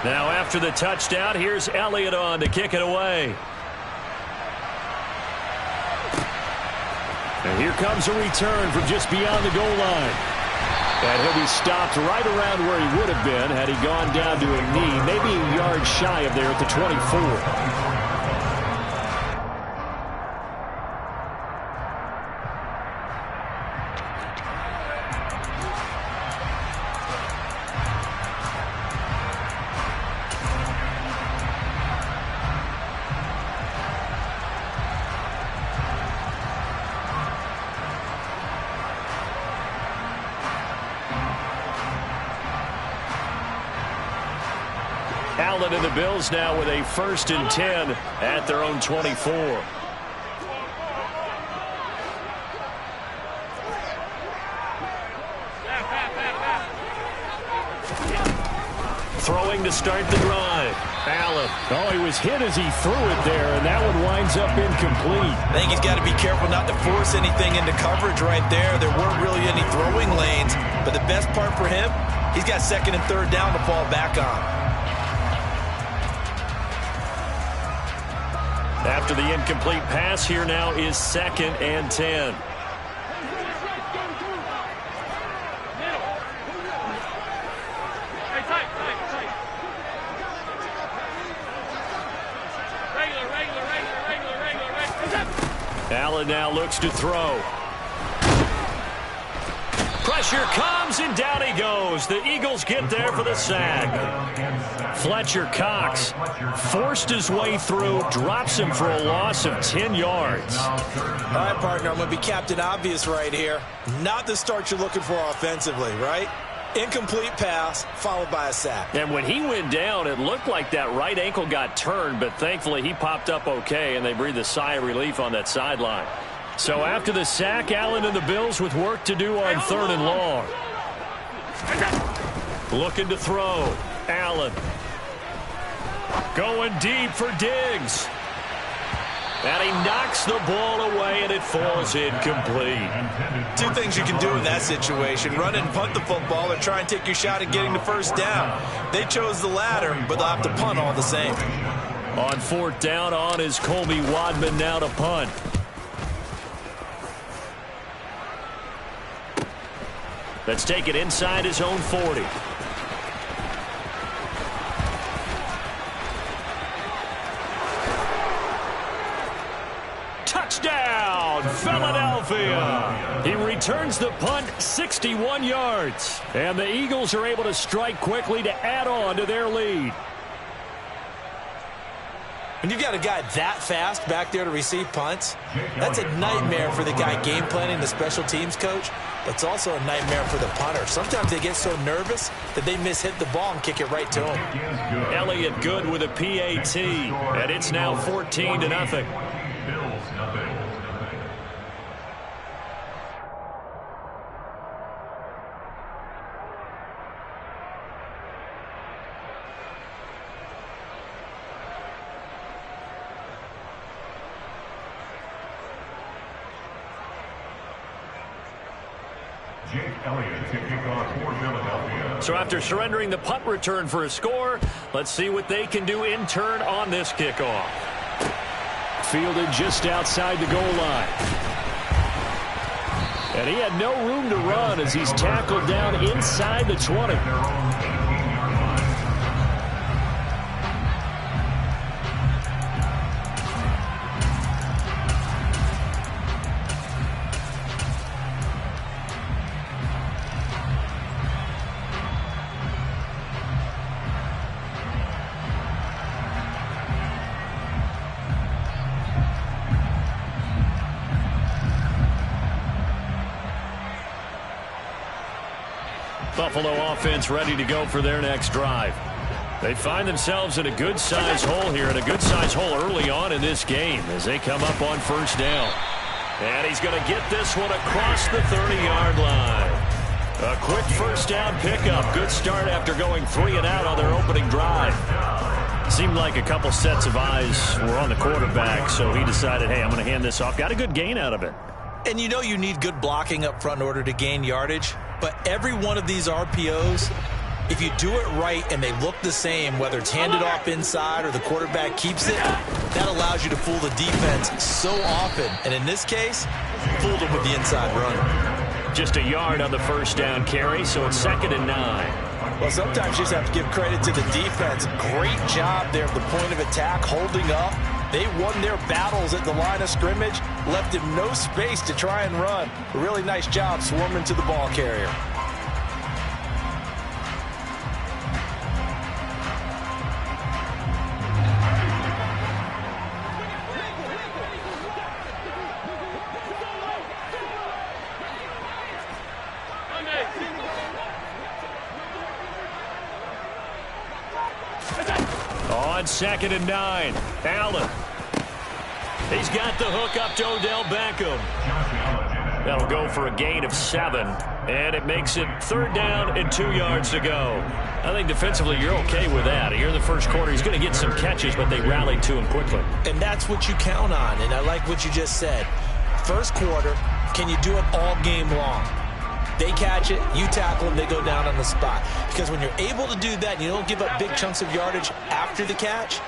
Now after the touchdown, here's Elliott on to kick it away. And here comes a return from just beyond the goal line. And he'll be stopped right around where he would have been had he gone down to a knee, maybe a yard shy of there at the 24. Allen and the Bills now with a 1st and 10 at their own 24. Throwing to start the drive. Allen. Oh, he was hit as he threw it there, and that one winds up incomplete. I think he's got to be careful not to force anything into coverage right there. There weren't really any throwing lanes, but the best part for him, he's got 2nd and 3rd down to fall back on. After the incomplete pass, here now is 2nd and 10. Allen now looks to throw. Pressure comes, and down he goes. The Eagles get there for the sack. Fletcher Cox forced his way through, drops him for a loss of 10 yards. All right, partner, I'm going to be Captain Obvious right here. Not the start you're looking for offensively, right? Incomplete pass, followed by a sack. And when he went down, it looked like that right ankle got turned, but thankfully he popped up okay, and they breathed a sigh of relief on that sideline. So after the sack, Allen and the Bills with work to do on 3rd and long. Looking to throw. Allen. Going deep for Diggs. And he knocks the ball away, and it falls incomplete. 2 things you can do in that situation. Run and punt the football or try and take your shot at getting the 1st down. They chose the latter, but they'll have to punt all the same. On 4th down, on is Colby Wadman now to punt. Let's take it inside his own 40. Touchdown, Philadelphia! He returns the punt 61 yards. And the Eagles are able to strike quickly to add on to their lead. When you've got a guy that fast back there to receive punts, that's a nightmare for the guy game planning, the special teams coach. But it's also a nightmare for the punter. Sometimes they get so nervous that they mishit the ball and kick it right to him. Elliott good with a PAT, and it's now 14-0. So after surrendering the punt return for a score, let's see what they can do in turn on this kickoff. Fielded just outside the goal line. And he had no room to run as he's tackled down inside the 20. Buffalo offense ready to go for their next drive. They find themselves in a good-sized hole here, and a good-sized hole early on in this game as they come up on 1st down. And he's going to get this one across the 30-yard line. A quick 1st down pickup. Good start after going 3 and out on their opening drive. Seemed like a couple sets of eyes were on the quarterback, so he decided, hey, I'm going to hand this off. Got a good gain out of it. And you know you need good blocking up front in order to gain yardage. But every one of these RPOs If you do it right and they look the same, whether it's handed off inside or the quarterback keeps it, that allows you to fool the defense so often. And in this case, fooled them with the inside run. Just a yard on the first down carry, so it's 2nd and 9. Well, sometimes you just have to give credit to the defense. Great job there at the point of attack, holding up. They won their battles at the line of scrimmage, left him no space to try and run. A really nice job swarming to the ball carrier. On 2nd and 9, Allen. He's got the hook up to Odell Beckham. That'll go for a gain of 7, and it makes it 3rd down and 2 yards to go. I think defensively you're okay with that. Here in the first quarter, he's going to get some catches, but they rallied to him quickly. And that's what you count on, and I like what you just said. First quarter, can you do it all game long? They catch it, you tackle them, they go down on the spot. Because when you're able to do that and you don't give up big chunks of yardage after the catch,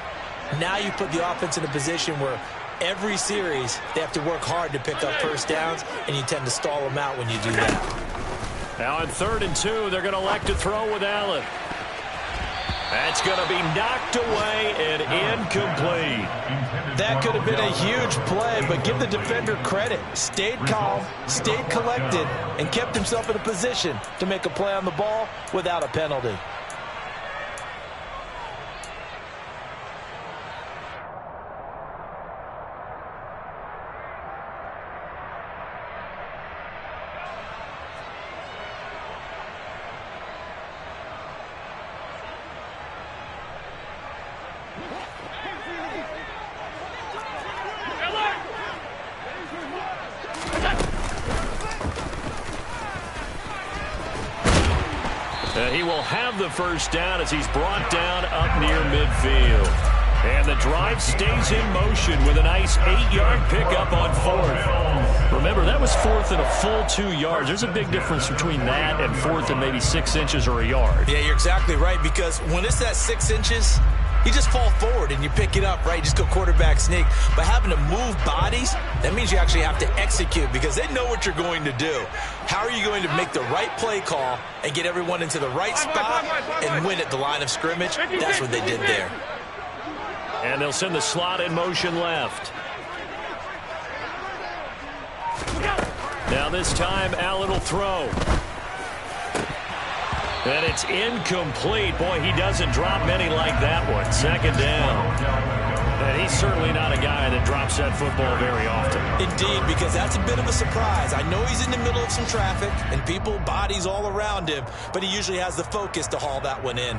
now you put the offense in a position where every series they have to work hard to pick up first downs, and you tend to stall them out when you do that. Now on 3rd and 2, they're going to elect to throw with Allen. That's going to be knocked away and incomplete. That could have been a huge play, but give the defender credit. Stayed calm, stayed collected, and kept himself in a position to make a play on the ball without a penalty. He will have the first down as he's brought down up near midfield. And the drive stays in motion with a nice 8-yard pickup on 4th. Remember, that was 4th and a full 2 yards. There's a big difference between that and 4th and maybe 6 inches or a yard. Yeah, you're exactly right, because when it's that 6 inches, you just fall forward and you pick it up, right? You just go quarterback sneak. But having to move bodies, that means you actually have to execute because they know what you're going to do. How are you going to make the right play call and get everyone into the right spot and win at the line of scrimmage? That's what they did there. And they'll send the slot in motion left. Now this time, Allen will throw. And it's incomplete. Boy, he doesn't drop many like that one. 2nd down. And he's certainly not a guy that drops that football very often. Indeed, because that's a bit of a surprise. I know he's in the middle of some traffic and people, bodies all around him, but he usually has the focus to haul that one in.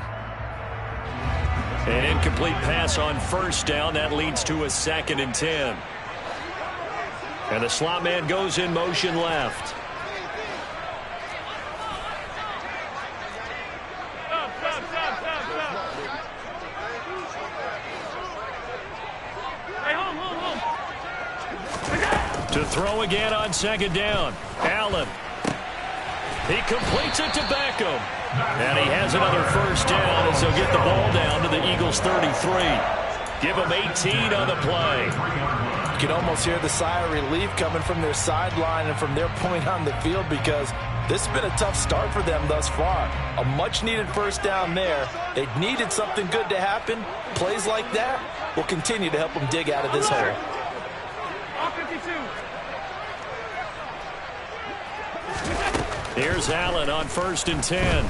An incomplete pass on 1st down. That leads to a 2nd and 10. And the slot man goes in motion left. To throw again on 2nd down. Allen. He completes it to Beckham. And he has another first down as he'll get the ball down to the Eagles' 33. Give them 18 on the play. You can almost hear the sigh of relief coming from their sideline and from their point on the field because this has been a tough start for them thus far. A much-needed first down there. They needed something good to happen. Plays like that will continue to help them dig out of this hole. Here's Allen on 1st and 10.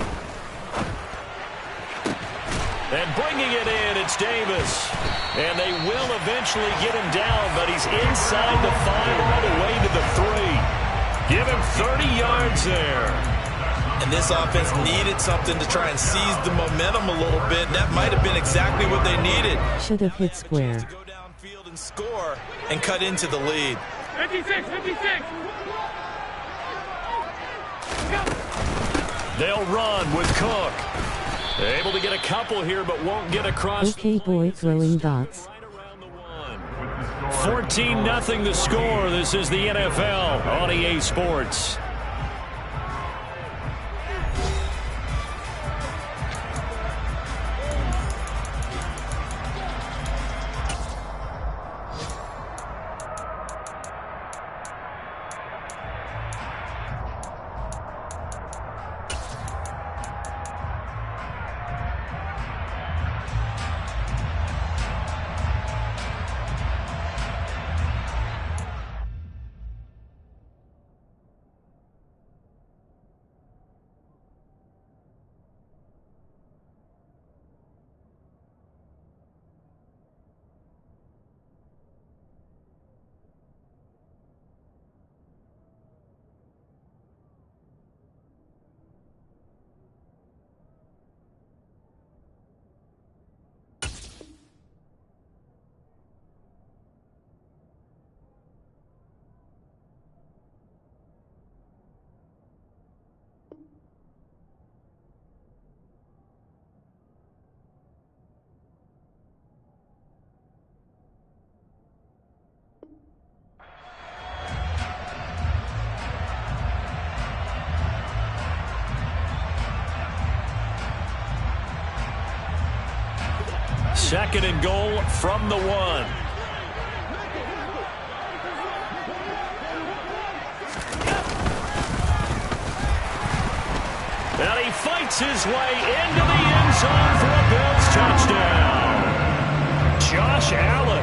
And bringing it in, it's Davis. And they will eventually get him down, but he's inside the 5 all the way to the 3. Give him 30 yards there. And this offense needed something to try and seize the momentum a little bit. That might have been exactly what they needed. Should have hit square. To go downfield and score and cut into the lead. 56, 56. They'll run with Cook. They're able to get a couple here, but won't get across. Okay, boy, throwing dots. 14-0 the score. This is the NFL on EA Sports. second and goal from the 1. And he fights his way into the end zone for a Bills touchdown. Josh Allen,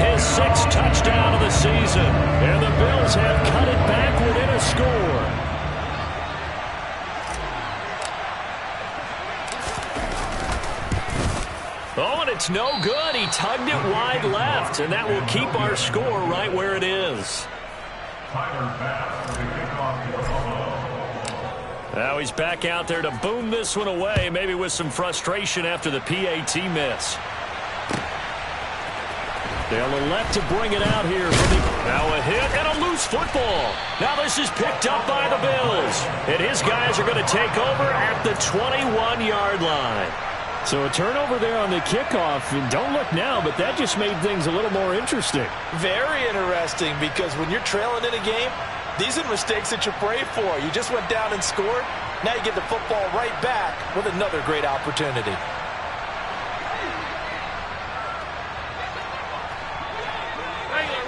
his 6th touchdown of the season. And the Bills have cut it back within a score. Oh, and it's no good. He tugged it wide left, and that will keep our score right where it is. Now he's back out there to boom this one away, maybe with some frustration after the PAT miss. They'll elect to bring it out here. Now a hit and a loose football. Now this is picked up by the Bills. And his guys are going to take over at the 21-yard line. So a turnover there on the kickoff. And don't look now, but that just made things a little more interesting. Very interesting, because when you're trailing in a game, these are mistakes that you pray for. You just went down and scored. Now you get the football right back with another great opportunity. Regular.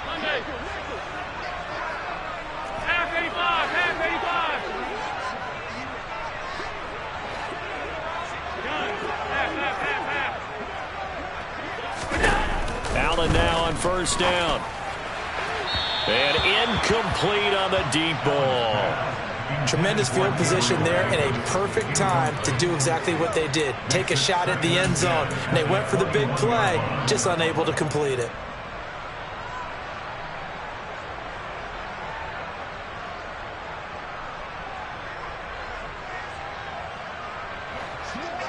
Monday. Half 85. Half. Allen now on first down. And incomplete on the deep ball. Tremendous field position there and a perfect time to do exactly what they did. Take a shot at the end zone. And they went for the big play, just unable to complete it.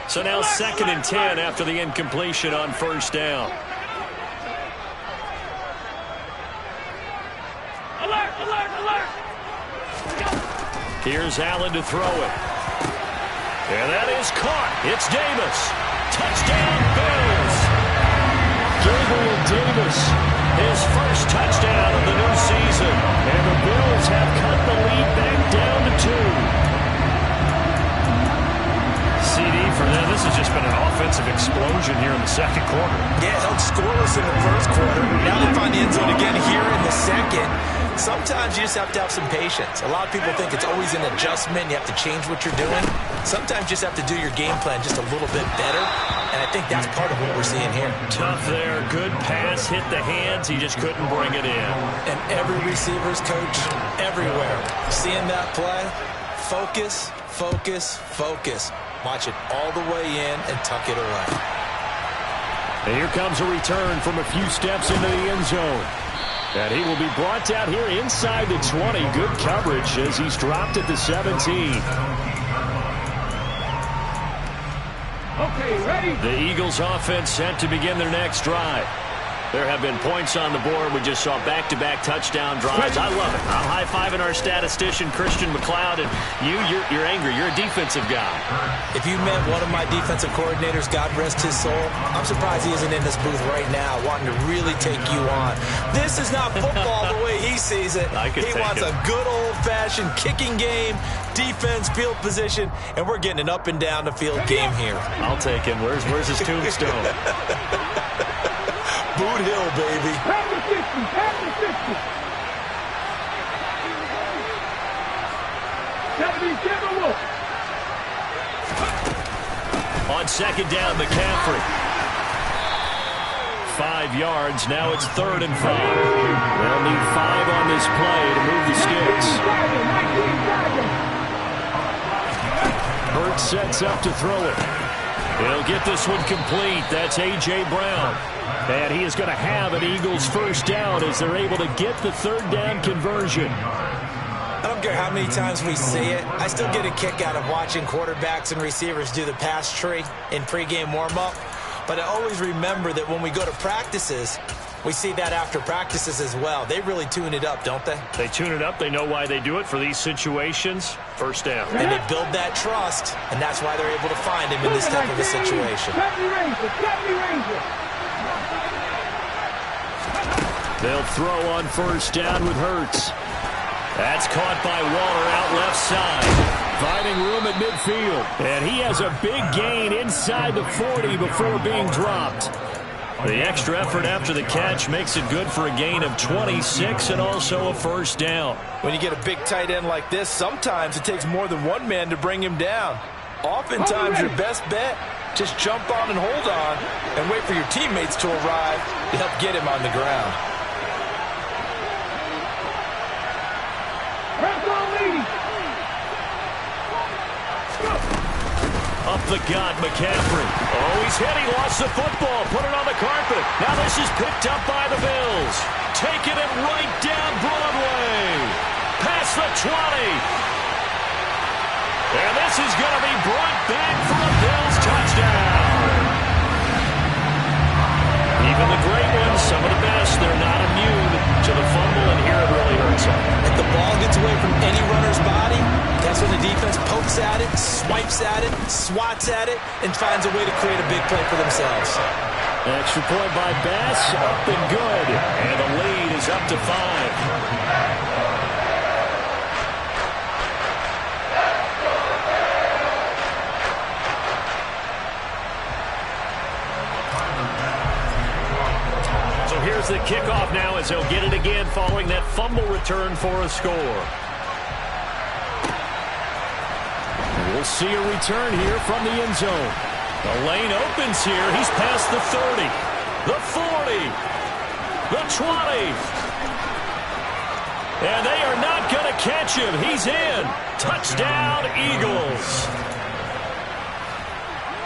So now 2nd and 10 after the incompletion on first down. Alert! Here's Allen to throw it. And that is caught. It's Davis. Touchdown, Bills. Gabriel Davis, his first touchdown of the new season. And the Bills have cut the lead back down to 2. CD for them. This has just been an offensive explosion here in the second quarter. Yeah, held scoreless in the first quarter. Now they find the end zone again here in the second. Sometimes you just have to have some patience. A lot of people think it's always an adjustment. You have to change what you're doing. Sometimes you just have to do your game plan just a little bit better. And I think that's part of what we're seeing here. Tough there. Good pass. Hit the hands. He just couldn't bring it in. And every receiver's coach everywhere. Seeing that play, focus. Watch it all the way in and tuck it away. And here comes a return from a few steps into the end zone. And he will be brought down here inside the 20. Good coverage as he's dropped at the 17. Okay, ready? The Eagles offense set to begin their next drive. There have been points on the board. We just saw back-to-back touchdown drives. I love it. I'm high-fiving our statistician, Christian McLeod, and you're angry. You're a defensive guy. If you met one of my defensive coordinators, God rest his soul, I'm surprised he isn't in this booth right now wanting to really take you on. This is not football the way he sees it. He wants a good old-fashioned kicking game, defense, field position, and we're getting an up-and-down-the-field game here. I'll take him. Where's his tombstone? Boot Hill, baby. Half the 50. On second down, McCaffrey. 5 yards. Now it's 3rd and 5. They'll need 5 on this play to move the sticks. Hurts sets up to throw it. He'll get this one complete. That's A.J. Brown. And he is going to have an Eagles first down as they're able to get the 3rd down conversion. I don't care how many times we see it. I still get a kick out of watching quarterbacks and receivers do the pass tree in pregame warm-up. But I always remember that when we go to practices, we see that after practices as well. They really tune it up, don't they? They tune it up. They know why they do it for these situations. First down. And they build that trust, and that's why they're able to find him in this type of a situation. They'll throw on first down with Hurts. That's caught by Waller out left side. Finding room at midfield. And he has a big gain inside the 40 before being dropped. The extra effort after the catch makes it good for a gain of 26 and also a first down. When you get a big tight end like this, sometimes it takes more than one man to bring him down. Oftentimes, your best bet, just jump on and hold on and wait for your teammates to arrive to help get him on the ground. Up the gut, McCaffrey. Oh, he's hit. He lost the football. Put it on the carpet. Now this is picked up by the Bills. Taking it right down Broadway. Past the 20. And this is going to be brought back for a Bills touchdown. Even the great ones, some of the best, they're not immune to the fumble, and here it really hurts them. If the ball gets away from any runner's body, that's when the defense pokes at it, swipes at it, swats at it, and finds a way to create a big play for themselves. Extra point by Bass, up and good. And the lead is up to 5. Here's the kickoff now as he'll get it again following that fumble return for a score. We'll see a return here from the end zone. The lane opens here. He's past the 30, the 40, the 20. And they are not going to catch him. He's in. Touchdown, Eagles.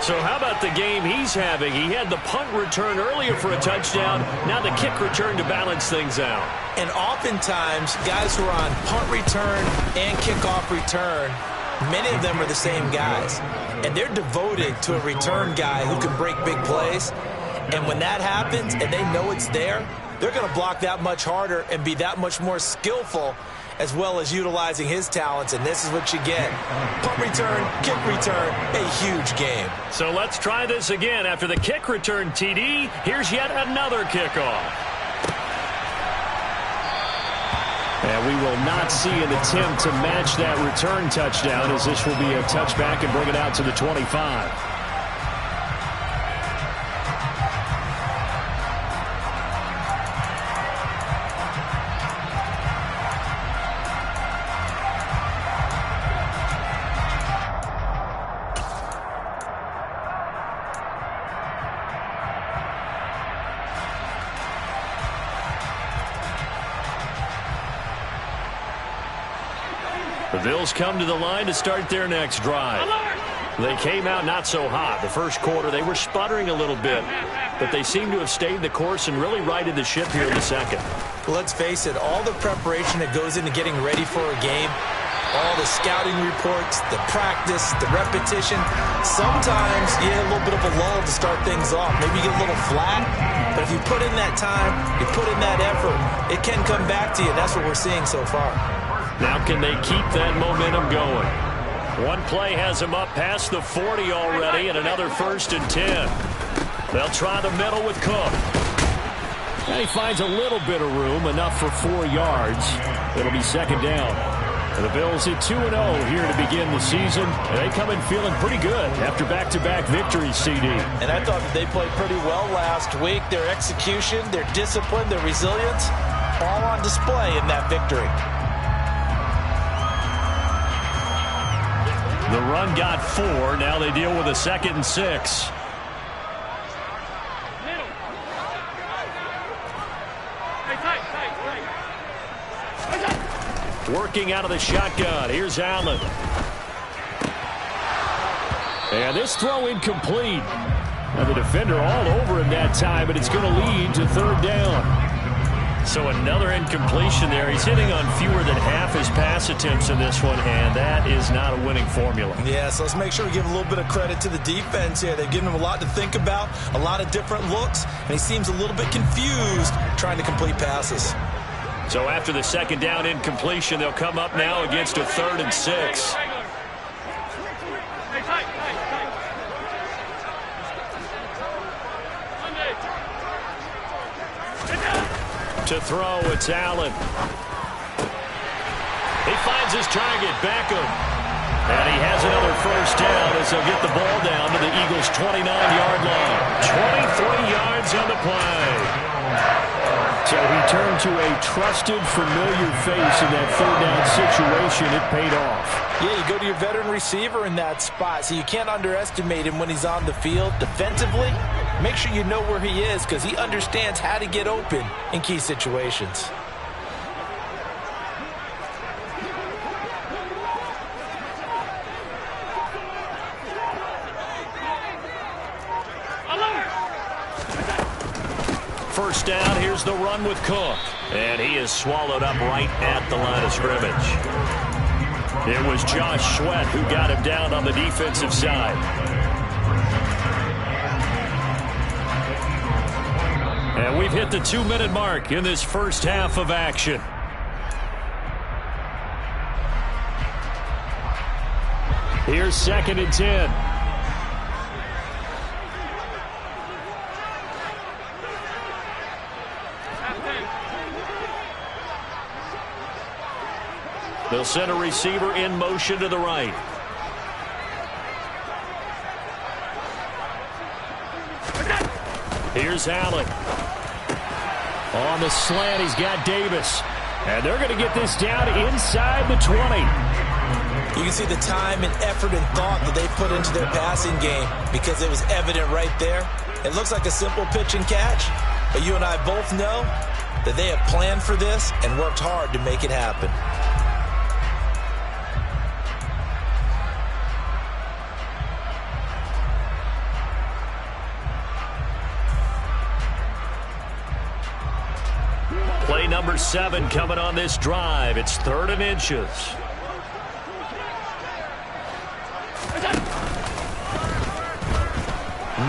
So how about the game he's having? He had the punt return earlier for a touchdown. Now the kick return to balance things out. And oftentimes, guys who are on punt return and kickoff return, many of them are the same guys. And they're devoted to a return guy who can break big plays. And when that happens and they know it's there, they're going to block that much harder and be that much more skillful, as well as utilizing his talents, and this is what you get. Punt return, kick return, a huge game. So let's try this again. After the kick return TD, here's yet another kickoff. And we will not see an attempt to match that return touchdown, as this will be a touchback and bring it out to the 25. The Bills come to the line to start their next drive. They came out not so hot. The first quarter, they were sputtering a little bit, but they seem to have stayed the course and really righted the ship here in the second. Let's face it, all the preparation that goes into getting ready for a game, all the scouting reports, the practice, the repetition, sometimes you get a little bit of a lull to start things off. Maybe you get a little flat, but if you put in that time, you put in that effort, it can come back to you, and that's what we're seeing so far. Now can they keep that momentum going? One play has them up past the 40 already, and another 1st and 10. They'll try the middle with Cook. And he finds a little bit of room, enough for 4 yards. It'll be second down. And the Bills at 2-0 here to begin the season. And they come in feeling pretty good after back-to-back victories, CD. And I thought that they played pretty well last week. Their execution, their discipline, their resilience, all on display in that victory. The run got 4. Now they deal with a 2nd and 6. Working out of the shotgun. Here's Allen. And this throw incomplete. Now the defender all over him that time, but it's going to lead to 3rd down. So another incompletion there. He's hitting on fewer than half his pass attempts in this one, and that is not a winning formula. Yeah, so let's make sure we give a little bit of credit to the defense here. They've given him a lot to think about, a lot of different looks, and he seems a little bit confused trying to complete passes. So after the 2nd down incompletion, they'll come up now against a 3rd and 6. To throw, it's Allen. He finds his target, Beckham. And he has another first down as they'll get the ball down to the Eagles' 29-yard line. 23 yards on the play. So he turned to a trusted, familiar face in that third down situation. It paid off. Yeah, you go to your veteran receiver in that spot, so you can't underestimate him when he's on the field. Defensively, make sure you know where he is because he understands how to get open in key situations. First down, here's the run with Cook. And he is swallowed up right at the line of scrimmage. It was Josh Sweat who got him down on the defensive side. And we've hit the 2-minute mark in this first half of action. Here's 2nd and 10. They'll send a receiver in motion to the right. Here's Allen. On the slant, he's got Davis. And they're going to get this down inside the 20. You can see the time and effort and thought that they put into their passing game because it was evident right there. It looks like a simple pitch and catch, but you and I both know that they have planned for this and worked hard to make it happen. Play number 7 coming on this drive. It's 3rd and inches.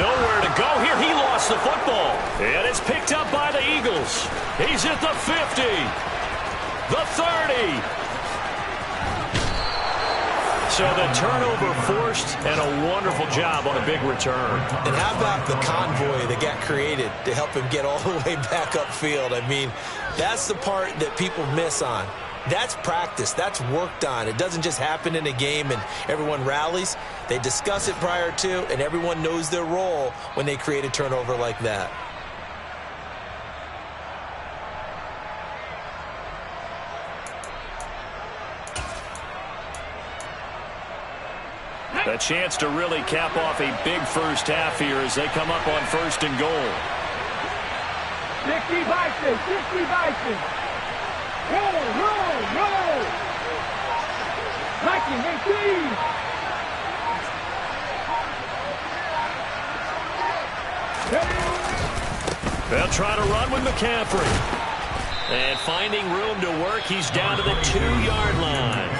Nowhere to go here. He lost the football. And it's picked up by the Eagles. He's at the 50. The 30. So the turnover forced and a wonderful job on a big return. And how about the convoy that got created to help him get all the way back upfield? I mean, that's the part that people miss on. That's practice. That's worked on. It doesn't just happen in a game and everyone rallies. They discuss it prior to, and everyone knows their role when they create a turnover like that. A chance to really cap off a big first half here as they come up on 1st and goal. 60 Bison, 60 Bison. Roll, roll, roll. Viking, 18. They'll try to run with McCaffrey. And finding room to work, he's down to the 2-yard line.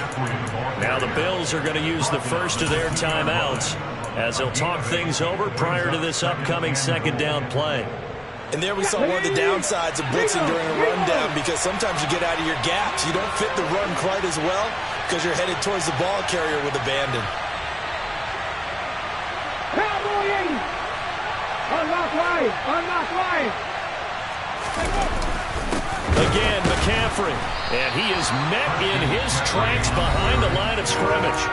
Now the Bills are going to use the first of their timeouts as they'll talk things over prior to this upcoming 2nd down play. And there we saw one of the downsides of blitzing during a rundown because sometimes you get out of your gaps. You don't fit the run quite as well because you're headed towards the ball carrier with abandon. Cowboy 80. Unlock line. Unlock line. Again, McCaffrey. And he is met in his tracks behind the line of scrimmage.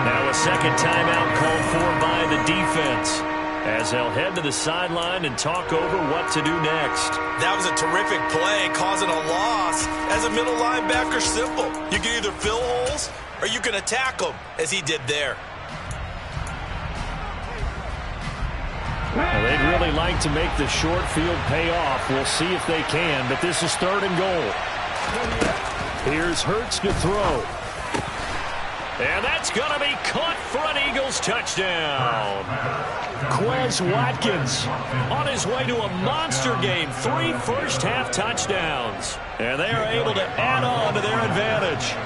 Now a 2nd timeout called for by the defense as they'll head to the sideline and talk over what to do next. That was a terrific play, causing a loss. As a middle linebacker, simple. You can either fill holes or you can attack them, as he did there. Well, they'd really like to make the short field pay off. We'll see if they can, but this is 3rd and goal. Here's Hurts to throw. And that's going to be caught for an Eagles touchdown. Quez Watkins on his way to a monster game. 3 first-half touchdowns. And they are able to add on to their advantage.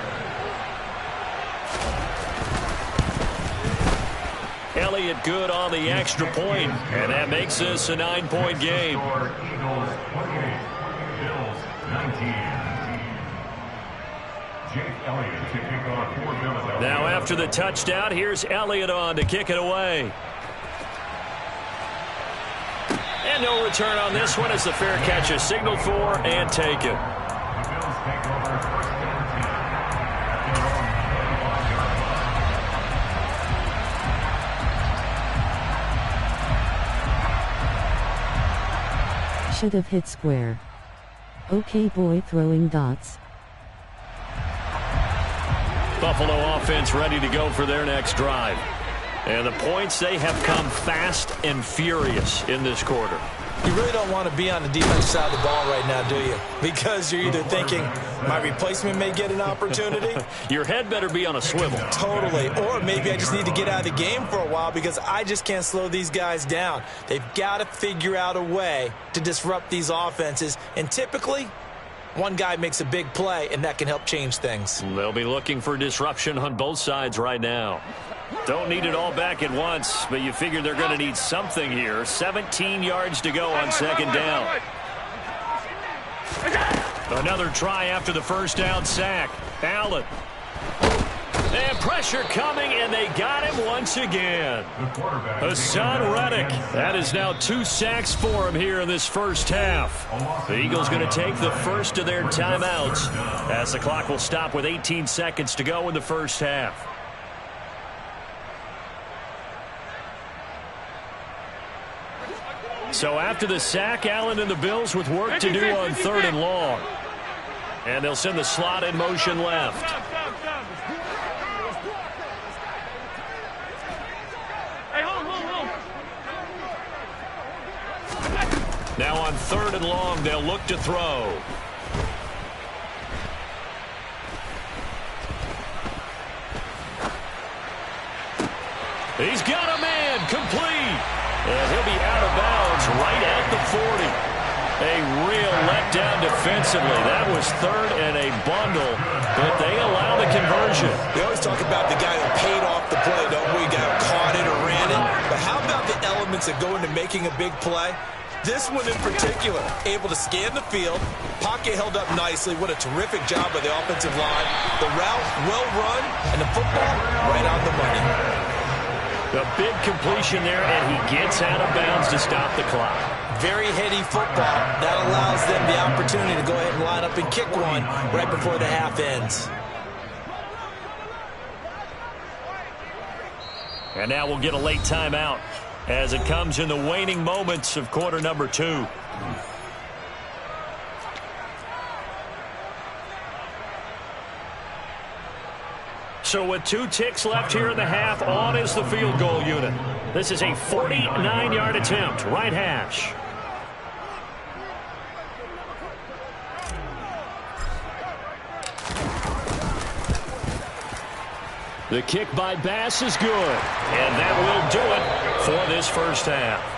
Elliott good on the extra point, and that makes this a 9-point game. Now after the touchdown, here's Elliott on to kick it away. And no return on this one as the fair catch is signaled for and taken. should have hit square. Okay boy throwing dots. Buffalo offense ready to go for their next drive. And the points, they have come fast and furious in this quarter. You really don't want to be on the defensive side of the ball right now, do you? Because you're either thinking, my replacement may get an opportunity. Your head better be on a swivel. Totally. Or maybe I just need to get out of the game for a while because I just can't slow these guys down. They've got to figure out a way to disrupt these offenses. And typically, one guy makes a big play, and that can help change things. They'll be looking for disruption on both sides right now. Don't need it all back at once, but you figure they're going to need something here. 17 yards to go on second down. Another try after the first down sack. Allen. And pressure coming, and they got him once again. Hassan Reddick. That is now 2 sacks for him here in this first half. The Eagles going to take the first of their timeouts as the clock will stop with 18 seconds to go in the first half. So after the sack, Allen and the Bills with work to do on 3rd and long. And they'll send the slot in motion left. Now on 3rd and long, they'll look to throw. He's got a man, complete. And he'll be out of bounds right at the 40. A real letdown defensively. That was 3rd and a bundle, but they allow the conversion. We always talk about the guy who paid off the play, don't we? Guy who caught it or ran it. But how about the elements that go into making a big play? This one in particular, able to scan the field. Pocket held up nicely. What a terrific job by the offensive line. The route, well run, and the football right on the money. A big completion there, and he gets out of bounds to stop the clock. Very heady football. That allows them the opportunity to go ahead and line up and kick one right before the half ends. And now we'll get a late timeout as it comes in the waning moments of quarter number 2. So with 2 ticks left here in the half, on is the field goal unit. This is a 49-yard attempt, right hash. The kick by Bass is good, and that will do it for this first half.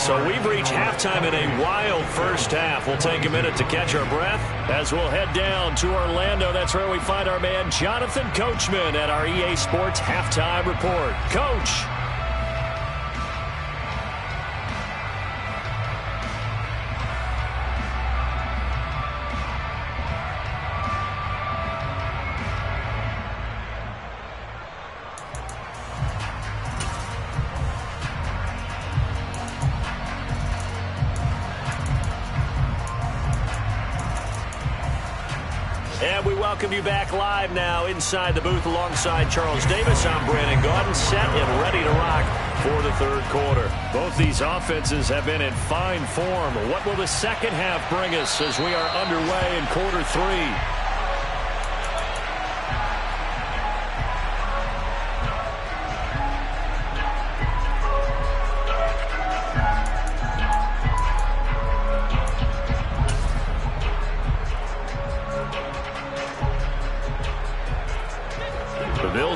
So we've reached halftime in a wild first half. We'll take a minute to catch our breath as we'll head down to Orlando. That's where we find our man Jonathan Coachman at our EA Sports Halftime Report. Coach. And we welcome you back live now inside the booth alongside Charles Davis. I'm Brandon Gaudin, set and ready to rock for the third quarter. Both these offenses have been in fine form. What will the second half bring us as we are underway in quarter 3?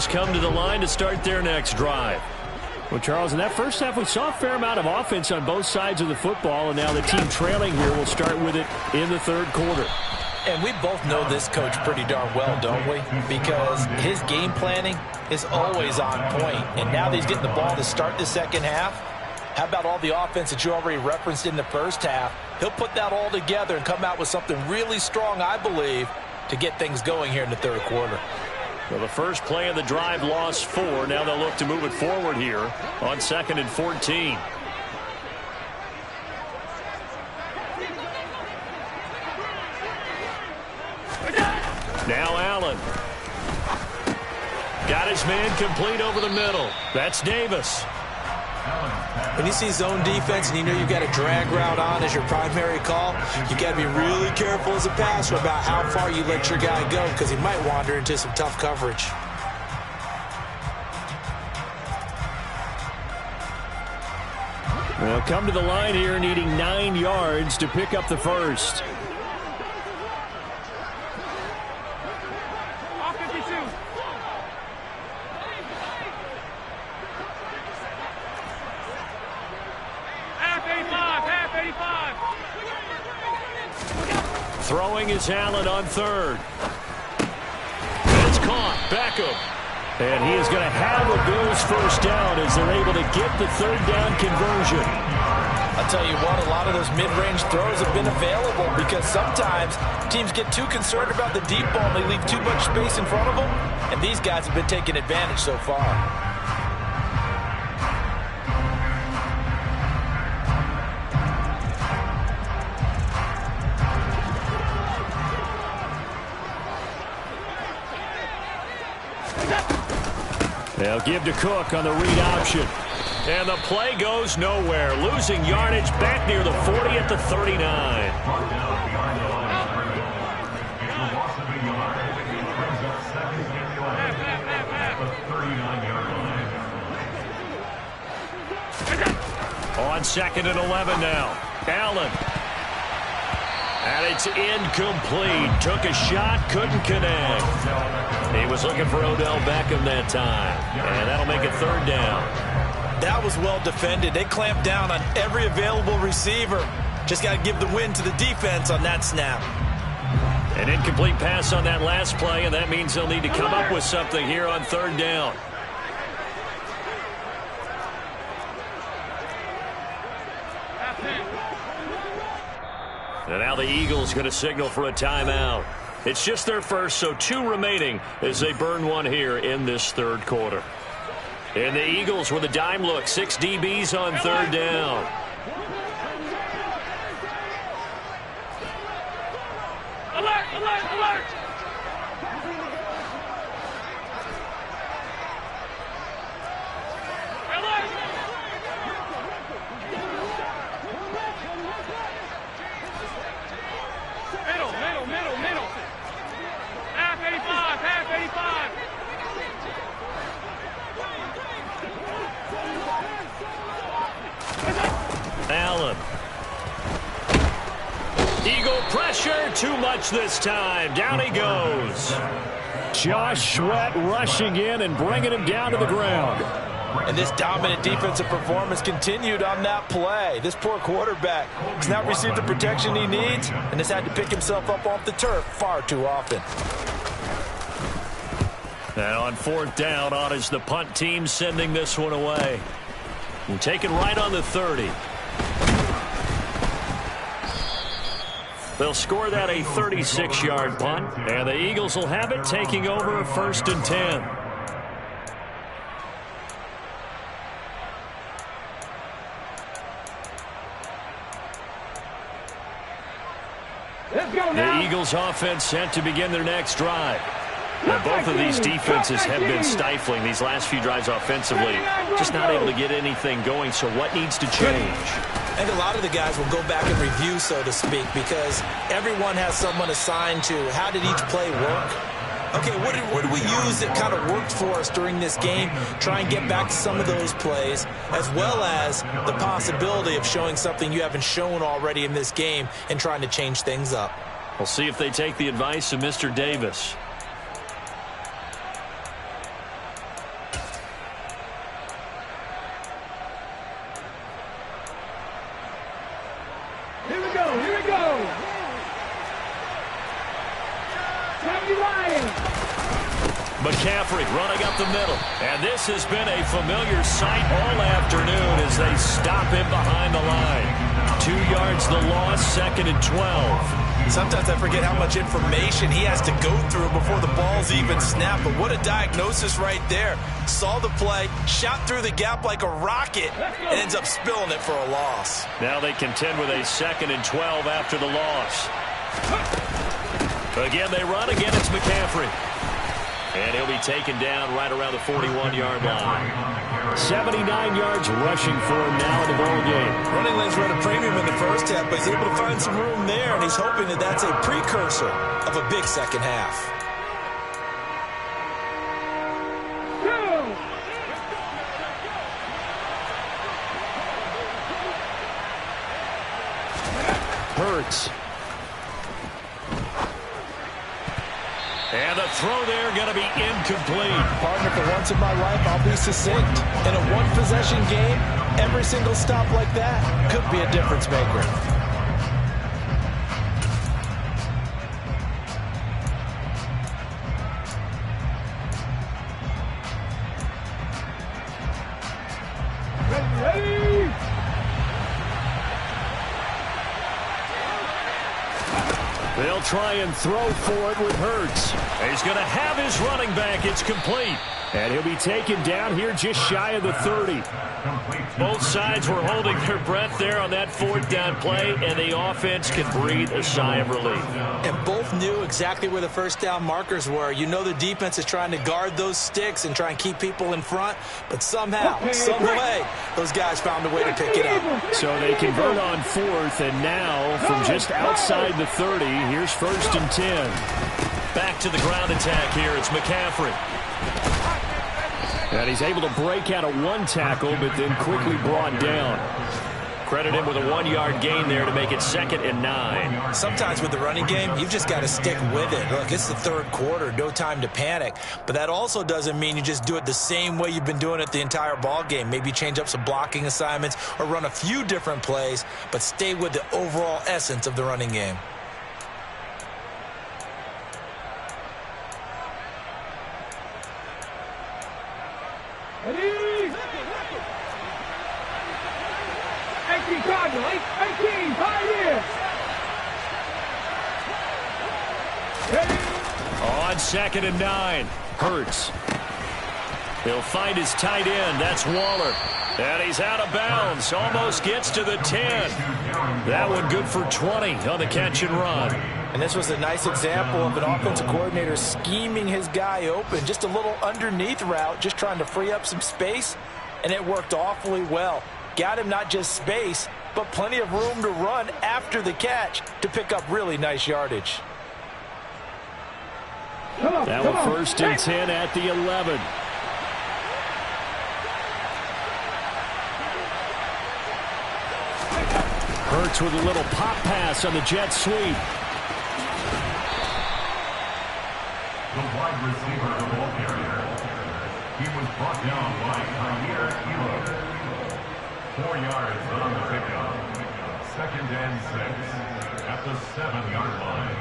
Come to the line to start their next drive. Well, Charles, in that first half, we saw a fair amount of offense on both sides of the football, and now the team trailing here will start with it in the third quarter. And we both know this coach pretty darn well, don't we? Because his game planning is always on point. And now that he's getting the ball to start the second half, how about all the offense that you already referenced in the first half? He'll put that all together and come out with something really strong, I believe, to get things going here in the third quarter. Well, the first play of the drive lost 4. Now they'll look to move it forward here on 2nd and 14. Now Allen. Got his man complete over the middle. That's Davis. When you see zone defense and you know you've got a drag route on as your primary call, you got to be really careful as a passer about how far you let your guy go because he might wander into some tough coverage. They'll come to the line here needing 9 yards to pick up the first. Throwing is Allen on third. It's caught. Beckham. And he is going to have a Bills first down as they're able to get the third down conversion. I'll tell you what, a lot of those mid-range throws have been available because sometimes teams get too concerned about the deep ball and they leave too much space in front of them. And these guys have been taking advantage so far. They'll give to Cook on the read option. And the play goes nowhere. Losing yardage back near the 40 at the 39. On 2nd and 11 now. Allen. And it's incomplete. Took a shot, couldn't connect. He was looking for Odell Beckham that time. And that'll make it third down. That was well defended. They clamped down on every available receiver. Just got to give the win to the defense on that snap. An incomplete pass on that last play, and that means they'll need to come up with something here on third down. And now the Eagles going to signal for a timeout. It's just their first, so 2 remaining as they burn one here in this third quarter. And the Eagles with a dime look, 6 DBs on third down. Alert, alert, alert! Middle. Half 85. Allen. Eagle pressure, too much this time. Down he goes. Josh Sweat rushing in and bringing him down to the ground. And this dominant defensive performance continued on that play. This poor quarterback has not received the protection he needs and has had to pick himself up off the turf far too often. And on 4th down, on is the punt team sending this one away. And taken right on the 30. They'll score that a 36-yard punt, and the Eagles will have it taking over 1st and 10. The Eagles offense set to begin their next drive. And both of these defenses have been stifling these last few drives offensively. Just not able to get anything going, so what needs to change? I think a lot of the guys will go back and review, so to speak, because everyone has someone assigned to how did each play work. Okay, what did we use that kind of worked for us during this game? Try and get back to some of those plays, as well as the possibility of showing something you haven't shown already in this game and trying to change things up. We'll see if they take the advice of Mr. Davis. Here we go. McCaffrey running up the middle. And this has been a familiar sight all afternoon as they stop him behind the line. 2 yards the loss, 2nd and 12. Sometimes I forget how much information he has to go through before the ball's even snapped. But what a diagnosis right there. Saw the play, shot through the gap like a rocket, and ends up spilling it for a loss. Now they contend with a 2nd and 12 after the loss. Again, they run. Again, it's McCaffrey. And he'll be taken down right around the 41-yard line. 79 yards rushing for him now in the ball game. Running lanes run a premium in the first half, but he's able to find some room there, and he's hoping that that's a precursor of a big second half. Hurts. And the throw there going to be incomplete. Partner, for once in my life, I'll be succinct. In a one-possession game, every single stop like that could be a difference maker. They'll try and throw for it with Hurts. He's going to have his running back. It's complete. And he'll be taken down here just shy of the 30. Both sides were holding their breath there on that fourth down play, and the offense can breathe a sigh of relief. And both knew exactly where the first down markers were. You know the defense is trying to guard those sticks and try and keep people in front, but somehow, some way, those guys found a way to pick it up. So they convert on fourth, and now from just outside the 30, here's 1st and 10. Back to the ground attack here. It's McCaffrey. And he's able to break out of one tackle, but then quickly brought down. Credit him with a 1-yard gain there to make it 2nd and 9. Sometimes with the running game, you've just got to stick with it. Look, it's the third quarter, no time to panic. But that also doesn't mean you just do it the same way you've been doing it the entire ball game. Maybe change up some blocking assignments or run a few different plays, but stay with the overall essence of the running game. Ready? 18 Cardinal, 18, 5 years. Ready? On 2nd and 9, Hurts. He'll find his tight end. That's Waller. And he's out of bounds. Almost gets to the 10. That one good for 20 on the catch and run. And this was a nice example of an offensive coordinator scheming his guy open. Just a little underneath route, just trying to free up some space, and it worked awfully well. Got him not just space, but plenty of room to run after the catch to pick up really nice yardage. That one 1st and 10 at the 11. Hurts with a little pop pass on the jet sweep. The wide receiver, the ball carrier. He was brought down by Kyer Elam. 4 yards on the pickup. 2nd and 6 at the 7-yard line.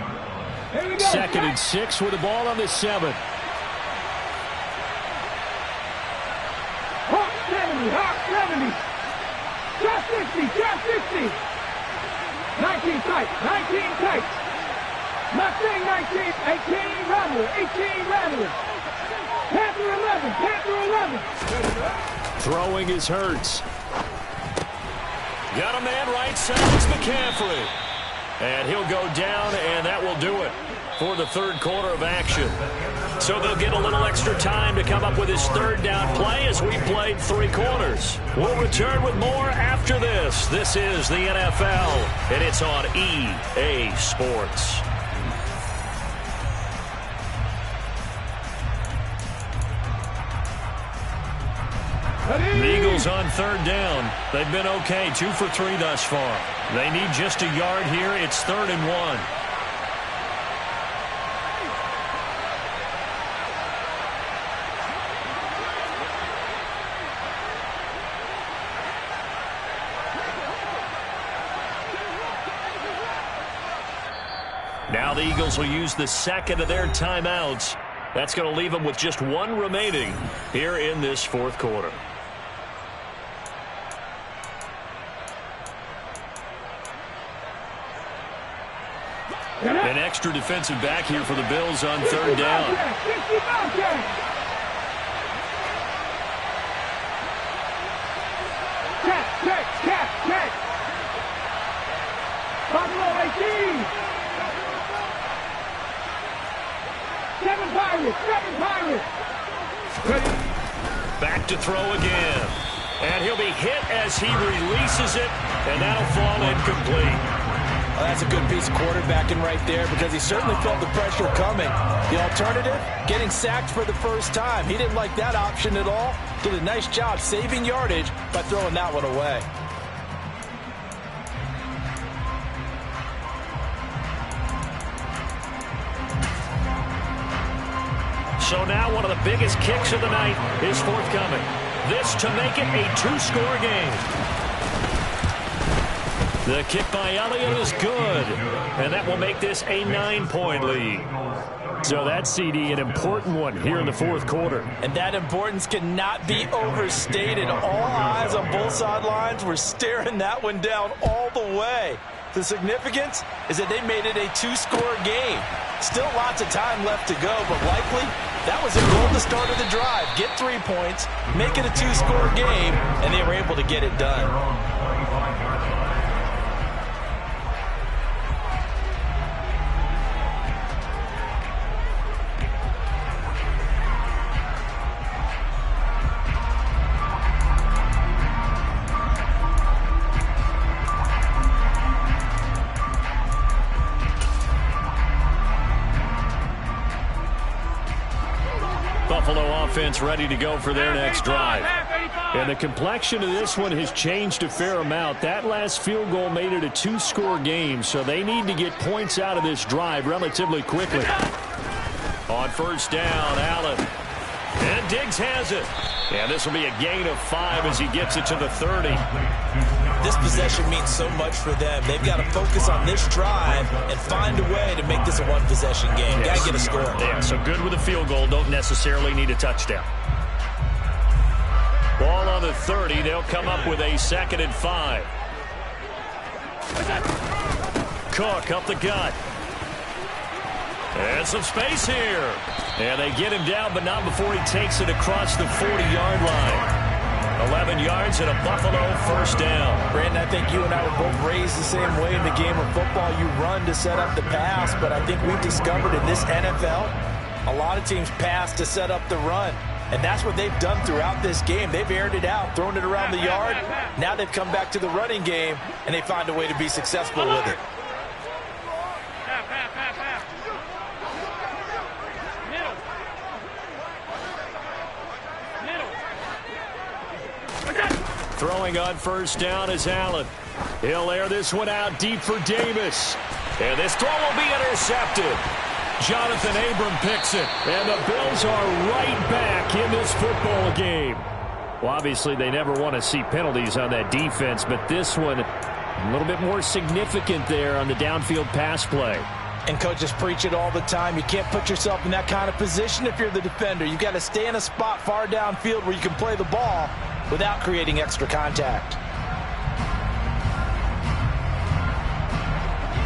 2nd and 6 with the ball on the 7. Hawk 70, Hawk 70. Shot 60, shot 60. 19 tight, 19 tight. Mustang 19, 18 Rattler, 18 Rattler. Panther 11, Panther 11. Throwing is Hurts. Got a man right side. It's McCaffrey. And he'll go down, and that will do it for the third quarter of action. So they'll get a little extra time to come up with his third down play as we played 3 quarters. We'll return with more after this. This is the NFL, and it's on EA Sports. The Eagles on 3rd down. They've been okay, 2 for 3 thus far. They need just a yard here. It's 3rd and 1. Now the Eagles will use the 2nd of their timeouts. That's going to leave them with just 1 remaining here in this 4th quarter. An extra defensive back here for the Bills on 3rd down. Catch. Buffalo 18. Seven Pirates. Seven Pirates. Back to throw again. And he'll be hit as he releases it, and that'll fall incomplete. Well, that's a good piece of quarterbacking right there because he certainly felt the pressure coming. The alternative, getting sacked for the first time. He didn't like that option at all. Did a nice job saving yardage by throwing that one away. So now one of the biggest kicks of the night is forthcoming. This to make it a two-score game. The kick by Elliott is good, and that will make this a 9-point lead. So that's, CD, an important one here in the fourth quarter. And that importance cannot be overstated. All eyes on both sidelines were staring that one down all the way. The significance is that they made it a two-score game. Still lots of time left to go, but likely that was their goal at the start of the drive. Get 3 points, make it a two-score game, and they were able to get it done. Buffalo offense ready to go for their next drive. And the complexion of this one has changed a fair amount. That last field goal made it a two-score game, so they need to get points out of this drive relatively quickly. On first down, Allen. And Diggs has it. And this will be a gain of 5 as he gets it to the 30. This possession means so much for them. They've got to focus on this drive and find a way to make this a one-possession game. Got to get a score. Yeah, so good with a field goal. Don't necessarily need a touchdown. Ball on the 30. They'll come up with a 2nd and 5. Cook up the gut. And some space here. And they get him down, but not before he takes it across the 40-yard line. 11 yards and a Buffalo first down. Brandon, I think you and I were both raised the same way in the game of football. You run to set up the pass, but I think we've discovered in this NFL, a lot of teams pass to set up the run. And that's what they've done throughout this game. They've aired it out, thrown it around the yard. Now they've come back to the running game, and they find a way to be successful with it. Throwing on first down is Allen. He'll air this one out deep for Davis. And this throw will be intercepted. Jonathan Abram picks it. And the Bills are right back in this football game. Well, obviously, they never want to see penalties on that defense, but this one a little bit more significant there on the downfield pass play. And coaches preach it all the time. You can't put yourself in that kind of position if you're the defender. You've got to stay in a spot far downfield where you can play the ball without creating extra contact.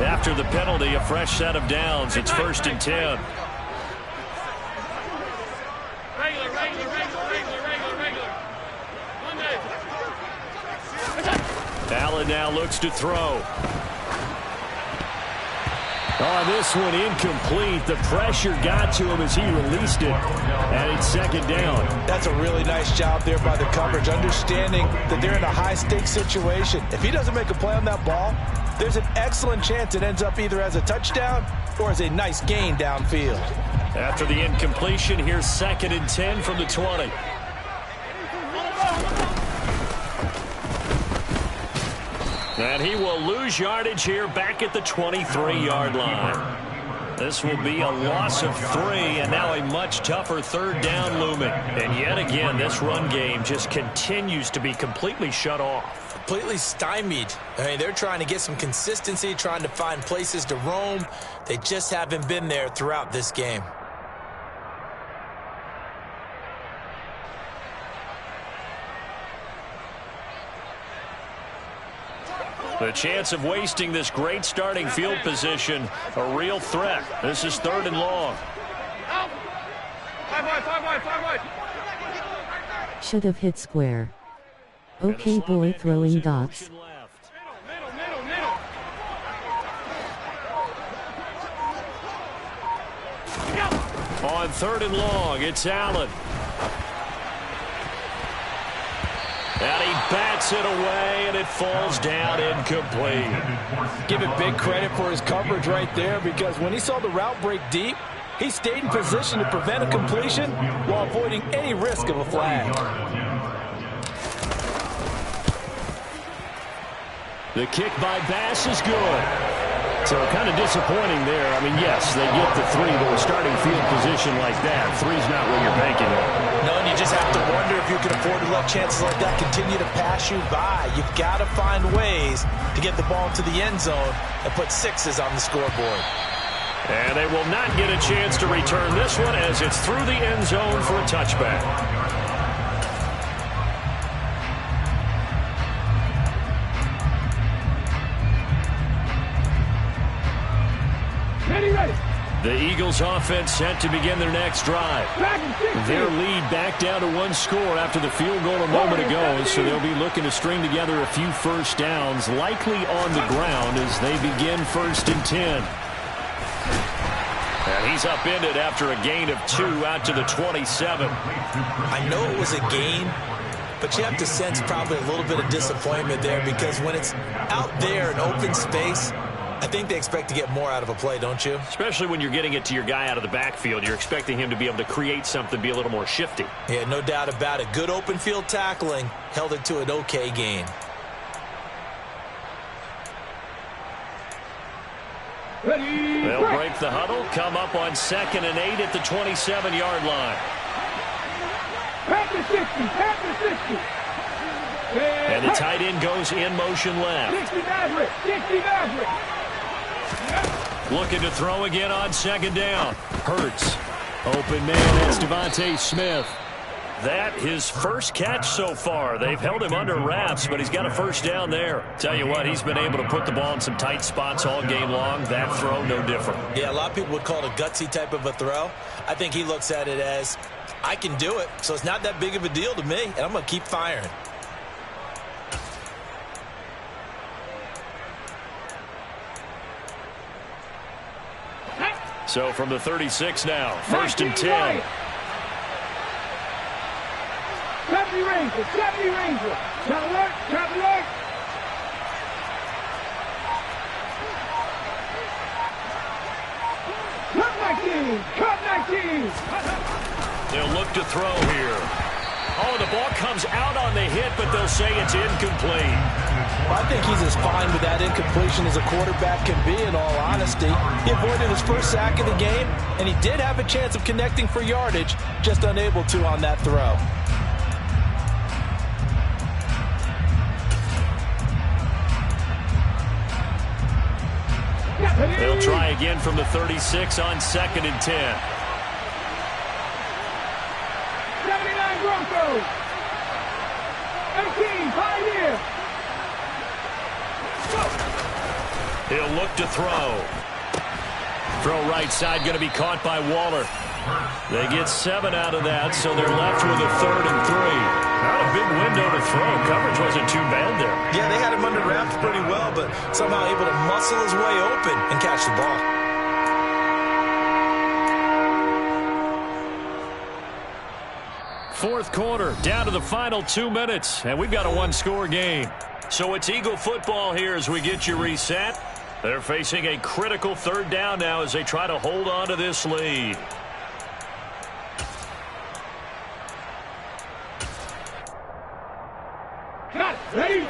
After the penalty, a fresh set of downs. It's 1st and 10. Allen now looks to throw. On this one, incomplete. The pressure got to him as he released it, and it's 2nd down. That's a really nice job there by the coverage, understanding that they're in a high-stakes situation. If he doesn't make a play on that ball, there's an excellent chance it ends up either as a touchdown or as a nice gain downfield. After the incompletion, here's 2nd and 10 from the 20. And he will lose yardage here back at the 23-yard line. This will be a loss of 3, and now a much tougher 3rd down looming. And yet again, this run game just continues to be completely shut off. Completely stymied. I mean, they're trying to get some consistency, trying to find places to roam. They just haven't been there throughout this game. The chance of wasting this great starting field position, a real threat. This is 3rd and long. Should have hit square. Okay, boy throwing dots. On 3rd and long, it's Allen. And he bats it away, and it falls down incomplete. Give him big credit for his coverage right there, because when he saw the route break deep, he stayed in position to prevent a completion while avoiding any risk of a flag. The kick by Bass is good. So kind of disappointing there. I mean, yes, they get the 3, but with starting field position like that, 3's not what you're banking on. No, and you just have to wonder if you can afford to let chances like that continue to pass you by. You've got to find ways to get the ball to the end zone and put 6s on the scoreboard. And they will not get a chance to return this one as it's through the end zone for a touchback. The Eagles offense set to begin their next drive. Their lead back down to 1 score after the field goal a moment ago, so they'll be looking to string together a few first downs, likely on the ground as they begin 1st and 10. And he's upended after a gain of 2 out to the 27. I know it was a gain, but you have to sense probably a little bit of disappointment there, because when it's out there in open space, I think they expect to get more out of a play, don't you? Especially when you're getting it to your guy out of the backfield. You're expecting him to be able to create something, be a little more shifty. Yeah, no doubt about it. Good open field tackling held it to an okay gain. They'll break the huddle, come up on 2nd and 8 at the 27-yard line. Pass 60, pass 60. And the tight end goes in motion left. 60 Maverick, 60 Maverick. Looking to throw again on 2nd down. Hurts. Open man, that's Devontae Smith. That his first catch so far. They've held him under wraps, but he's got a first down there. Tell you what, he's been able to put the ball in some tight spots all game long. That throw, no different. Yeah, a lot of people would call it a gutsy type of a throw. I think he looks at it as, I can do it, so it's not that big of a deal to me, and I'm going to keep firing. So from the 36 now, 1st and 10. 70 Ranger, 70 Ranger. Traveler, traveler. Cut 19. They'll look to throw here. Oh, the ball comes out on the hit, but they'll say it's incomplete. I think he's as fine with that incompletion as a quarterback can be, in all honesty. He avoided his first sack of the game, and he did have a chance of connecting for yardage, just unable to on that throw. They'll try again from the 36 on 2nd and 10. 79 Broncos. 18 Pioneer. He'll look to throw. Throw right side, going to be caught by Waller. They get 7 out of that, so they're left with a 3rd and 3. Not a big window to throw. Coverage wasn't too bad there. Yeah, they had him under wraps pretty well, but somehow able to muscle his way open and catch the ball. Fourth quarter, down to the final 2 minutes, and we've got a 1-score game. So it's Eagle football here as we get you reset. They're facing a critical 3rd down now as they try to hold on to this lead. Got it. Ready?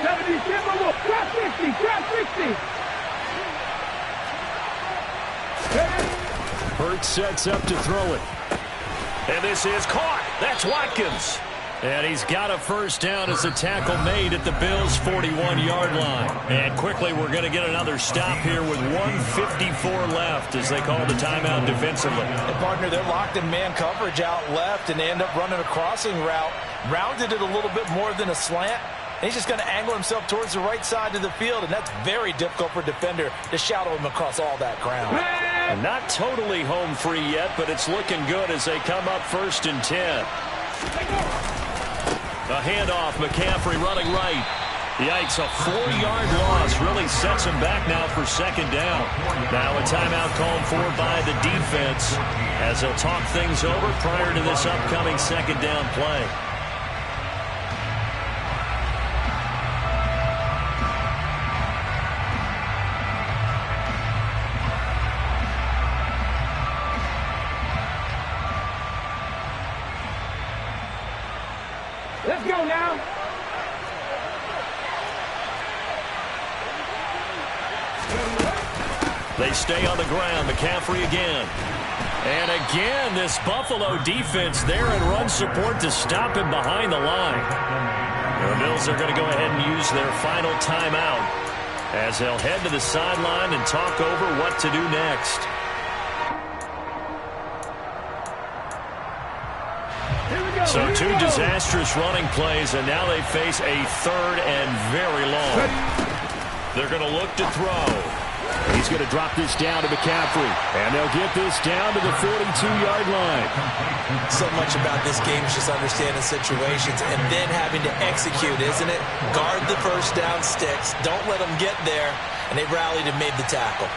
70 Timberwolf. Trap 60. Trap 60. Hurts sets up to throw it. And this is caught. That's Watkins. And he's got a first down as a tackle made at the Bills' 41-yard line. And quickly we're going to get another stop here with 1:54 left as they call the timeout defensively. And partner, they're locked in man coverage out left, and they end up running a crossing route. Rounded it a little bit more than a slant. And he's just going to angle himself towards the right side of the field, and that's very difficult for a defender to shadow him across all that ground. And not totally home free yet, but it's looking good as they come up 1st and 10. A handoff, McCaffrey running right. Yikes, a 4-yard loss really sets him back now for second down. Now a timeout called for by the defense as they'll talk things over prior to this upcoming second down play. Let's go now. They stay on the ground. McCaffrey again. And again, this Buffalo defense there in run support to stop him behind the line. The Bills are going to go ahead and use their final timeout as they'll head to the sideline and talk over what to do next. So 2 disastrous running plays, and now they face a 3rd and very long. They're going to look to throw. He's going to drop this down to McCaffrey, and they'll get this down to the 42-yard line. So much about this game is just understanding situations and then having to execute, isn't it? Guard the first down sticks. Don't let them get there, and they rallied and made the tackle.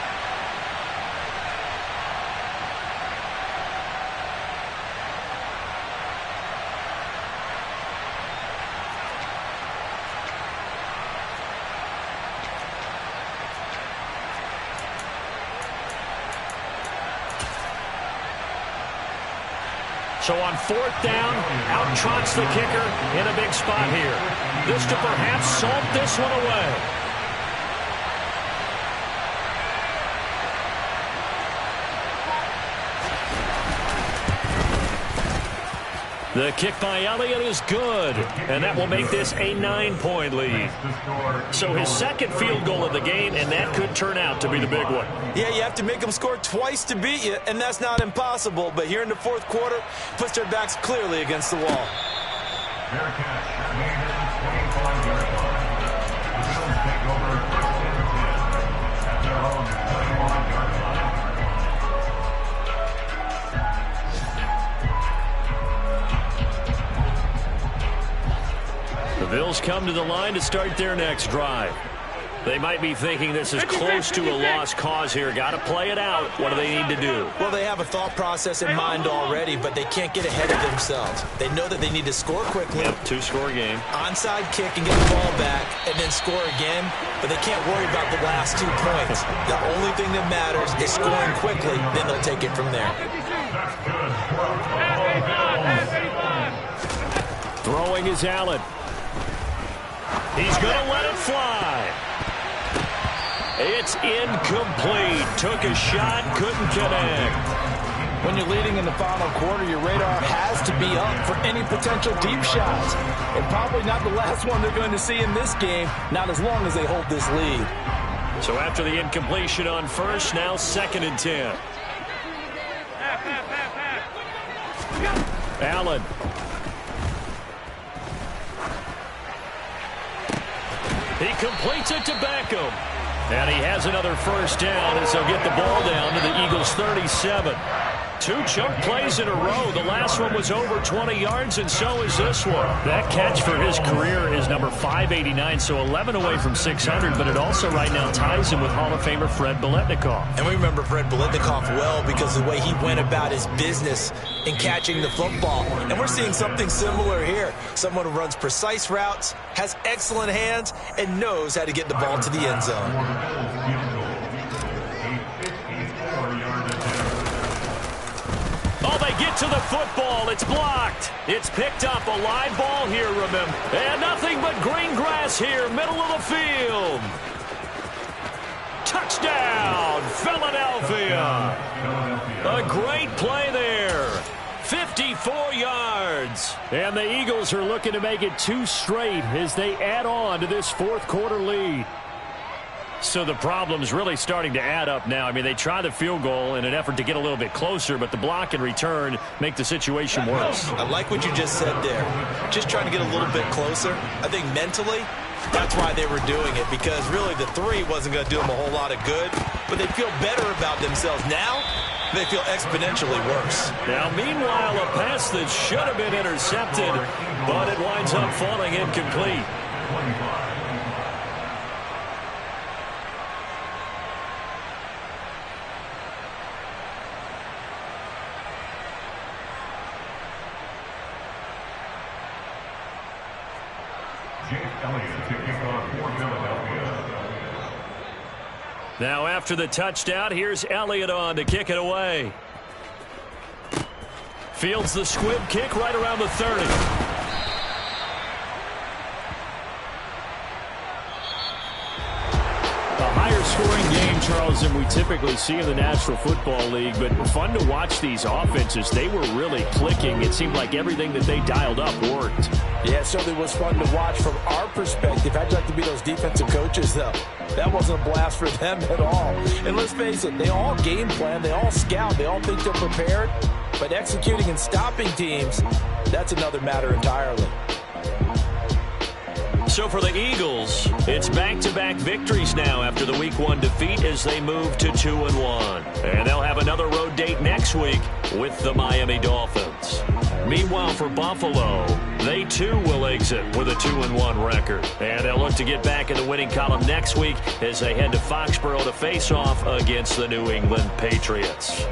So on 4th down, out trots the kicker in a big spot here. This to perhaps salt this one away. The kick by Elliott is good, and that will make this a 9-point lead. So his second field goal of the game, and that could turn out to be the big one. Yeah, you have to make them score twice to beat you, and that's not impossible. But here in the 4th quarter, puts their backs clearly against the wall. Fair catch. Made at the 25-yard line. The Bills take over 1st and 10 at their own 21-yard line. The Bills come to the line to start their next drive. They might be thinking this is close to a lost cause here. Got to play it out. What do they need to do? Well, they have a thought process in mind already, but they can't get ahead of themselves. They know that they need to score quickly. Yep, 2-score game. Onside kick and get the ball back and then score again, but they can't worry about the last 2 points. The only thing that matters is scoring quickly, then they'll take it from there. Throwing is Allen. He's going to let it fly. It's incomplete. Took a shot, couldn't connect. When you're leading in the final quarter, your radar has to be up for any potential deep shots. And probably not the last one they're going to see in this game, not as long as they hold this lead. So after the incompletion on first, now 2nd and 10. Allen. He completes it to Beckham. And he has another first down as they'll get the ball down to the Eagles' 37. 2 chunk plays in a row. The last one was over 20 yards, and so is this one. That catch for his career is number 589, so 11 away from 600, but it also right now ties him with Hall of Famer Fred Biletnikoff. And we remember Fred Biletnikoff well because of the way he went about his business in catching the football. And we're seeing something similar here. Someone who runs precise routes, has excellent hands, and knows how to get the ball to the end zone. Oh, they get to the football. It's blocked. It's picked up. A live ball here, remember. And nothing but green grass here, middle of the field. Touchdown, Philadelphia. A great play there. 54 yards. And the Eagles are looking to make it 2 straight as they add on to this 4th quarter lead. So the problem's really starting to add up now. I mean, they try the field goal in an effort to get a little bit closer, but the block and return make the situation worse. I like what you just said there. Just trying to get a little bit closer. I think mentally, that's why they were doing it, because really the 3 wasn't going to do them a whole lot of good, but they feel better about themselves. Now, they feel exponentially worse. Now, meanwhile, a pass that should have been intercepted, but it winds up falling incomplete. Chase Elliott to kick off for Philadelphia. Now after the touchdown, here's Elliott on to kick it away. Fields the squib kick right around the 30. Scoring game, Charles, than we typically see in the National Football League, but fun to watch these offenses. They were really clicking. It seemed like everything that they dialed up worked. Yeah, it certainly was fun to watch from our perspective. I'd like to be those defensive coaches, though. That wasn't a blast for them at all. And let's face it, they all game plan, they all scout, they all think they're prepared, but executing and stopping teams, that's another matter entirely. So for the Eagles, it's back-to-back victories now after the Week 1 defeat as they move to 2-1. And they'll have another road date next week with the Miami Dolphins. Meanwhile, for Buffalo, they too will exit with a 2-1 record. And they'll look to get back in the winning column next week as they head to Foxborough to face off against the New England Patriots.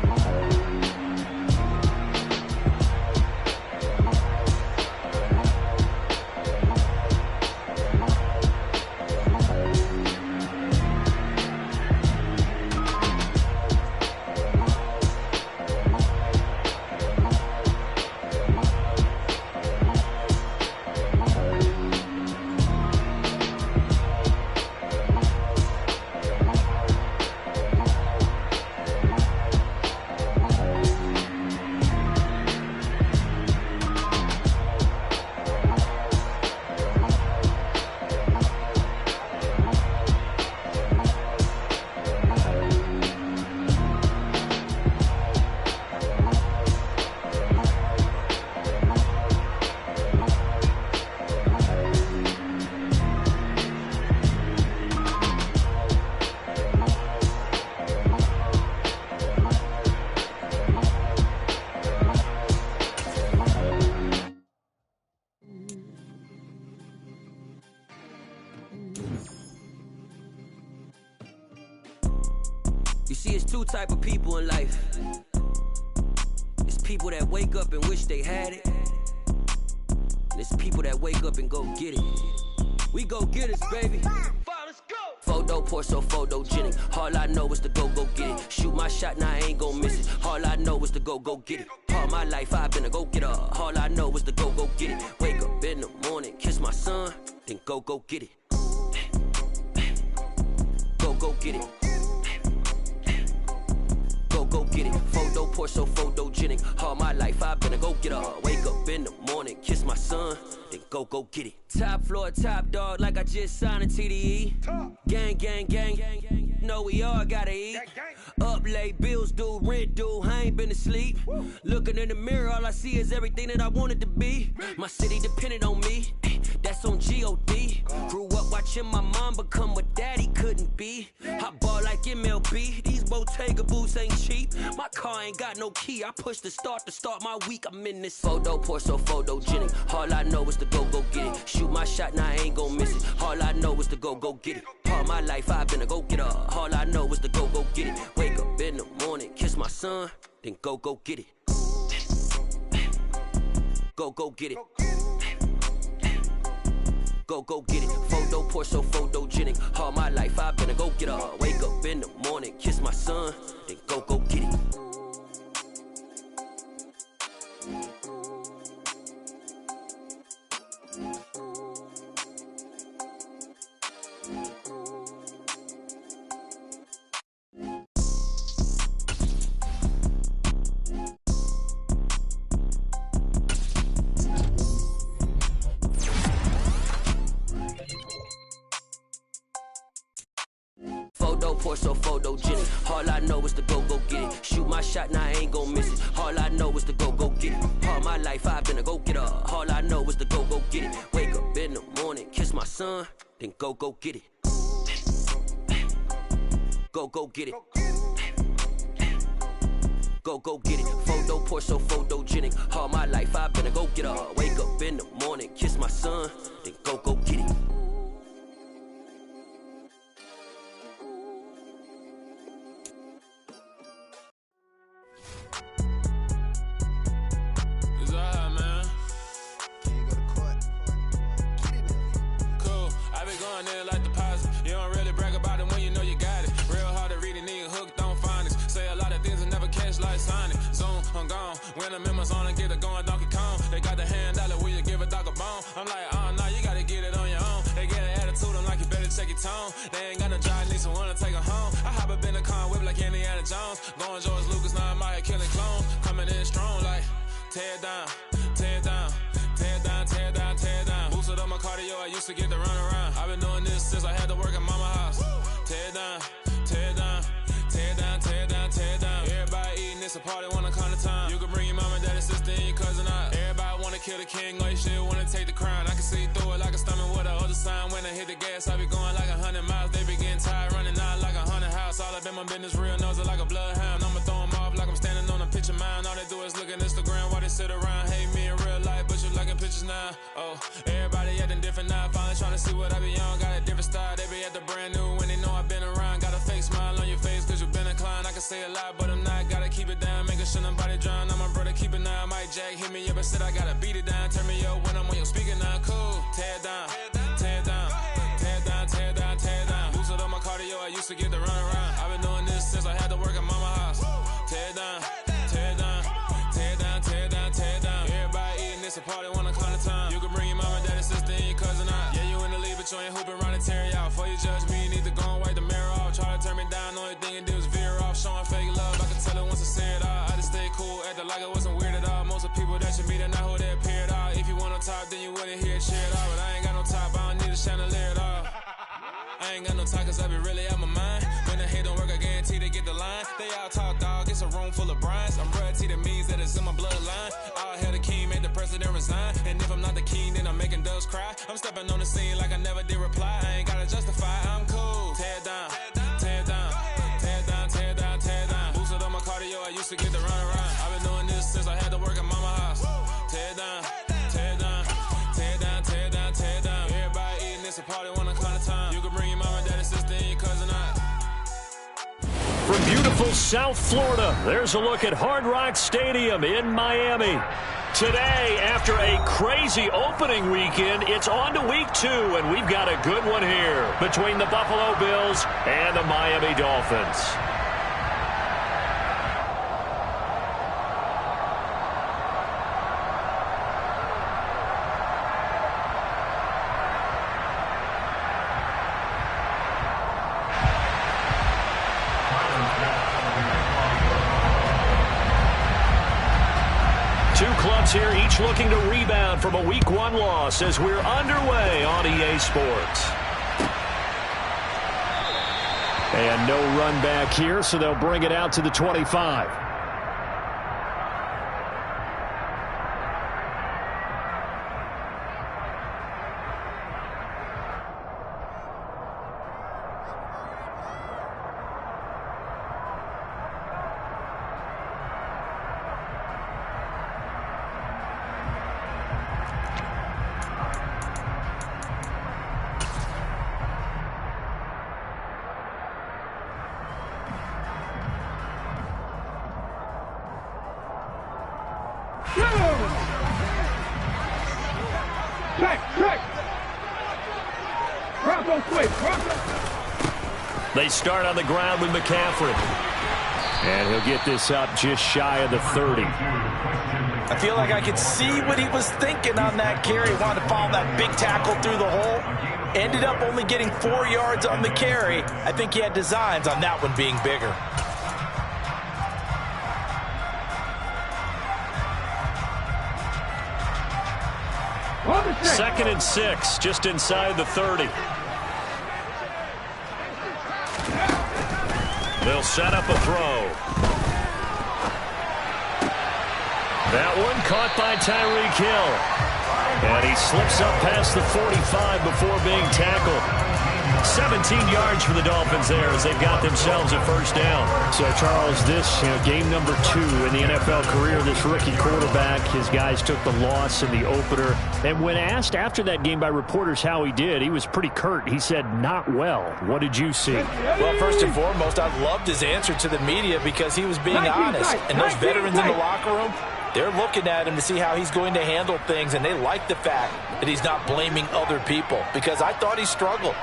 You see, it's two type of people in life. It's people that wake up and wish they had it. And it's people that wake up and go get it. We go get it, baby. Let's go. Photo pour so photogenic. All I know is to go get it. Shoot my shot, now I ain't gon' miss it. All I know is to go get it. All my life I've been a go-getter. All I know is to go get it. Wake up in the morning, kiss my son, then go get it. Go get it. Go get it. Photo pour so photogenic. All my life I've been a go-getter. Wake up in the morning, kiss my son, then go get it. Top floor, top dog, like I just signed a TDE. Gang, gang, gang. No, we all gotta eat. Up late, bills due, rent due, I ain't been asleep. Looking in the mirror, all I see is everything that I wanted to be. My city depended on me, that's on G.O.D. Grew up watching my mom become what daddy couldn't be. I ball like MLB, these Bottega boots ain't cheap. My car ain't got no key, I push the start to start my week. I'm in this photo pour so photogenic. All I know is to go get it. Shoot my shot, now I ain't gon' miss it. All I know is to go get it. All my life I've been a go-getter. All I know is to go get it. Wake up in the morning, kiss my son, then go get it. Go get it. Go get it. Photo pour so photogenic. All my life I've been a go-getter. Wake up in the morning, kiss my son, then go get it. Pour so photogenic. All I know is to go get it. Shoot my shot, now I ain't gon' miss it. All I know is to go get it. All my life I've been a go-getter. All I know is to go get it. Wake up in the morning, kiss my son, then go get it. Go get it. Go get it. Photo pour so photogenic. All my life I've been a go-getter. Wake up in the morning, kiss my son, then go get it. tone. They ain't got no job, need someone to take her home. I hop up in the car, whip like Indiana Jones. Going George Lucas, now I'm out here killing clones. Coming in strong like tear down, tear down, tear down, tear down, tear down. Boosted up my cardio, I used to get to run around. I've been doing this since I had to work at mama house. Tear down, tear down, tear down, tear down, tear down. Everybody eating, it's a party, wanna come to time. You can bring your mama, daddy, sister, and your cousin out. Everybody wanna kill the king, or you shit wanna take the crown. I can see through it like a stomach with a other sign. When I hit the gas, I be going like 100 miles. They be getting tired, running out like 100 house. All up in my business, real nose like a bloodhound. I'ma throw them off like I'm standing on a picture mound. All they do is look at Instagram while they sit around. Hate me in real life, but you liking pictures now. Oh, everybody acting different now. Finally trying to see what I be on. Got a different style, they be at the brand new when they know I've been around. Got a fake smile on your face cause you been inclined. I can say a lot, but I'm not. Gotta keep it down, making sure nobody drown. I'm my brother, keep it now. Mike Jack hit me up and said I gotta beat it down. Turn me up when I'm on your speaker now. Cool, tear down, tear down, tear down, tear down, tear down. Boosted up my cardio, I used to get to run around. I've been doing this since I had to work at mama house. Tear down, tear down, tear down, tear down, tear down. Everybody eating, it's a party, wanna come to time. You can bring your mama, daddy, sister, and your cousin out. Yeah, you in the lead, but you ain't hooping around and tear out. Before you judge me, you need to go and wipe the mirror off. Try to turn me down, only thing you do is veer off. Showing fake love, I can tell it once I say it all. I just stay cool, acting like it wasn't weird at all. Most of the people that you meet are not who they appear at all. If you want on top, then you wouldn't hear it shared all. But I ain't got no top, I don't need a chandelier at all. I ain't got no time cause I be really out my mind. When the hate don't work, I guarantee they get the line. They all talk dog, it's a room full of brinds. I'm royalty, that means that it's in my bloodline. All hail the king, made the president resign. And if I'm not the king, then I'm making doves cry. I'm stepping on the scene like I never did reply. I ain't gotta justify, I'm cool. Tear down, tear down, tear down, tear down, tear down. Boosted up my cardio, I used to get to run around. I've been doing this since I had to work at mama house. Tear down, tear down, tear down, tear down, tear down. Everybody eating, it's a party, wanna come to time. You can bring your mama, daddy, sister, and your cousin out. From beautiful South Florida, there's a look at Hard Rock Stadium in Miami. Today, after a crazy opening weekend, it's on to week 2, and we've got a good one here between the Buffalo Bills and the Miami Dolphins. Here, each looking to rebound from a Week 1 loss as we're underway on EA Sports. And no run back here, so they'll bring it out to the 25. They start on the ground with McCaffrey. And he'll get this up just shy of the 30. I feel like I could see what he was thinking on that carry. Wanted to follow that big tackle through the hole. Ended up only getting 4 yards on the carry. I think he had designs on that one being bigger. Second and 6, just inside the 30. They'll set up a throw. That one caught by Tyreek Hill. And he slips up past the 45 before being tackled. 17 yards for the Dolphins there as they've got themselves a first down. So, Charles, this game number 2 in the NFL career, this rookie quarterback, his guys took the loss in the opener. And when asked after that game by reporters how he did, he was pretty curt. He said, not well. What did you see? Well, first and foremost, I loved his answer to the media because he was being honest. And those veterans in the locker room, they're looking at him to see how he's going to handle things, and they like the fact that he's not blaming other people because I thought he struggled.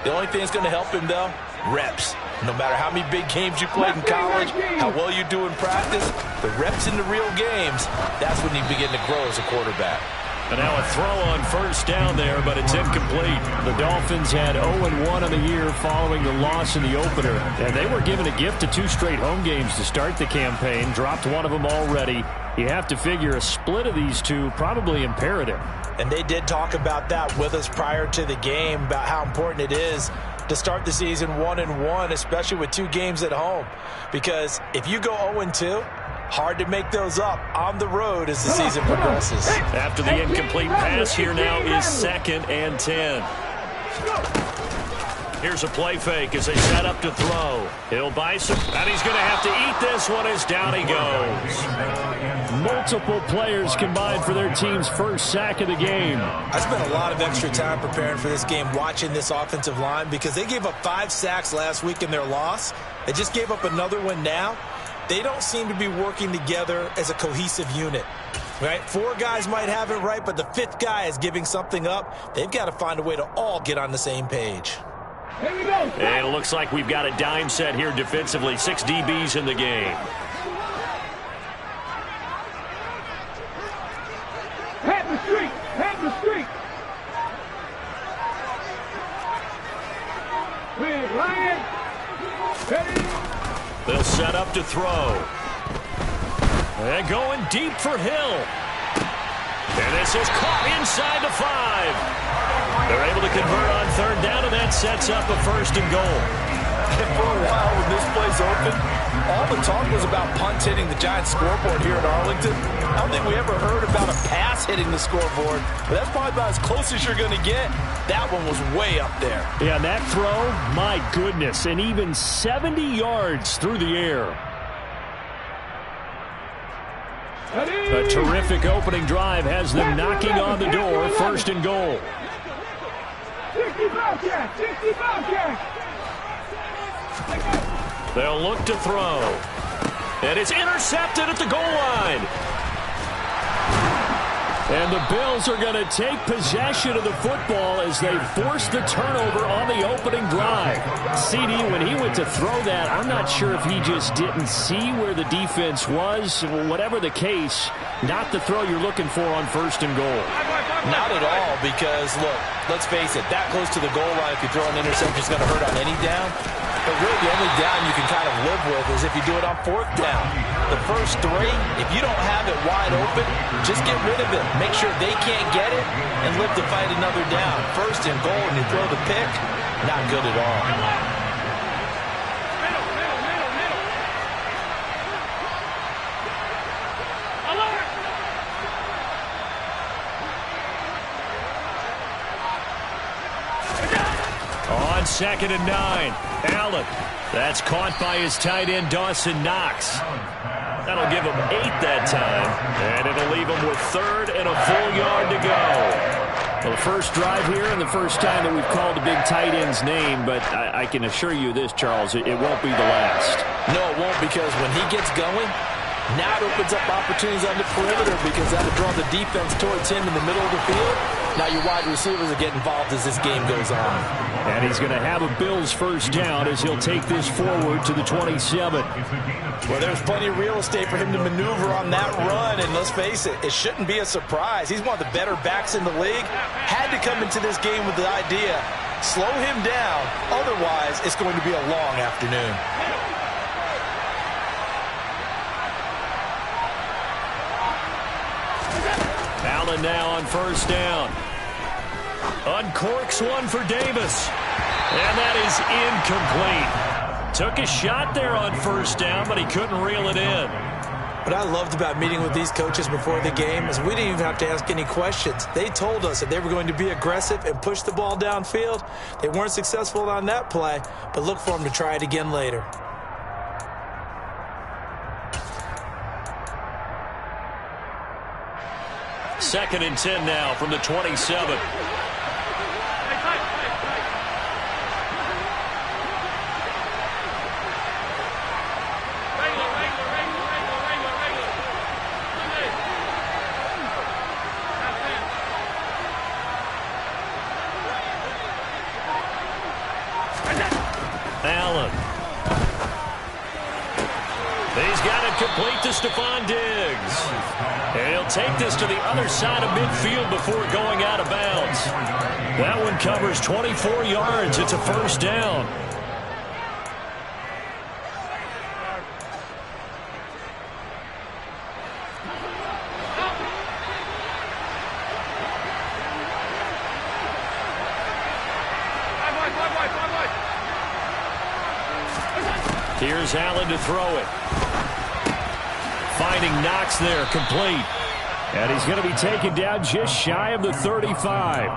The only thing that's going to help him, though, reps. No matter how many big games you played in college, how well you do in practice, the reps in the real games, that's when you begin to grow as a quarterback. And now a throw on first down there, but it's incomplete. The Dolphins had 0-1 on the year following the loss in the opener. And they were given a gift of 2 straight home games to start the campaign. Dropped one of them already. You have to figure a split of these two probably imperative. And they did talk about that with us prior to the game, about how important it is to start the season 1-1, especially with 2 games at home. Because if you go 0-2, hard to make those up on the road as the season progresses. After the incomplete pass, here now is 2nd and 10. Here's a play fake as they set up to throw. He'll buy some, and he's going to have to eat this one as down he goes. Multiple players combined for their team's first sack of the game. I spent a lot of extra time preparing for this game, watching this offensive line, because they gave up 5 sacks last week in their loss. They just gave up another one now. They don't seem to be working together as a cohesive unit, right? 4 guys might have it right, but the 5th guy is giving something up. They've got to find a way to all get on the same page. Here we go. And it looks like we've got a dime set here defensively. 6 DBs in the game. Hat the street. Hat the street. With Ryan. Ready. They'll set up to throw. And going deep for Hill. And this is caught inside the 5. They're able to convert on 3rd down, and that sets up a 1st and goal. And for a while, when this play's open, all the talk was about punts hitting the Giants scoreboard here in Arlington. I don't think we ever heard about a pass hitting the scoreboard, but that's probably about as close as you're going to get. That one was way up there. Yeah, and that throw, my goodness, and even 70 yards through the air. A terrific opening drive has them knocking on the door. 1st and goal. 60 Bobcats. 60 Bobcats. They'll look to throw. And it's intercepted at the goal line. And the Bills are going to take possession of the football as they force the turnover on the opening drive. CD, when he went to throw that, I'm not sure if he just didn't see where the defense was. Whatever the case, not the throw you're looking for on 1st and goal. Not at all, because, look, let's face it, that close to the goal line, if you throw an interception, is going to hurt on any down. But really, the only down you can kind of live with is if you do it on 4th down. The first 3, if you don't have it wide open, just get rid of it. Make sure they can't get it and live to fight another down. 1st and goal, and you throw the pick, not good at all. On 2nd and 9, Allen. That's caught by his tight end, Dawson Knox. That'll give him 8 that time, and it'll leave him with 3rd and a full yard to go. Well, the first drive here and the first time that we've called a big tight end's name, but I can assure you this, Charles, it won't be the last. No, it won't, because when he gets going, now it opens up opportunities on the perimeter, because that'll draw the defense towards him in the middle of the field. Now your wide receivers will get involved as this game goes on. And he's going to have a Bills 1st down as he'll take this forward to the 27. Well, there's plenty of real estate for him to maneuver on that run, and let's face it, it shouldn't be a surprise. He's one of the better backs in the league. Had to come into this game with the idea, slow him down, otherwise it's going to be a long afternoon. Allen now on 1st down. Uncorks one for Davis. And that is incomplete. Took a shot there on 1st down, but he couldn't reel it in. What I loved about meeting with these coaches before the game is we didn't even have to ask any questions. They told us that they were going to be aggressive and push the ball downfield. They weren't successful on that play, but look for them to try it again later. Second and 10 now from the 27. he's got it complete to Stephon Diggs. And he'll take this to the other side of midfield before going out of bounds. That one covers 24 yards. It's a first down. Here's Allen to throw it. Finding Knox there, complete. And he's going to be taken down just shy of the 35.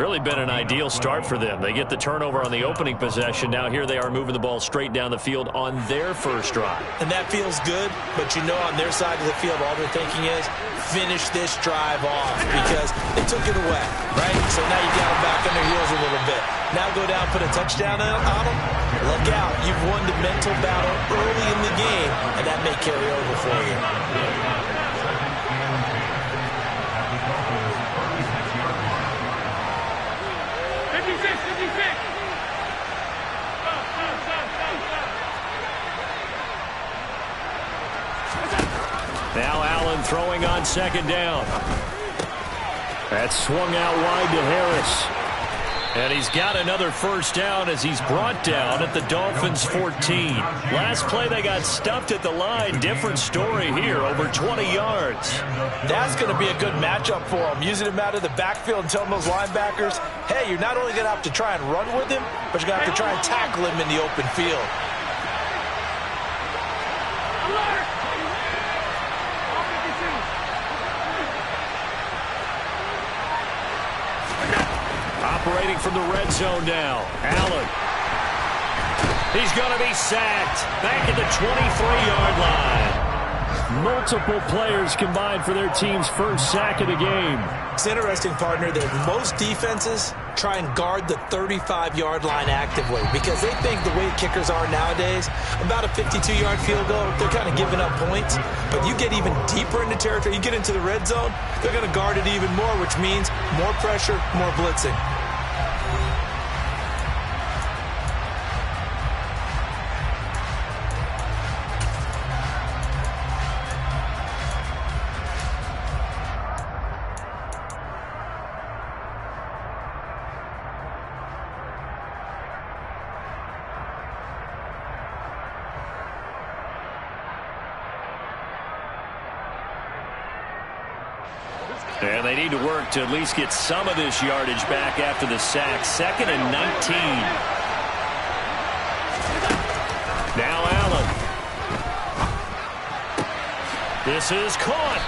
Really been an ideal start for them. They get the turnover on the opening possession. Now here they are moving the ball straight down the field on their first drive. And that feels good, but you know on their side of the field all they're thinking is finish this drive off because they took it away, right? So now you got them back on their heels a little bit. Now go down, put a touchdown on them. Look out. You've won the mental battle early in the game, and that may carry over for you. Now Allen throwing on second down. That swung out wide to Harris. And he's got another first down as he's brought down at the Dolphins' 14. Last play they got stuffed at the line. Different story here, over 20 yards. That's going to be a good matchup for him. Using him out of the backfield and telling those linebackers, hey, you're not only going to have to try and run with him, but you're going to have to try and tackle him in the open field. Operating from the red zone now. Allen. He's going to be sacked. Back at the 23-yard line. Multiple players combined for their team's first sack of the game. It's interesting, partner, that most defenses try and guard the 35-yard line actively because they think the way kickers are nowadays, about a 52-yard field goal, they're kind of giving up points. But you get even deeper into territory, you get into the red zone, they're going to guard it even more, which means more pressure, more blitzing. And they need to work to at least get some of this yardage back after the sack. 2nd and 19. Now Allen. This is caught.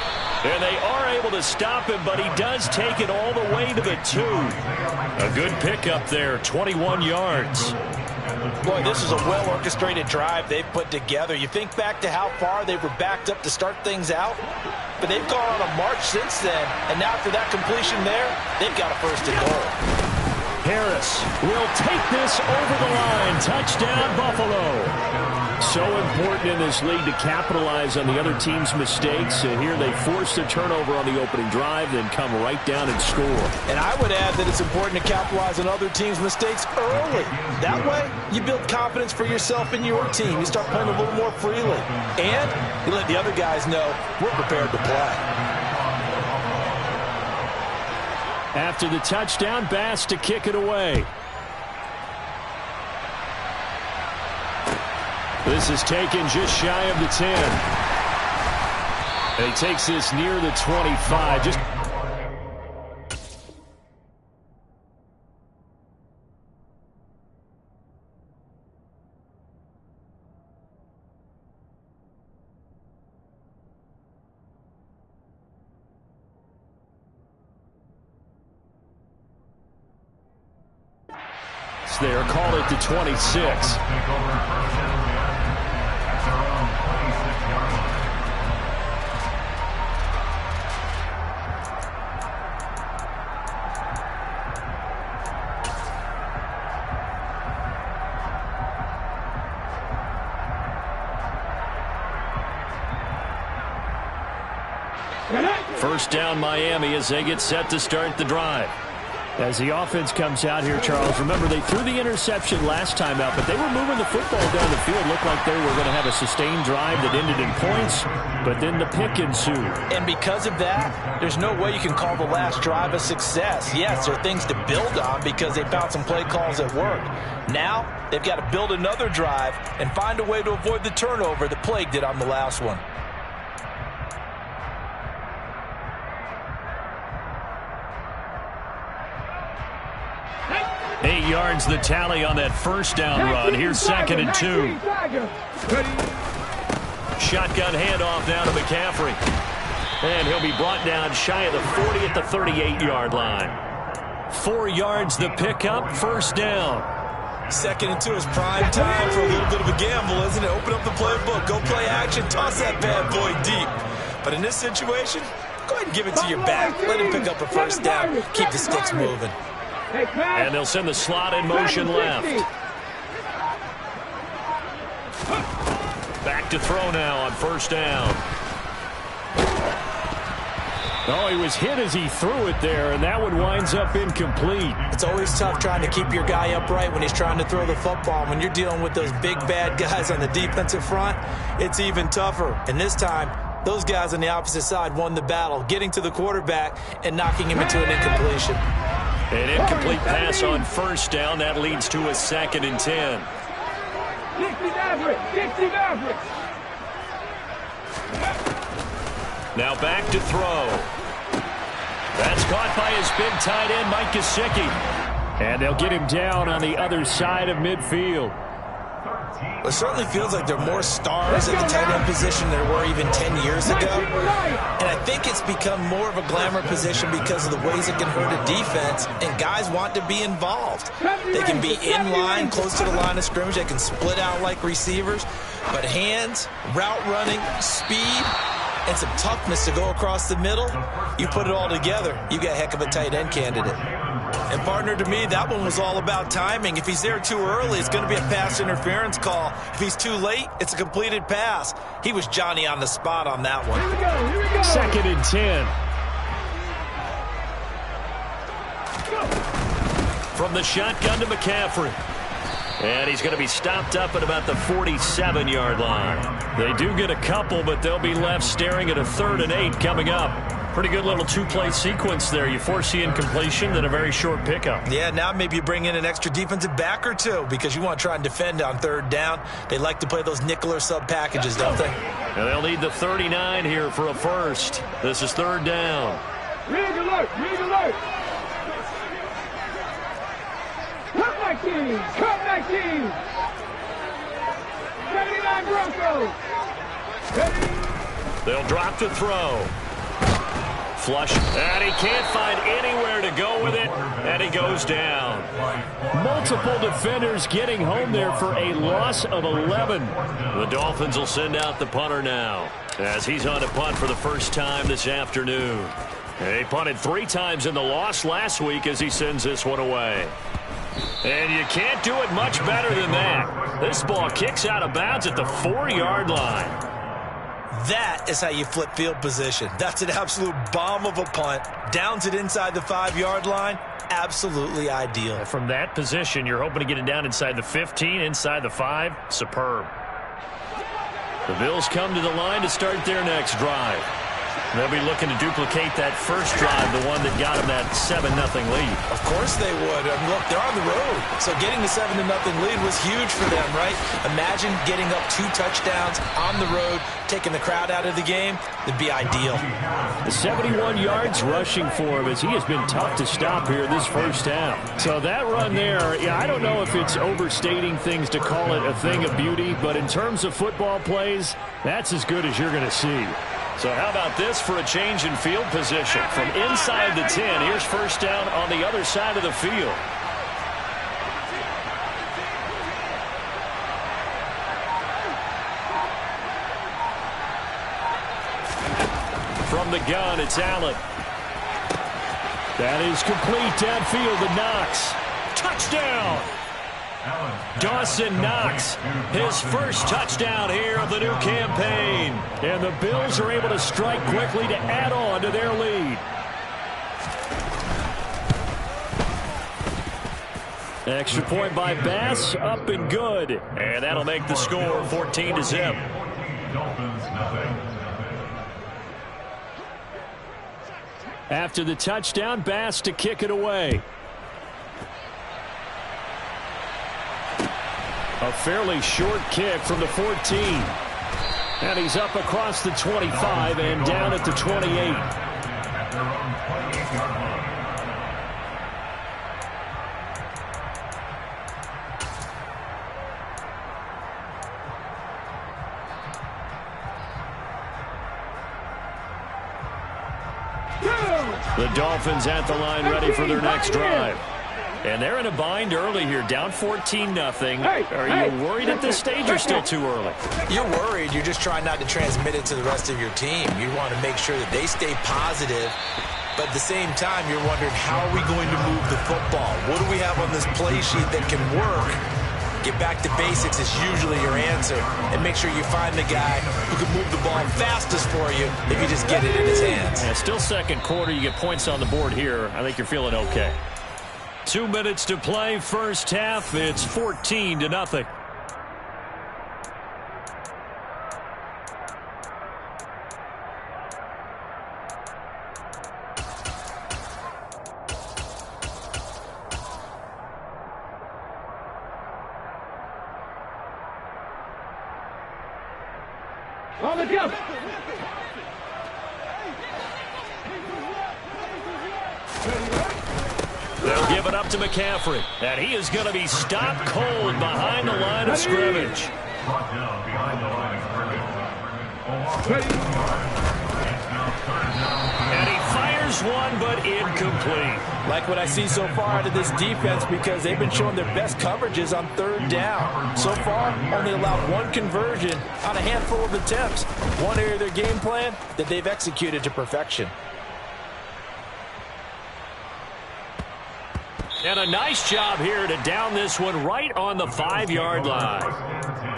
And they are able to stop him, but he does take it all the way to the 2. A good pickup there, 21 yards. Boy, this is a well-orchestrated drive they've put together. You think back to how far they were backed up to start things out, but they've gone on a march since then, and now after that completion there, they've got a first and goal. Harris will take this over the line. Touchdown, Buffalo. So important in this league to capitalize on the other team's mistakes. And here they force the turnover on the opening drive, then come right down and score. And I would add that it's important to capitalize on other teams' mistakes early. That way, you build confidence for yourself and your team. You start playing a little more freely. And you let the other guys know we're prepared to play. After the touchdown, Bass to kick it away. This is taken just shy of the 10. And he takes this near the 25. Just there, call it the 26. First down Miami as they get set to start the drive. As the offense comes out here, Charles, remember they threw the interception last time out, but they were moving the football down the field. Looked like they were going to have a sustained drive that ended in points, but then the pick ensued. And because of that, there's no way you can call the last drive a success. Yes, there are things to build on because they found some play calls at work. Now, they've got to build another drive and find a way to avoid the turnover that plagued it on the last one. Eight yards the tally on that first down run. Here's 2nd and 2. Shotgun handoff down to McCaffrey. And he'll be brought down shy of the 40 at the 38-yard line. 4 yards the pickup, first down. 2nd and 2 is prime time for a little bit of a gamble, isn't it? Open up the playbook, go play action, toss that bad boy deep. But in this situation, go ahead and give it to your back. Let him pick up a first down. Keep the sticks moving. And they'll send the slot in motion left. Back to throw now on first down. Oh, he was hit as he threw it there, and that one winds up incomplete. It's always tough trying to keep your guy upright when he's trying to throw the football. When you're dealing with those big, bad guys on the defensive front, it's even tougher. And this time, those guys on the opposite side won the battle, getting to the quarterback and knocking him into an incompletion. An incomplete pass on first down. That leads to a 2nd and 10. 60 Maverick. Now back to throw. That's caught by his big tight end, Mike Gesicki. And they'll get him down on the other side of midfield. It certainly feels like there are more stars at the tight end position than there were even 10 years ago. And I think it's become more of a glamour position because of the ways it can hurt a defense, and guys want to be involved. They can be in line, close to the line of scrimmage. They can split out like receivers. But hands, route running, speed, and some toughness to go across the middle, you put it all together, you got a heck of a tight end candidate. And partner, to me, that one was all about timing. If he's there too early, it's going to be a pass interference call. If he's too late, it's a completed pass. He was Johnny on the spot on that one. Here we go. 2nd and 10. From the shotgun to McCaffrey. And he's going to be stopped up at about the 47-yard line. They do get a couple, but they'll be left staring at a 3rd and 8 coming up. Pretty good little two-play sequence there. You force the incompletion, then a very short pickup. Yeah, now maybe you bring in an extra defensive back or two because you want to try and defend on 3rd down. They like to play those nickel or sub packages, don't they? And they'll need the 39 here for a first. This is 3rd down. Rig alert. Cut my team. 79 Broncos. They'll drop the throw. Flush, and he can't find anywhere to go with it, and he goes down. Multiple defenders getting home there for a loss of 11. The Dolphins will send out the punter now, as he's on a punt for the first time this afternoon. He punted 3 times in the loss last week as he sends this one away. And you can't do it much better than that. This ball kicks out of bounds at the 4-yard line. That is how you flip field position. That's an absolute bomb of a punt. Downs it inside the 5-yard line. Absolutely ideal. From that position, you're hoping to get it down inside the 15, inside the 5. Superb. The Bills come to the line to start their next drive. They'll be looking to duplicate that first drive, the one that got them that 7-0 lead. Of course they would. Look, they're on the road. So getting the 7-0 lead was huge for them, right? Imagine getting up 2 touchdowns on the road, taking the crowd out of the game. It'd be ideal. The 71 yards rushing for him as he has been tough to stop here this first half. So that run there, yeah, I don't know if it's overstating things to call it a thing of beauty, but in terms of football plays, that's as good as you're going to see. So how about this for a change in field position? From inside the 10, here's first down on the other side of the field. From the gun, it's Allen. That is complete downfield to Knox. Touchdown! Dawson Knox, his first touchdown here of the new campaign. And the Bills are able to strike quickly to add on to their lead. Extra point by Bass, up and good. And that'll make the score 14-0. After the touchdown, Bass to kick it away. A fairly short kick from the 14. And he's up across the 25 and down at the 28. The Dolphins at the line ready for their next drive. And they're in a bind early here, down 14-0. Are you worried at this stage or still too early? You're worried. You're just trying not to transmit it to the rest of your team. You want to make sure that they stay positive. But at the same time, you're wondering, how are we going to move the football? What do we have on this play sheet that can work? Get back to basics is usually your answer. And make sure you find the guy who can move the ball fastest for you if you just get it in his hands. Yeah, still second quarter. You get points on the board here. I think you're feeling okay. 2 minutes to play, first half. It's 14-0. On the jump. They'll give it up to McCaffrey. And he is going to be stopped cold behind the line of scrimmage. Brought down behind the line of scrimmage. And he fires one, but incomplete. Like what I see so far out of this defense, because they've been showing their best coverages on third down. So far, only allowed one conversion on a handful of attempts. One area of their game plan that they've executed to perfection. And a nice job here to down this one right on the 5-yard line.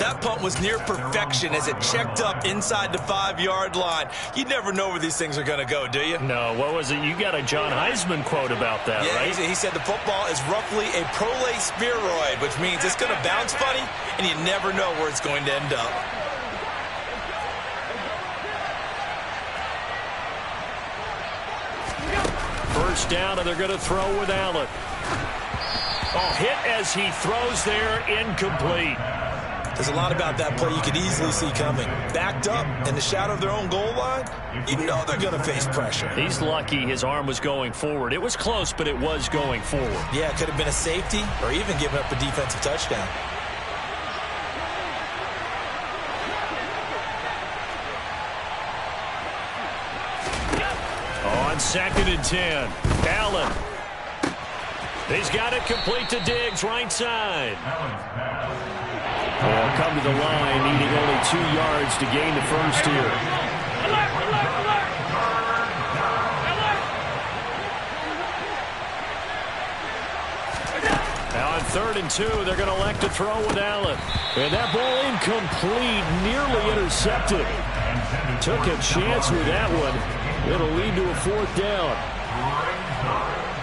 That punt was near perfection as it checked up inside the 5-yard line. You never know where these things are going to go, do you? No, what was it? You got a John Heisman quote about that, yeah, right? He said the football is roughly a prolate spheroid, which means it's going to bounce funny, and you never know where it's going to end up. First down, and they're going to throw with Allen. Oh, hit as he throws there, incomplete. There's a lot about that play you could easily see coming. Backed up in the shadow of their own goal line, you know they're going to face pressure. He's lucky his arm was going forward. It was close, but it was going forward. Yeah, it could have been a safety or even given up a defensive touchdown. On 2nd and 10, Allen. He's got it complete to Diggs, right side. They'll come to the line, needing only 2 yards to gain the first here. Now on 3rd and 2, they're going to elect to throw with Allen. And that ball incomplete, nearly intercepted. Took a chance with that one. It'll lead to a 4th down.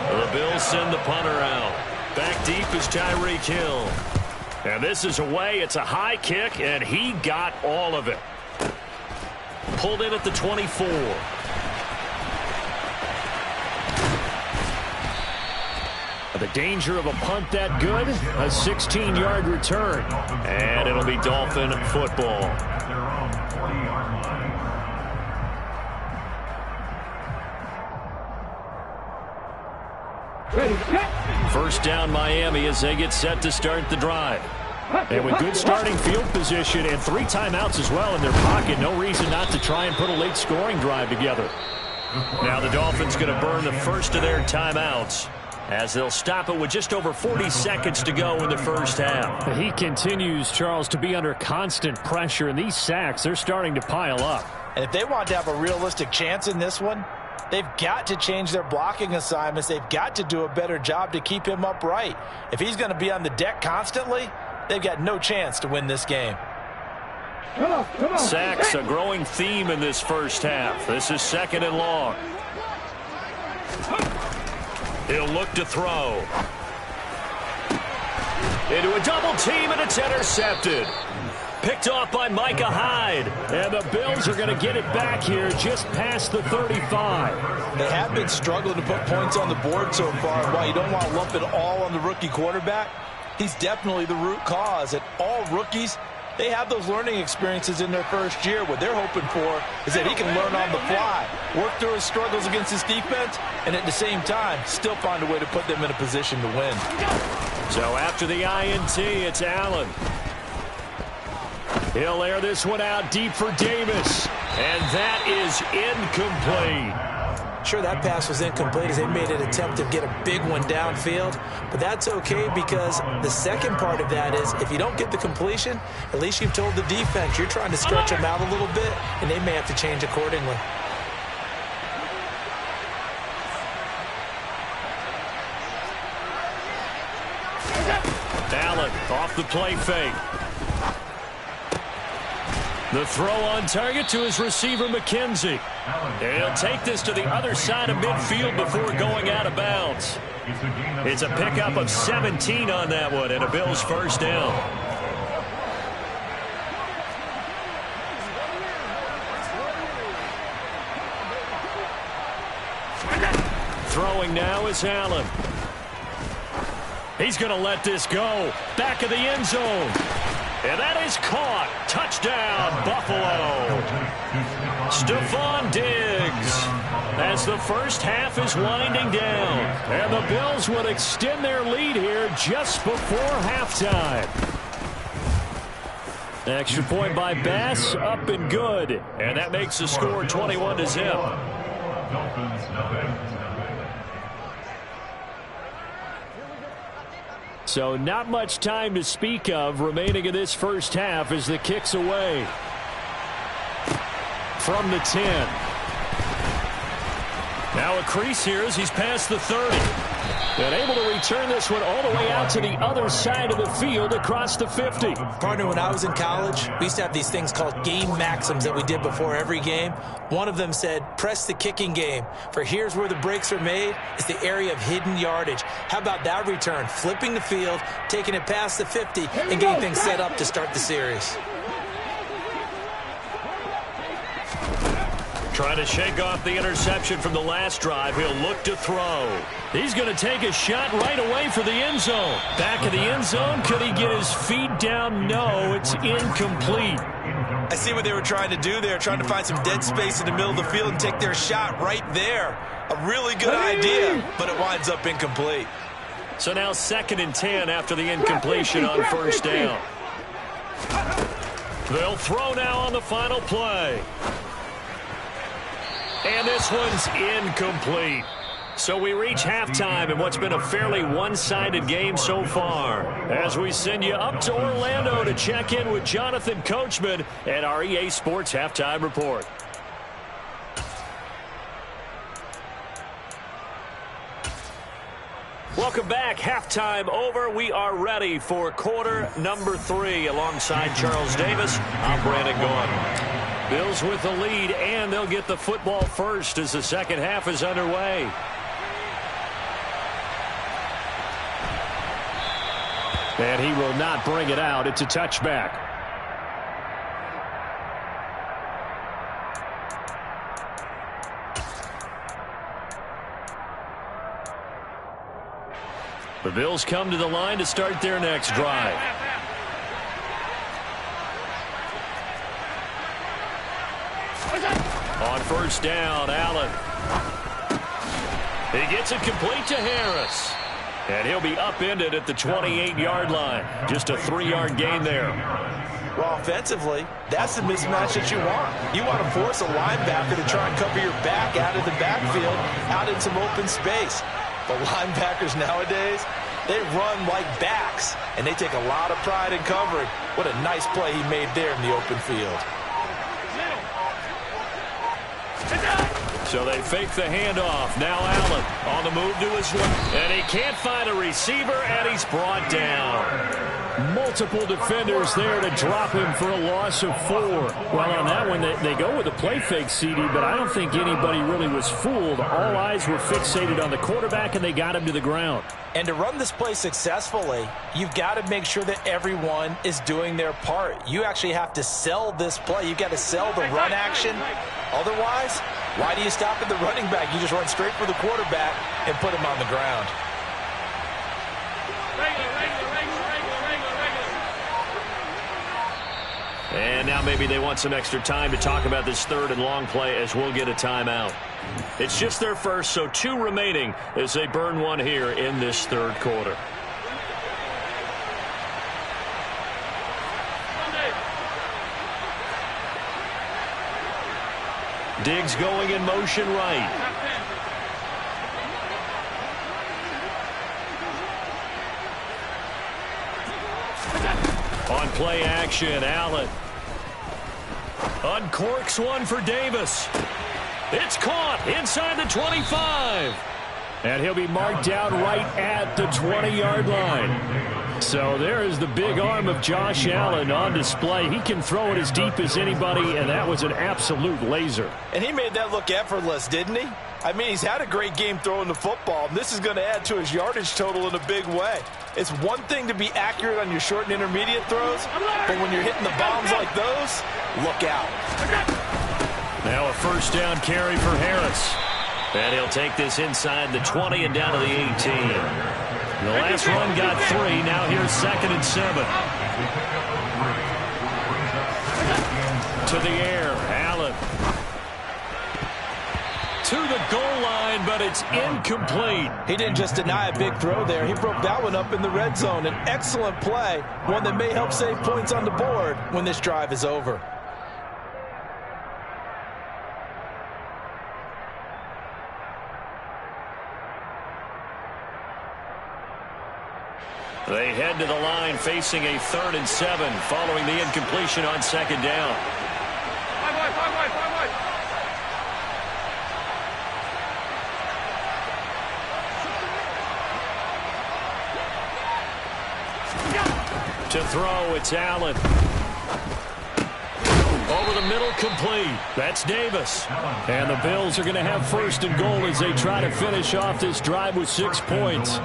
The Bills send the punter out. Back deep is Tyreek Hill. And this is away. It's a high kick, and he got all of it. Pulled in at the 24. The danger of a punt that good, a 16-yard return. And it'll be Dolphin football. First down Miami as they get set to start the drive. And with good starting field position and 3 timeouts as well in their pocket, no reason not to try and put a late scoring drive together. Now the Dolphins going to burn the first of their timeouts as they'll stop it with just over 40 seconds to go in the first half. He continues, Charles, to be under constant pressure, and these sacks, they're starting to pile up. And if they want to have a realistic chance in this one, they've got to change their blocking assignments. They've got to do a better job to keep him upright. If he's going to be on the deck constantly, they've got no chance to win this game. Sacks, a growing theme in this first half. This is 2nd and long. He'll look to throw. into a double team, and it's intercepted. Picked off by Micah Hyde. And the Bills are going to get it back here just past the 35. They have been struggling to put points on the board so far. While you don't want to lump it all on the rookie quarterback, he's definitely the root cause. And all rookies, they have those learning experiences in their first year. What they're hoping for is that he can learn on the fly, work through his struggles against his defense, and at the same time, still find a way to put them in a position to win. So after the INT, it's Allen. He'll air this one out deep for Davis. And that is incomplete. Sure, that pass was incomplete as they made an attempt to get a big one downfield. But that's okay because the second part of that is if you don't get the completion, at least you've told the defense you're trying to stretch them out a little bit, and they may have to change accordingly. Allen off the play fake. The throw on target to his receiver, McKenzie. And he'll take this to the other side of midfield before going out of bounds. It's a pickup of 17 on that one and a Bills first down. Throwing now is Allen. He's going to let this go. Back of the end zone. And that is caught. Touchdown, Buffalo. Stephon Diggs. As the first half is winding down. And the Bills would extend their lead here just before halftime. Extra point by Bass, up and good. And that makes the score 21-0. So not much time to speak of remaining in this first half as the kick's away. From the 10. Now a crease here as he's past the 30. And able to return this one all the way out to the other side of the field across the 50. Partner, when I was in college, we used to have these things called game maxims that we did before every game. One of them said, press the kicking game. For here's where the breaks are made. It's the area of hidden yardage. How about that return? Flipping the field, taking it past the 50, and getting things set up to start the series. Trying to shake off the interception from the last drive. He'll look to throw. He's going to take a shot right away for the end zone. Back of the end zone. Could he get his feet down? No, it's incomplete. I see what they were trying to do there, trying to find some dead space in the middle of the field and take their shot right there. A really good idea, but it winds up incomplete. So now 2nd and 10 after the incompletion on first down. They'll throw now on the final play. And this one's incomplete. So we reach halftime in what's been a fairly one-sided game so far. As we send you up to Orlando to check in with Jonathan Coachman at our EA Sports Halftime Report. Welcome back. Halftime over. We are ready for quarter number 3 alongside Charles Davis. I'm Brandon Gaudin. Bills with the lead, and they'll get the football first as the second half is underway. And he will not bring it out. It's a touchback. The Bills come to the line to start their next drive. On first down, Allen. He gets it complete to Harris. And he'll be upended at the 28-yard line. Just a 3-yard gain there. Well, offensively, that's the mismatch that you want. You want to force a linebacker to try and cover your back out of the backfield, out in some open space. But linebackers nowadays, they run like backs, and they take a lot of pride in covering. What a nice play he made there in the open field. So they fake the handoff. Now Allen on the move to his left. And he can't find a receiver, and he's brought down. Multiple defenders there to drop him for a loss of 4. Well, on that one, they go with a play fake, CD, but I don't think anybody really was fooled. All eyes were fixated on the quarterback, and they got him to the ground. And to run this play successfully, you've got to make sure that everyone is doing their part. You actually have to sell this play. You've got to sell the run action. Otherwise, why do you stop at the running back? You just run straight for the quarterback and put him on the ground. And now maybe they want some extra time to talk about this third and long play as we'll get a timeout. It's just their first, so 2 remaining as they burn one here in this third quarter. Diggs going in motion right. On play action, Allen uncorks one for Davis. It's caught inside the 25. And he'll be marked down right at the 20-yard line. So there is the big arm of Josh Allen on display. He can throw it as deep as anybody, and that was an absolute laser. And he made that look effortless, didn't he? I mean, he's had a great game throwing the football. This is going to add to his yardage total in a big way. It's one thing to be accurate on your short and intermediate throws, but when you're hitting the bombs like those, look out. Now a first down carry for Harris. And he'll take this inside the 20 and down to the 18. The last run got 3. Now here's 2nd and 7. To the air, Allen. To the goal line, but it's incomplete. He didn't just deny a big throw there. He broke that one up in the red zone. An excellent play, one that may help save points on the board when this drive is over. They head to the line facing a 3rd and 7 following the incompletion on 2nd down. To throw, it's Allen. Over the middle, complete. That's Davis. And the Bills are going to have 1st and goal as they try to finish off this drive with 6 points.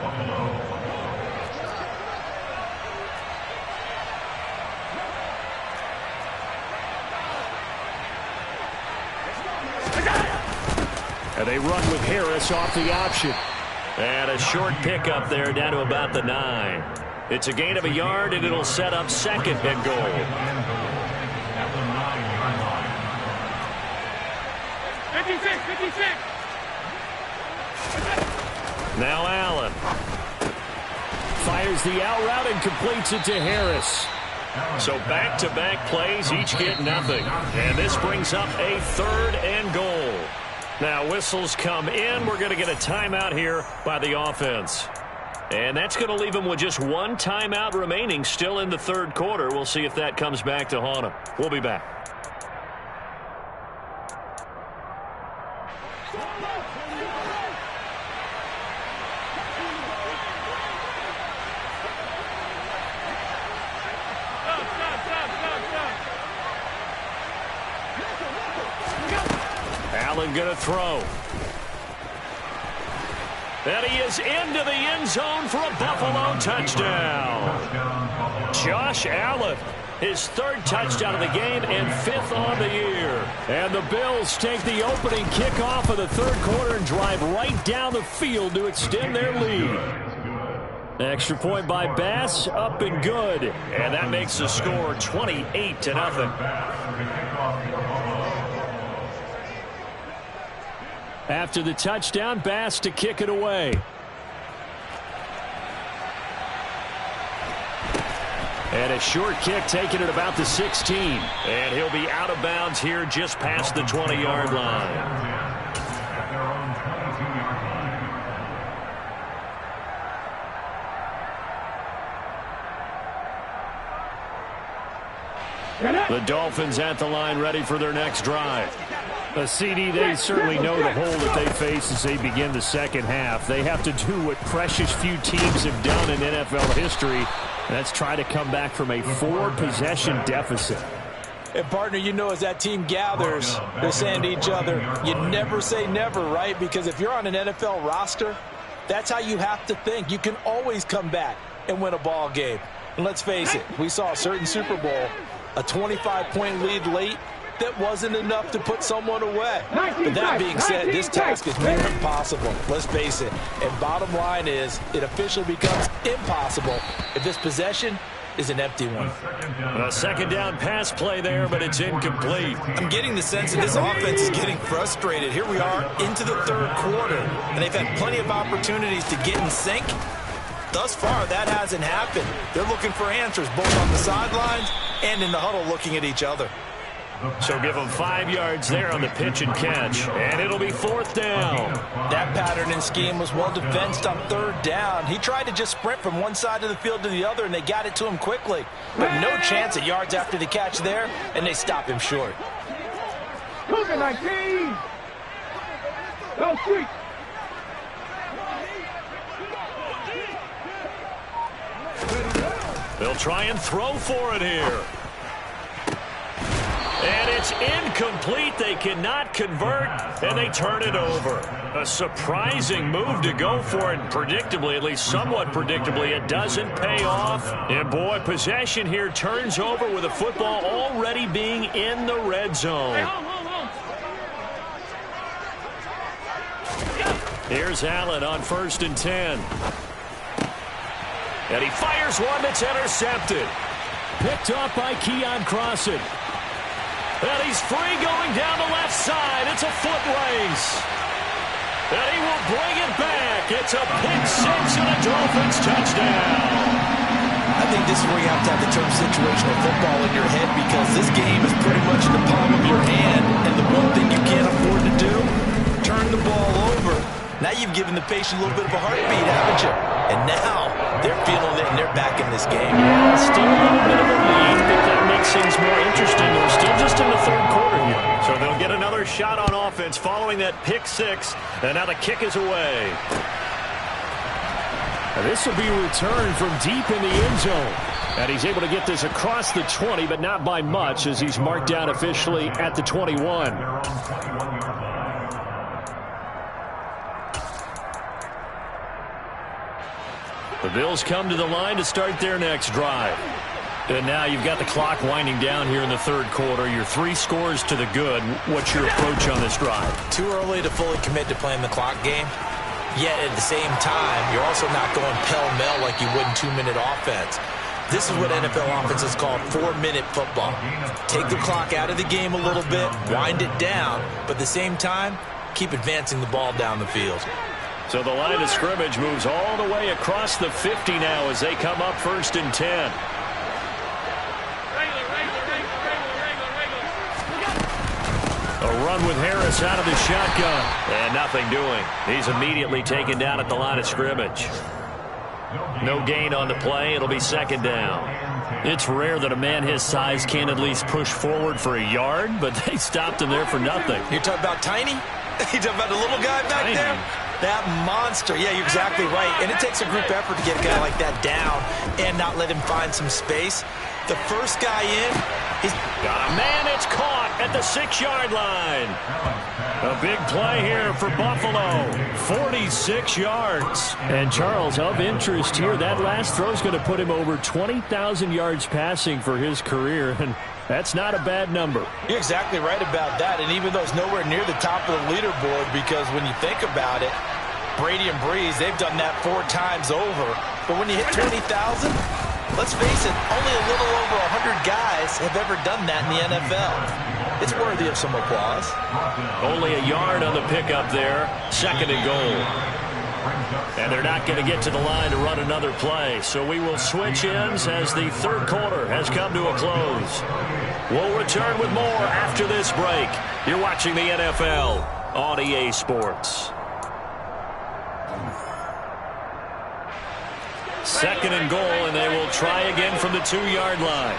And they run with Harris off the option. And a short pickup there down to about the 9. It's a gain of a yard, and it'll set up 2nd and goal. At the 9-yard line. 56. Now Allen fires the out route and completes it to Harris. So back-to-back plays, each get nothing. And this brings up a 3rd and goal. Now whistles come in. We're going to get a timeout here by the offense. And that's going to leave them with just 1 timeout remaining still in the 3rd quarter. We'll see if that comes back to haunt them. We'll be back. Allen going to throw. And he is into the end zone for a Buffalo touchdown. Josh Allen, his 3rd touchdown of the game and 5th on the year. And the Bills take the opening kickoff of the 3rd quarter and drive right down the field to extend their lead. Extra point by Bass, up and good. And that makes the score 28-0. After the touchdown, Bass to kick it away. And a short kick taken at about the 16. And he'll be out of bounds here just past the 20-yard line. The Dolphins at the line ready for their next drive. CD, they certainly know the hole that they face as they begin the second half. They have to do what precious few teams have done in NFL history. That's try to come back from a 4-possession deficit. And, partner, you know, as that team gathers, they're saying to each other, you never say never, right? Because if you're on an NFL roster, that's how you have to think. You can always come back and win a ball game. And let's face it, we saw a certain Super Bowl, a 25-point lead late, that wasn't enough to put someone away. But that being said, this task is near impossible. Let's face it. And bottom line is, it officially becomes impossible if this possession is an empty one. A second down pass play there, but it's incomplete. I'm getting the sense that this offense is getting frustrated. Here we are into the third quarter, and they've had plenty of opportunities to get in sync. Thus far, that hasn't happened. They're looking for answers, both on the sidelines and in the huddle looking at each other. So give them 5 yards there on the pitch and catch, and it'll be 4th down. That pattern and scheme was well defensed on 3rd down. He tried to just sprint from one side of the field to the other, and they got it to him quickly. But no chance at yards after the catch there, and they stop him short. Cougar 19. Go street. They'll try and throw for it here. And it's incomplete. They cannot convert, and they turn it over. A surprising move to go for it. Predictably, at least somewhat predictably, it doesn't pay off. And, boy, possession here turns over with the football already being in the red zone. Here's Allen on 1st and 10. And he fires one that's intercepted. Picked off by Keon Crossan. And he's free going down the left side. It's a foot race. And he will bring it back. It's a pick 6 and a Dolphins touchdown. I think this is where you have to have the term situational football in your head, because this game is pretty much in the palm of your hand. And the one thing you can't afford to do, turn the ball over. Now you've given the patient a little bit of a heartbeat, haven't you? And now they're feeling it and they're back in this game. Yeah, still a little bit of a lead, but that makes things more interesting. We're still just in the third quarter here. So they'll get another shot on offense following that pick 6. And now the kick is away. Now this will be returned from deep in the end zone. And he's able to get this across the 20, but not by much, as he's marked down officially at the 21. The Bills come to the line to start their next drive. And now you've got the clock winding down here in the third quarter. You're 3 scores to the good. What's your approach on this drive? Too early to fully commit to playing the clock game. Yet at the same time, you're also not going pell-mell like you would in 2-minute offense. This is what NFL offenses call 4-minute football. Take the clock out of the game a little bit, wind it down, but at the same time, keep advancing the ball down the field. So the line of scrimmage moves all the way across the 50 now as they come up 1st and 10. A run with Harris out of the shotgun. And nothing doing. He's immediately taken down at the line of scrimmage. No gain on the play. It'll be 2nd down. It's rare that a man his size can at least push forward for a yard, but they stopped him there for nothing. You're talking about Tiny? You're talking about the little guy back there? That monster. Yeah, you're exactly right. And it takes a group effort to get a guy like that down and not let him find some space. The first guy in, he's got a man. It's caught at the 6-yard line. A big play here for Buffalo. 46 yards. And Charles, of interest here, that last throw is going to put him over 20,000 yards passing for his career. And that's not a bad number. You're exactly right about that. And even though it's nowhere near the top of the leaderboard, because when you think about it, Brady and Breeze, they've done that 4 times over. But when you hit 20,000, let's face it, only a little over 100 guys have ever done that in the NFL. It's worthy of some applause. Only a yard on the pickup there. 2nd and goal. And they're not going to get to the line to run another play. So we will switch ends as the third quarter has come to a close. We'll return with more after this break. You're watching the NFL on EA Sports. 2nd and goal, and they will try again from the 2-yard line.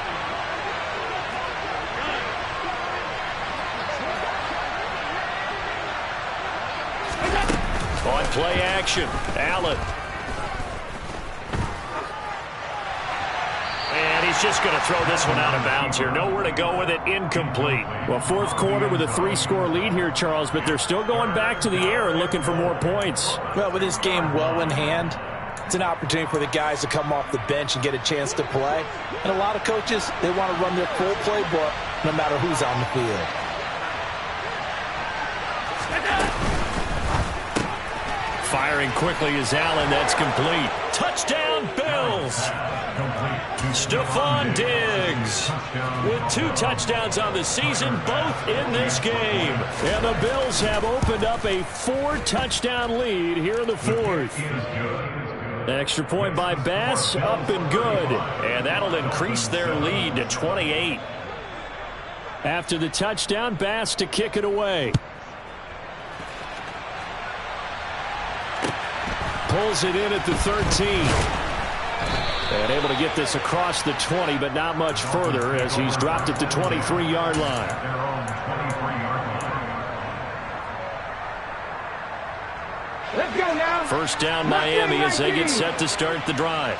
play action. Allen. And he's just going to throw this one out of bounds here. Nowhere to go with it. Incomplete. Well, fourth quarter with a 3-score lead here, Charles, but they're still going back to the air and looking for more points. Well, with this game well in hand, it's an opportunity for the guys to come off the bench and get a chance to play. And a lot of coaches, they want to run their full playbook no matter who's on the field. Firing quickly is Allen. That's complete. Touchdown, Bills. Stephon Diggs with 2 touchdowns on the season, both in this game. And the Bills have opened up a 4-touchdown lead here in the fourth. Extra point by Bass, up and good. And that'll increase their lead to 28. After the touchdown, Bass to kick it away. Pulls it in at the 13. And able to get this across the 20, but not much further as he's dropped at the 23-yard line. Let's go now. First down, Miami, as they get set to start the drive.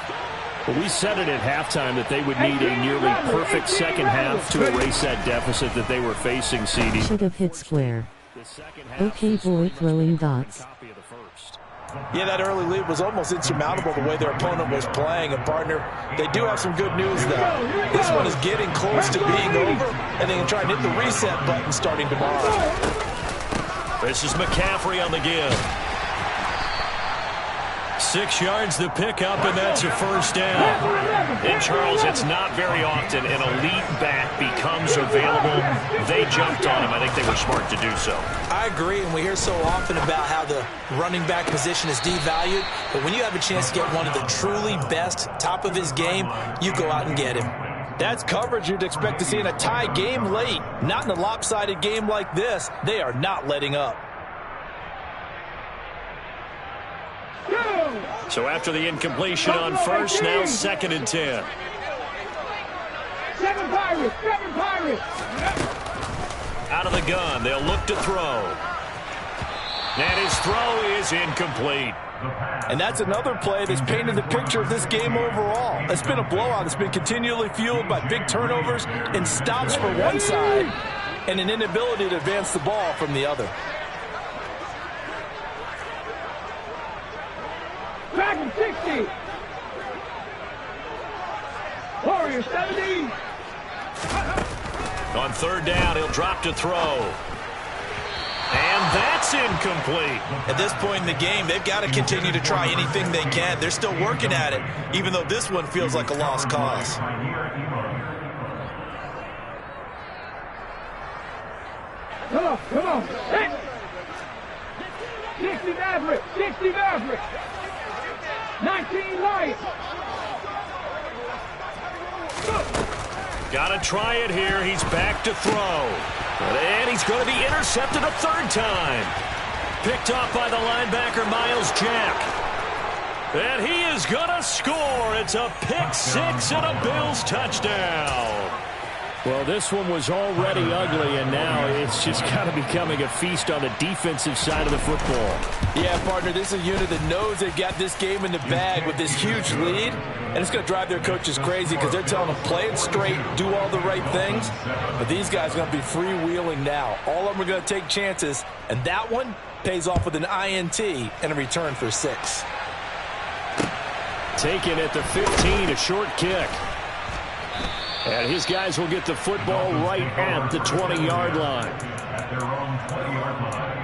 Well, we said it at halftime that they would need a nearly perfect second half to erase that deficit that they were facing, CD. Should have hit square. Okay, boy, throwing dots. Yeah, that early lead was almost insurmountable the way their opponent was playing. And, partner, they do have some good news, though. This one is getting close to being over, and they can try and hit the reset button starting tomorrow. This is McCaffrey on the give. 6 yards the pickup, and that's a first down. And, Charles, it's not very often an elite back becomes available. They jumped on him. I think they were smart to do so. I agree, and we hear so often about how the running back position is devalued. But when you have a chance to get one of the truly best, top of his game, you go out and get him. That's coverage you'd expect to see in a tie game late. Not in a lopsided game like this. They are not letting up. So after the incompletion on first, now 2nd and 10. 7 Pirates, 7 Pirates. Out of the gun, they'll look to throw. And his throw is incomplete. And that's another play that's painted the picture of this game overall. It's been a blowout. It's been continually fueled by big turnovers and stops for one side and an inability to advance the ball from the other. Dragon 60. Warrior 70. On 3rd down, he'll drop to throw. And that's incomplete. At this point in the game, they've got to continue to try anything they can. They're still working at it, even though this one feels like a lost cause. Come on. Hey. 60 Maverick, 60 Maverick. 19 Lions. Got to try it here. He's back to throw. And he's going to be intercepted a 3rd time. Picked off by the linebacker, Miles Jack. And he is going to score. It's a pick 6 and a Bills touchdown. Well, this one was already ugly, and now it's just kind of becoming a feast on the defensive side of the football. Yeah, partner, this is a unit that knows they've got this game in the bag with this huge lead, and it's going to drive their coaches crazy because they're telling them play it straight, do all the right things, but these guys are going to be freewheeling now. All of them are going to take chances, and that one pays off with an INT and a return for 6. Taken at the 15, a short kick. And his guys will get the football right at the 20-yard line. At their own 20-yard line.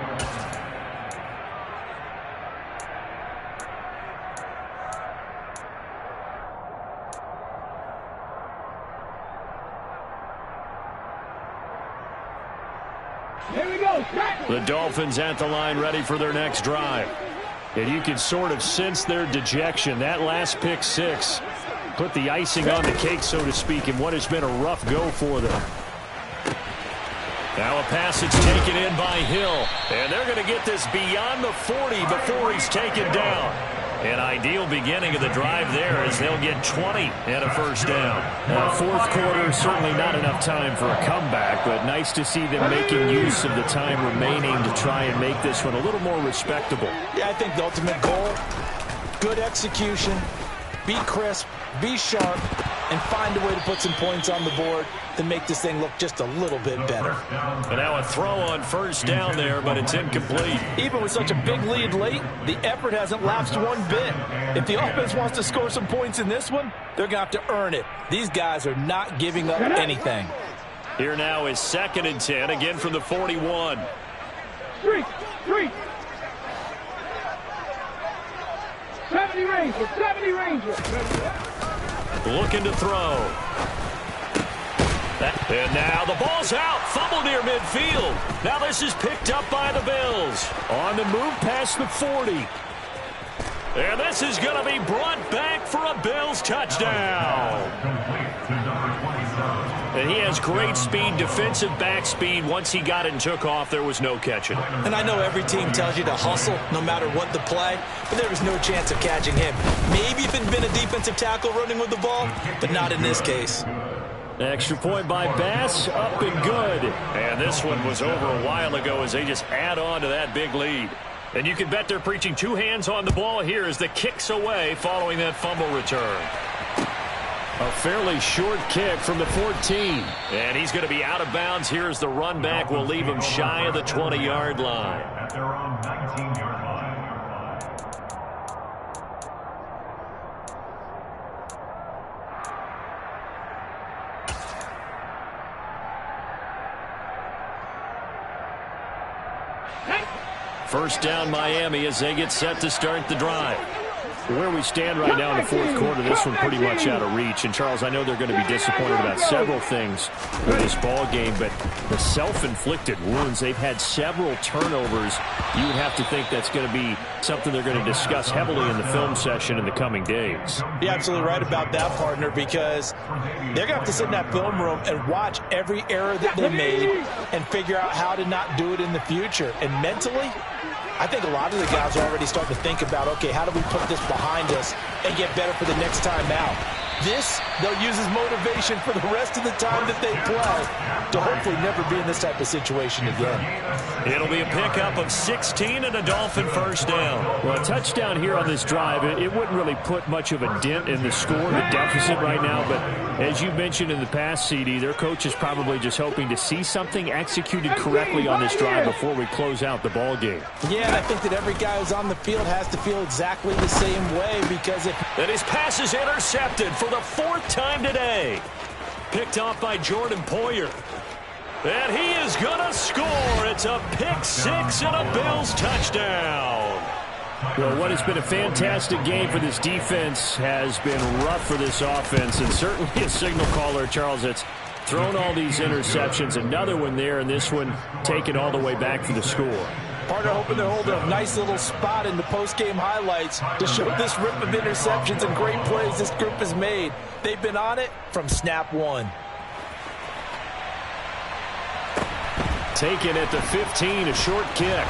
Here we go. The Dolphins at the line ready for their next drive. And you can sort of sense their dejection. That last pick 6 put the icing on the cake, so to speak, in what has been a rough go for them. Now a pass that's taken in by Hill. And they're going to get this beyond the 40 before he's taken down. An ideal beginning of the drive there as they'll get 20 and a first down. Fourth quarter, certainly not enough time for a comeback, but nice to see them making use of the time remaining to try and make this one a little more respectable. Yeah, I think the ultimate goal, good execution, be crisp, be sharp, and find a way to put some points on the board to make this thing look just a little bit better. And now a throw on first down there, but it's incomplete. Even with such a big lead late, the effort hasn't lapsed one bit. If the offense wants to score some points in this one, they're going to have to earn it. These guys are not giving up anything. Here now is 2nd and 10, again from the 41. Three. 70 Rangers. Looking to throw. And now the ball's out. Fumble near midfield. Now this is picked up by the Bills. On the move past the 40. And this is going to be brought back for a Bills touchdown. And he has great speed, defensive back speed. Once he got it and took off, there was no catching it. And I know every team tells you to hustle no matter what the play, but there was no chance of catching him. Maybe if it had been a defensive tackle running with the ball, but not in this case. Extra point by Bass, up and good. And this one was over a while ago as they just add on to that big lead. And you can bet they're preaching 2 hands on the ball here as the kick's away following that fumble return. A fairly short kick from the 14. And he's going to be out of bounds here as the run back will leave him shy of the 20-yard line. At their own 19-yard line. First down Miami as they get set to start the drive. Where we stand right now in the fourth quarter, this one pretty much out of reach. And, Charles, I know they're going to be disappointed about several things with this ball game, but the self-inflicted wounds, they've had several turnovers. You would have to think that's going to be something they're going to discuss heavily in the film session in the coming days. You're absolutely right about that, partner, because they're going to have to sit in that film room and watch every error that they made and figure out how to not do it in the future. And mentally, I think a lot of the guys are already starting to think about, okay, how do we put this behind us and get better for the next time out? This, they'll use as motivation for the rest of the time that they play to hopefully never be in this type of situation again. It'll be a pickup of 16 and a Dolphin first down. Well, a touchdown here on this drive, it wouldn't really put much of a dent in the score, the deficit right now. But as you mentioned in the past, CD, their coach is probably just hoping to see something executed correctly on this drive before we close out the ball game. Yeah, and I think that every guy who's on the field has to feel exactly the same way, because if... And his pass is intercepted for the 4th time today. Picked off by Jordan Poyer. And he is going to score. It's a pick 6 and a Bills touchdown. Well, what has been a fantastic game for this defense has been rough for this offense, and certainly a signal caller, Charles, that's thrown all these interceptions. Another one there, and this one taken all the way back for the score. Partner hoping they're holding a nice little spot in the post-game highlights to show this rip of interceptions and great plays this group has made. They've been on it from snap one. Taken at the 15, a short kick.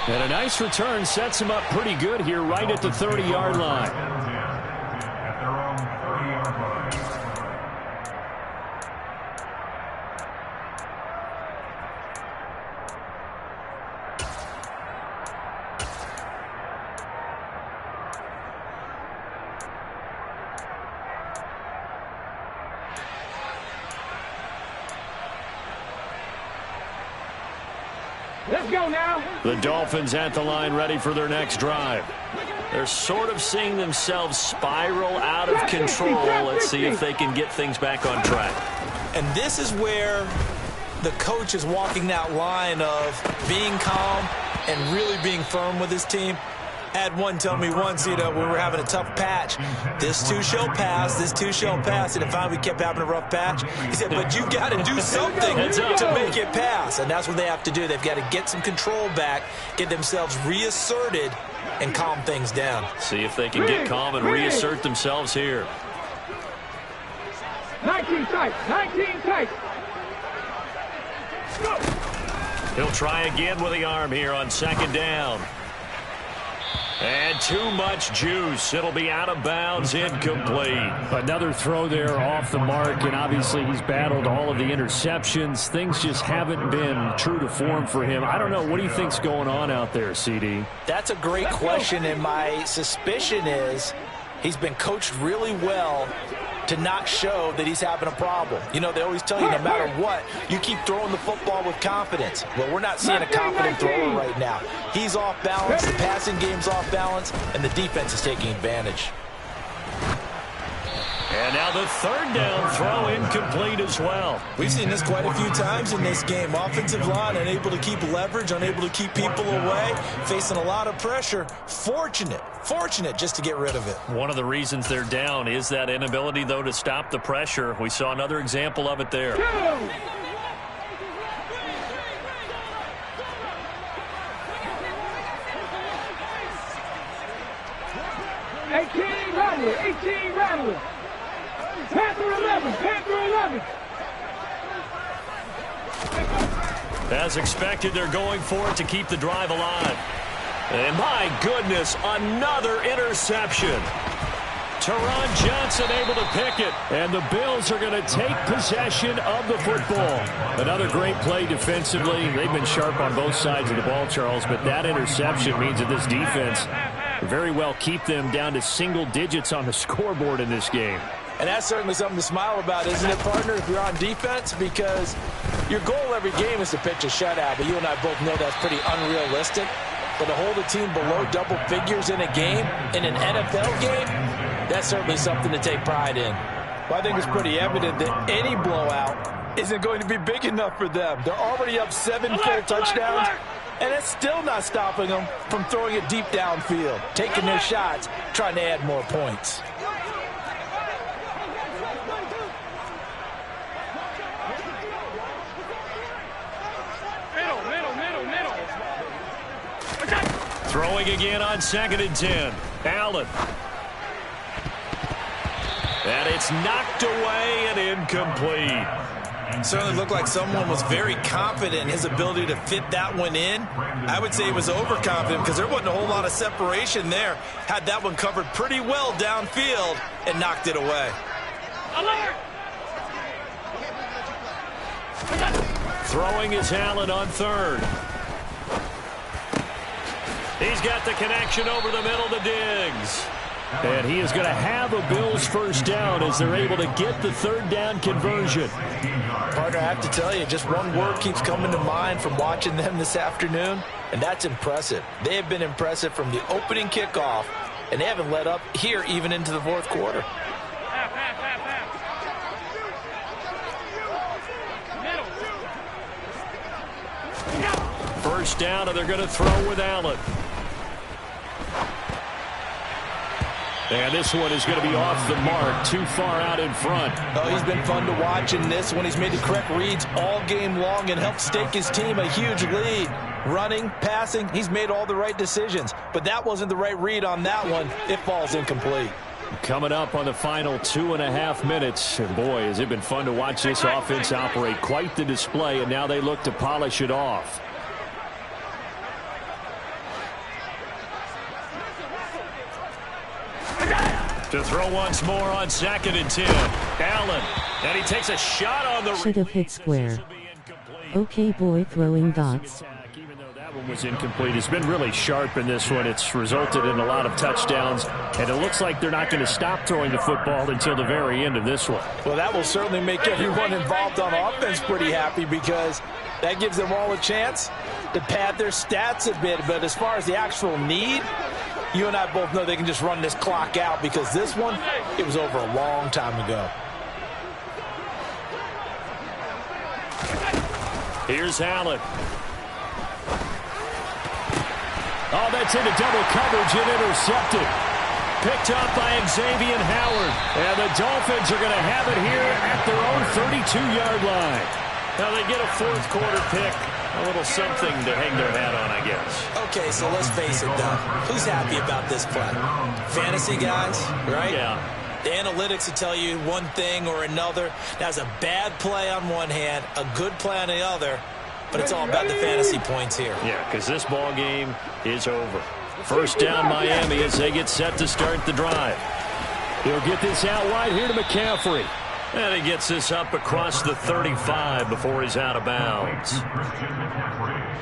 And a nice return sets him up pretty good here right at the 30-yard line. At their own 30-yard line. Let's go now. The Dolphins at the line ready for their next drive. They're sort of seeing themselves spiral out of control. Let's see if they can get things back on track. And this is where the coach is walking that line of being calm and really being firm with his team. I had one tell me once, when we were having a tough patch, this too shall pass, this too shall pass. And finally we kept having a rough patch. He said, but you got to do something to make it pass. And that's what they have to do. They've got to get some control back, get themselves reasserted, and calm things down. See if they can get calm and reassert themselves here. 19 tight, 19 tight. He'll try again with the arm here on 2nd down. And too much juice. It'll be out of bounds, incomplete. Another throw there off the mark, and obviously he's battled all of the interceptions. Things just haven't been true to form for him. I don't know. What do you think's going on out there, CD? That's a great question, and my suspicion is he's been coached really well to not show that he's having a problem. You know, they always tell you no matter what, you keep throwing the football with confidence. Well, we're not seeing a confident thrower right now. He's off balance, the passing game's off balance, and the defense is taking advantage. And now the third down throw incomplete as well. We've seen this quite a few times in this game. Offensive line unable to keep leverage, unable to keep people away, facing a lot of pressure. Fortunate just to get rid of it. One of the reasons they're down is that inability, though, to stop the pressure. We saw another example of it there. 18 Rattler. Panther 11. As expected, they're going for it to keep the drive alive. And my goodness, another interception. Teron Johnson able to pick it. And the Bills are going to take possession of the football. Another great play defensively. They've been sharp on both sides of the ball, Charles, but that interception means that this defense very well keep them down to single digits on the scoreboard in this game. And that's certainly something to smile about, isn't it, partner, if you're on defense? Because your goal every game is to pitch a shutout, but you and I both know that's pretty unrealistic. But to hold a team below double figures in a game, in an NFL game, that's certainly something to take pride in. Well, I think it's pretty evident that any blowout isn't going to be big enough for them. They're already up 7 full touchdowns, and it's still not stopping them from throwing it deep downfield, taking their shots, trying to add more points. Throwing again on 2nd and 10. Allen. And it's knocked away and incomplete. It certainly looked like someone was very confident in his ability to fit that one in. I would say he was overconfident because there wasn't a whole lot of separation there. Had that one covered pretty well downfield and knocked it away. Alert! Throwing is Allen on 3rd. He's got the connection over the middle to Diggs. And he is going to have a Bills first down as they're able to get the 3rd down conversion. Partner, I have to tell you, just one word keeps coming to mind from watching them this afternoon, and that's impressive. They have been impressive from the opening kickoff, and they haven't let up here even into the 4th quarter. First down, and they're going to throw with Allen. And this one is going to be off the mark, too far out in front. Oh, he's been fun to watch in this one. He's made the correct reads all game long and helped stake his team a huge lead. Running, passing, he's made all the right decisions. But that wasn't the right read on that one. It falls incomplete. Coming up on the final 2.5 minutes. And boy, has it been fun to watch this offense operate. Quite the display, and now they look to polish it off. To throw once more on 2nd and 10. Allen. And he takes a shot on the... Should have hit square. Okay, boy, throwing dots. Even though that one was incomplete, it's been really sharp in this one. It's resulted in a lot of touchdowns, and it looks like they're not going to stop throwing the football until the very end of this one. Well, that will certainly make everyone involved on offense pretty happy because that gives them all a chance to pad their stats a bit. But as far as the actual need, you and I both know they can just run this clock out because this one, it was over a long time ago. Here's Allen. Oh, that's into double coverage and intercepted. Picked up by Xavier Howard. And the Dolphins are going to have it here at their own 32-yard line. Now they get a 4th quarter pick. A little something to hang their hat on, I guess. Okay, so let's face it, though. Who's happy about this play? Fantasy guys, right? Yeah. The analytics will tell you one thing or another. That's a bad play on one hand, a good play on the other, but it's all about the fantasy points here. Yeah, because this ball game is over. First down Miami as they get set to start the drive. He'll get this out wide here to McCaffrey. And he gets this up across the 35 before he's out of bounds.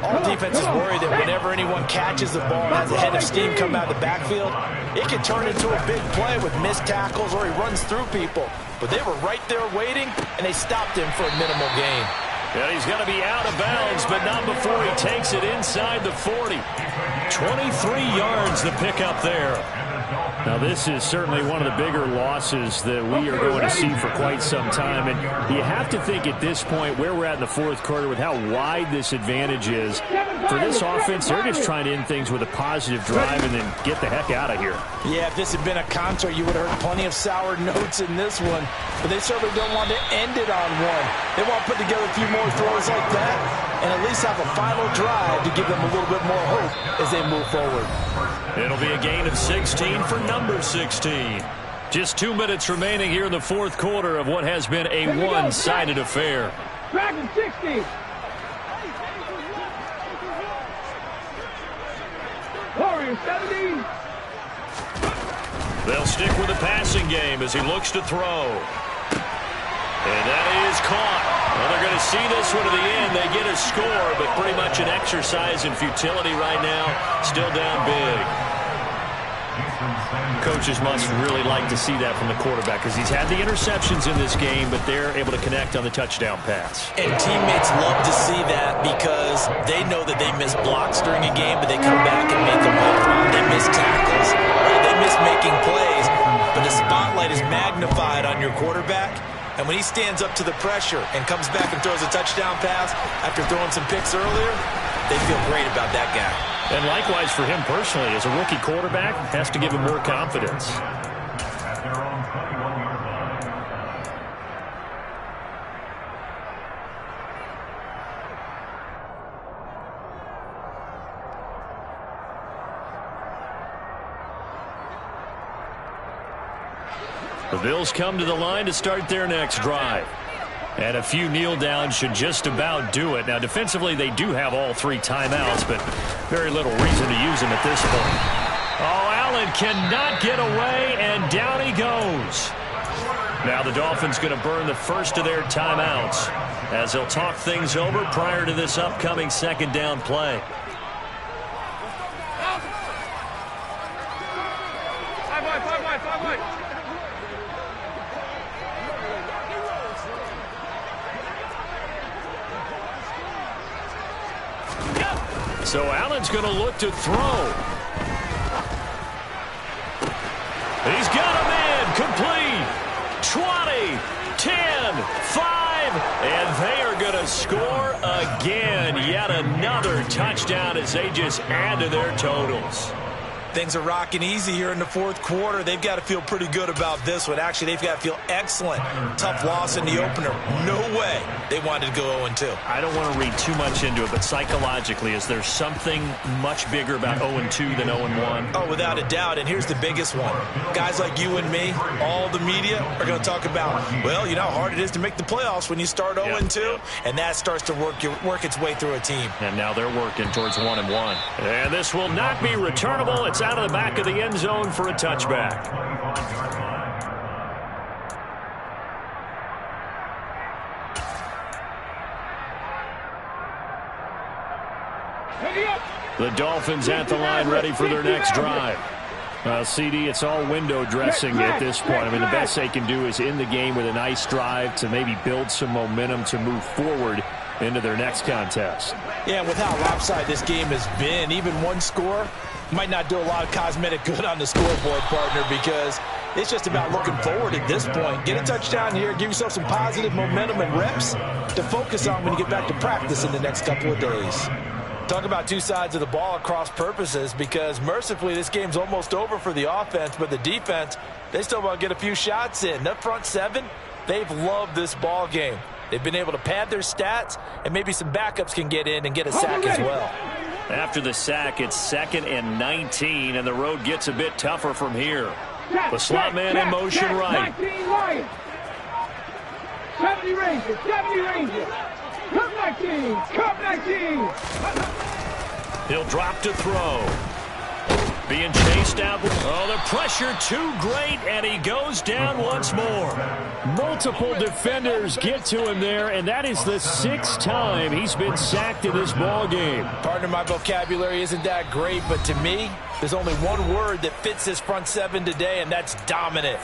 All defense is worried that whenever anyone catches the ball and has a head of steam come out of the backfield, it can turn into a big play with missed tackles or he runs through people. But they were right there waiting, and they stopped him for a minimal gain. And he's going to be out of bounds, but not before he takes it inside the 40. 23 yards the pickup there. Now, this is certainly one of the bigger losses that we are going to see for quite some time. And you have to think at this point where we're at in the fourth quarter with how wide this advantage is. For this offense, they're just trying to end things with a positive drive and then get the heck out of here. Yeah, if this had been a concert, you would have heard plenty of sour notes in this one. But they certainly don't want to end it on one. They want to put together a few more throws like that and at least have a final drive to give them a little bit more hope as they move forward. It'll be a gain of 16 for number 16. Just 2 minutes remaining here in the fourth quarter of what has been a one-sided affair. Dragon 60. Warriors 70. They'll stick with the passing game as he looks to throw. And that is caught. Well, they're going to see this one to the end. They get a score, but pretty much an exercise in futility right now. Still down big. Coaches must really like to see that from the quarterback because he's had the interceptions in this game, but they're able to connect on the touchdown pass. And teammates love to see that because they know that they miss blocks during a game, but they come back and make them up. They miss tackles, they miss making plays, but the spotlight is magnified on your quarterback. And when he stands up to the pressure and comes back and throws a touchdown pass after throwing some picks earlier, they feel great about that guy. And likewise for him personally, as a rookie quarterback, has to give him more confidence. At their own 21-yard line. The Bills come to the line to start their next drive. And a few kneel downs should just about do it. Now, defensively, they do have all three timeouts, but very little reason to use them at this point. Oh, Allen cannot get away, and down he goes. Now the Dolphins going to burn the first of their timeouts as they'll talk things over prior to this upcoming second down play. So Allen's going to look to throw. He's got a man complete. 20, 10, 5, and they are going to score again. Yet another touchdown as they just add to their totals. Things are rocking easy here in the fourth quarter. They've got to feel pretty good about this one. Actually, they've got to feel excellent. Tough loss in the opener. No way they wanted to go 0-2. I don't want to read too much into it, but psychologically, is there something much bigger about 0-2 than 0-1? Oh, without a doubt, and here's the biggest one. Guys like you and me, all the media, are going to talk about, well, you know how hard it is to make the playoffs when you start 0-2, and that starts to work its way through a team. And now they're working towards 1-1. And this will not be returnable. It's out of the back of the end zone for a touchback. The Dolphins at the line ready for their next drive. CD, it's all window dressing at this point. I mean, the best they can do is in the game with a nice drive to maybe build some momentum to move forward into their next contest. Yeah, with how lopsided this game has been, even one score might not do a lot of cosmetic good on the scoreboard, partner, because it's just about looking forward at this point. Get a touchdown here, give yourself some positive momentum and reps to focus on when you get back to practice in the next couple of days. Talk about two sides of the ball at cross purposes, because mercifully this game's almost over for the offense, but the defense, they still want to get a few shots in. That front seven, they've loved this ball game. They've been able to pad their stats, and maybe some backups can get in and get a sack as well. After the sack, it's 2nd and 19, and the road gets a bit tougher from here. The slot man in motion right. 70 Rangers, 70 Rangers. Come 19, come 19. He'll drop to throw. Being chased out. Oh, the pressure too great, and he goes down once more. Multiple defenders get to him there, and that is the 6th time he's been sacked in this ball game. Partner, my vocabulary isn't that great, but to me, there's only one word that fits this front seven today, and that's dominant.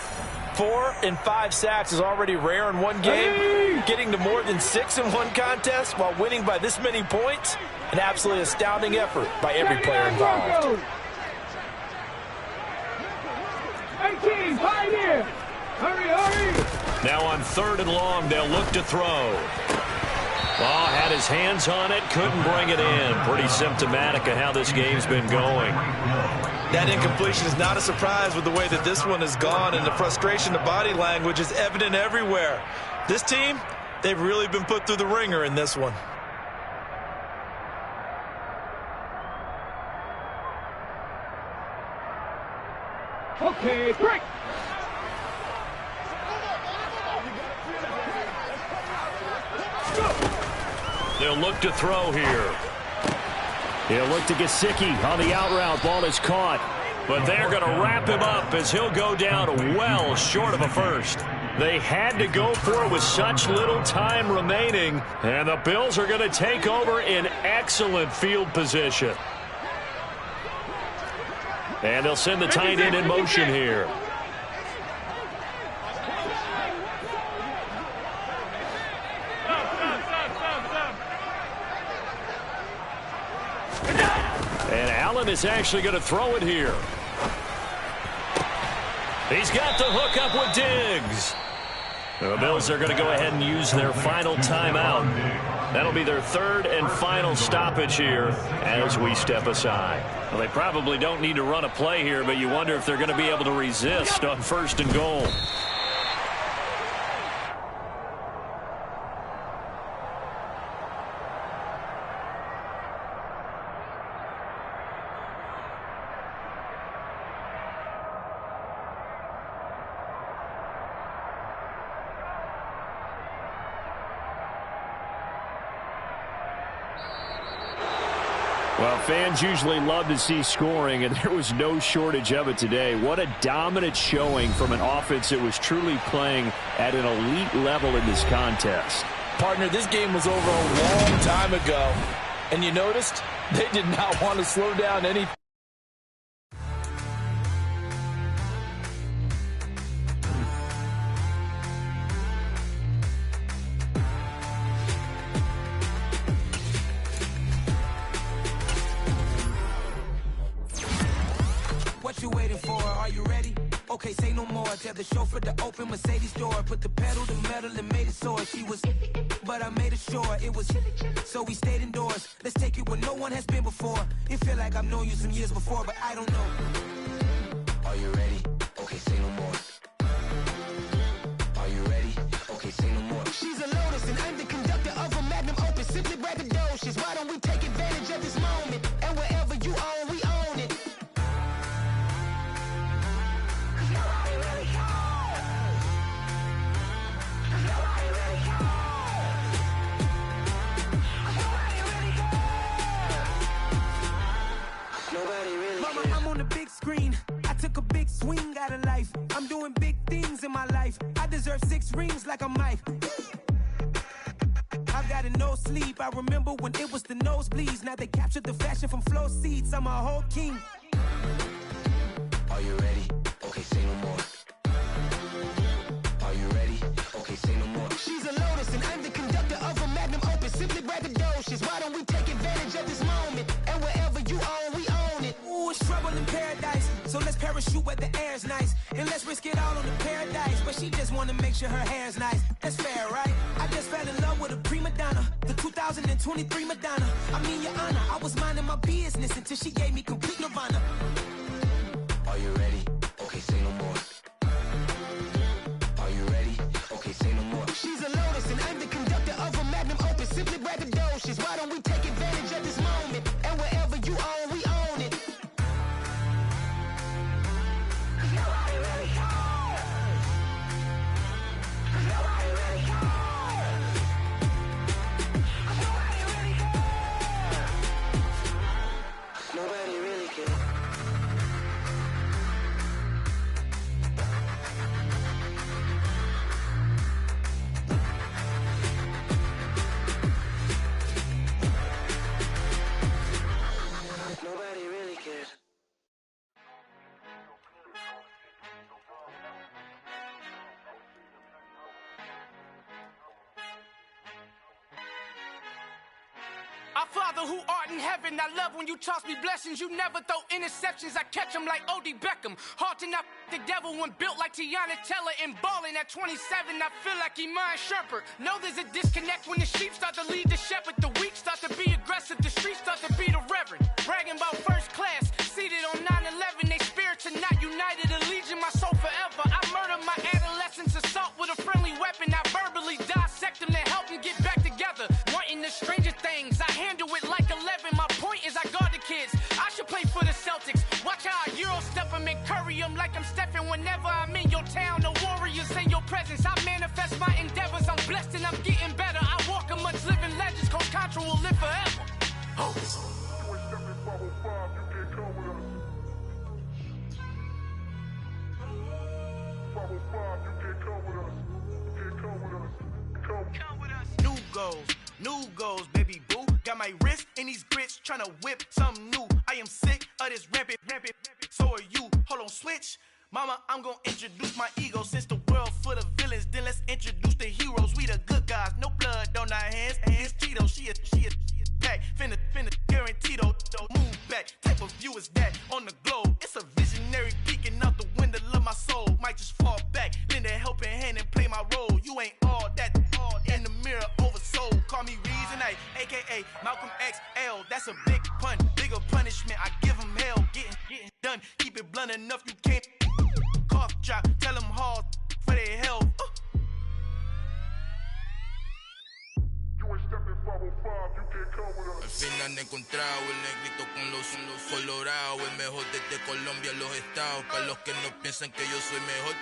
4 and 5 sacks is already rare in one game. Getting to more than 6 in one contest while winning by this many points, an absolutely astounding effort by every player involved. 18, Pioneer! Hurry, hurry! Now on 3rd and long, they'll look to throw. Oh, had his hands on it, couldn't bring it in. Pretty symptomatic of how this game's been going. That incompletion is not a surprise with the way that this one has gone, and the frustration, the body language is evident everywhere. This team, they've really been put through the ringer in this one. Okay, break! They'll look to throw here. He'll look to Gesicki on the out route. Ball is caught. But they're going to wrap him up as he'll go down well short of a first. They had to go for it with such little time remaining. And the Bills are going to take over in excellent field position. And they'll send the tight end in motion here. And Allen is actually going to throw it here. He's got the hook up with Diggs. The Bills are going to go ahead and use their final timeout. That'll be their 3rd and final stoppage here as we step aside. Well, they probably don't need to run a play here, but you wonder if they're going to be able to resist on 1st and goal. Well, fans usually love to see scoring, and there was no shortage of it today. What a dominant showing from an offense that was truly playing at an elite level in this contest. Partner, this game was over a long time ago, and you noticed they did not want to slow down any. What you waiting for? Are you ready? Okay, say no more. Tell the chauffeur to open Mercedes door. Put the pedal to metal and made it soar. She was, but I made it sure it was. So we stayed indoors. Let's take it where no one has been before. It feel like I've known you some years before, but I don't know. Are you ready? Okay, say no more. Are you ready? Okay, say no more. She's a Lotus and I'm the conductor of a Magnum Opus. Simply braggadocious. Why don't we take advantage of this moment? And wherever you own, we own it. I'm on the big screen. I took a big swing out of life. I'm doing big things in my life. I deserve 6 rings like a Mike. I've got no sleep. I remember when it was the nosebleeds. Now they captured the fashion from flow seats. I'm a whole king. Are you ready? Okay, say no more. Are you ready? Okay, say no more. She's a Lotus and I'm the conductor of a Magnum Opus. Simply braggadocious. Why don't we take advantage of this moment? And wherever you own, we own it. Ooh, it's trouble in paradise. So let's parachute where the air's nice. And let's risk it all on the paradise. But she just wanna make sure her hair's nice. That's fair, right? I just fell in love with a prima donna. The 2023 Madonna. I mean, your honor, I was minding my business until she gave me complete nirvana. Are you ready? Okay, say no more. Are you ready? Okay, say no more. She's a Lotus and I'm the conductor of a Magnum Opus. Simply braggadocious. Why don't we take advantage of this moment? And wherever you own, we own it. Nobody really cares. Nobody really cares. Nobody really cares. Nobody really cares. Our Father who art in heaven, I love when you toss me blessings. You never throw interceptions, I catch them like O.D. Beckham. Hard to not the devil when built like Tiana Teller. And balling at 27, I feel like Iman Shumpert. Know there's a disconnect when the sheep start to lead the shepherd. The weak start to be aggressive, the streets start to be the reverend. Bragging about first class, seated on 9/11. They spirits are not united, a legion, my soul forever. I murder my adolescence, assault with a friendly weapon. I verbally dissect them to help them get back together. Wanting the stranger things, I handle it like 11. My point is I guard the kids. I should play for the Celtics. Watch how I Euro step them and curry them like I'm Stephen. Whenever I'm in your town, the Warriors in your presence. I manifest my endeavors. I'm blessed and I'm getting better. I walk amongst living legends. Coach Contra will live forever. Oh. New goals, baby boo. Got my wrist in these grits, tryna whip something new. I am sick of this rampant. So are you. Hold on, switch. Mama, I'm gonna introduce my ego. Since the world full of villains, then let's introduce the heroes. We the good guys, no blood on our hands. Hands Cheeto, she is back. Finna, guaranteed though. Move back. Type of view is that on the globe? It's a visionary peeking out the window of my soul. Might just fall back, lend a helping hand and play my role. You ain't all that. In the mirror, oversold. Call me Reason A, aka Malcolm XL. That's a big pun, bigger punishment. I give him hell, getting done. Keep it blunt enough, you can't. Cough drop, tell them hard for their health. Al fin han encontrado el negrito con los colorados. El mejor desde Colombia, los estados. Para los que no piensan que yo soy mejor,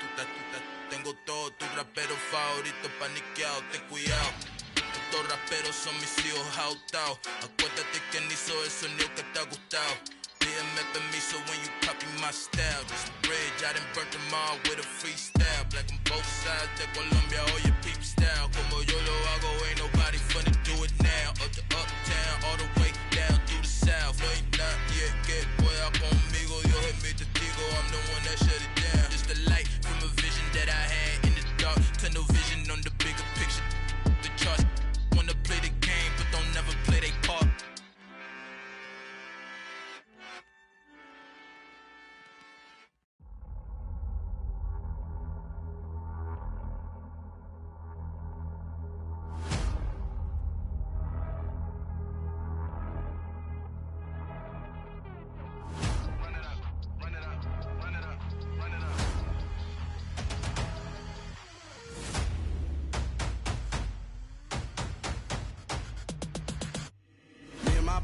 tengo todo, tus raperos favoritos paniqueados, ten cuidado. Estos raperos son mis hijos autados. Acuérdate quién hizo el sonido que te ha gustado. Pídeme permiso when you copy my style. This bridge, I done burnt them all with a freestyle. Black on both sides de Colombia, oye peep style. Como yo lo hago, ain't nobody finna do it now. Up to uptown, all the way down through the south. No hay nadie que pueda conmigo, Dios es mi testigo. I'm the one that shut it down. Just the light from a vision that I had in the dark. Tunnel vision on the bigger picture. The charts wanna play the game, but don't never play their part.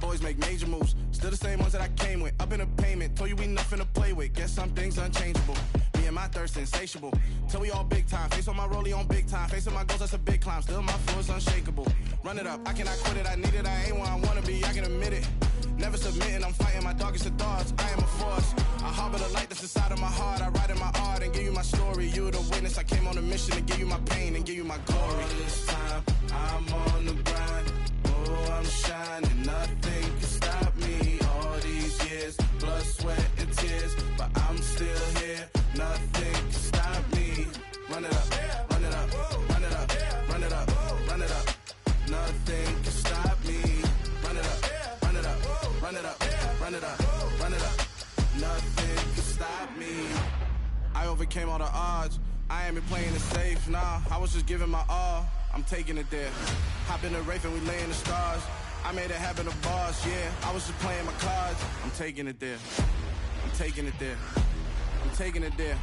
Boys make major moves, still the same ones that I came with. Up in the payment, told you we nothing to play with. Guess some things unchangeable. Me and my thirst insatiable. Till we all big time. Face on my rollie on big time. Facing my goals, that's a big climb. Still my flow is unshakable. Run it up, I cannot quit it. I need it, I ain't where I wanna be. I can admit it. Never submitting, I'm fighting my darkest of thoughts. I am a force. I harbor the light that's inside of my heart. I write in my art and give you my story. You the witness. I came on a mission to give you my pain and give you my glory. All this time, I'm on the grind. Oh, I'm shining, nothing can stop me. All these years, blood, sweat, and tears, but I'm still here. Nothing can stop me. Run it up, run it up, run it up, run it up, run it up. Nothing can stop me. Run it up, run it up, run it up, run it up, run it up. Nothing can stop me. I overcame all the odds. I ain't been playing it safe, nah. I was just giving my all. I'm taking it there. Hop in the Wraith and we lay in the stars. I made it happen to boss, yeah. I was just playing my cards. I'm taking it there. I'm taking it there. I'm taking it there.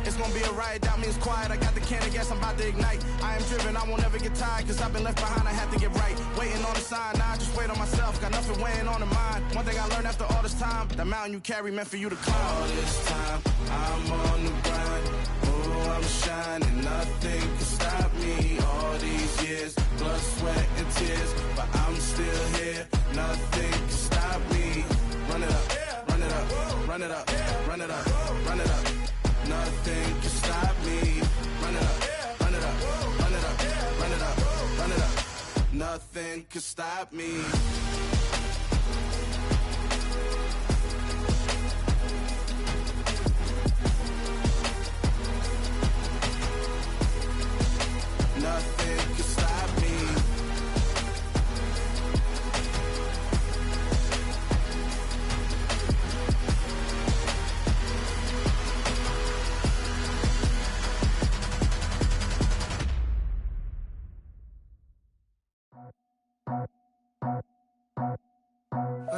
It's gonna be a riot, that means quiet. I got the can of gas, I'm about to ignite. I am driven, I won't ever get tired, cause I've been left behind, I have to get right. Waiting on the sign, now I just wait on myself. Got nothing weighing on the mind. One thing I learned after all this time, that mountain you carry meant for you to climb. All this time, I'm on the grind. Oh, I'm shining, nothing can stop me. All these years, blood, sweat, and tears, but I'm still here. Nothing can stop me. Run it up, run it up, run it up, run it up, run it up. Nothing can stop me. Run it up, run it up, run it up, run it up, run it up. Nothing can stop me. Nothing can stop me.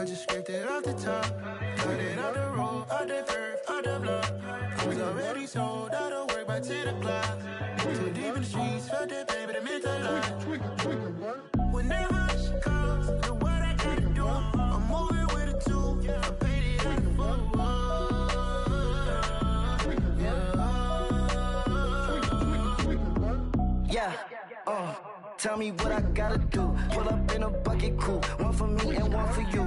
just scraped it off the top. Cut it out the road, out the curve, out the block. I was already sold out of work by 10 o'clock. Too deep in the streets, felt that baby, the mental lie. Whenever she calls, the what I gotta do, I'm moving with a two. I paid it out the full. Yeah, tell me what I gotta do. Pull up in a bucket crew, one for me and one for you.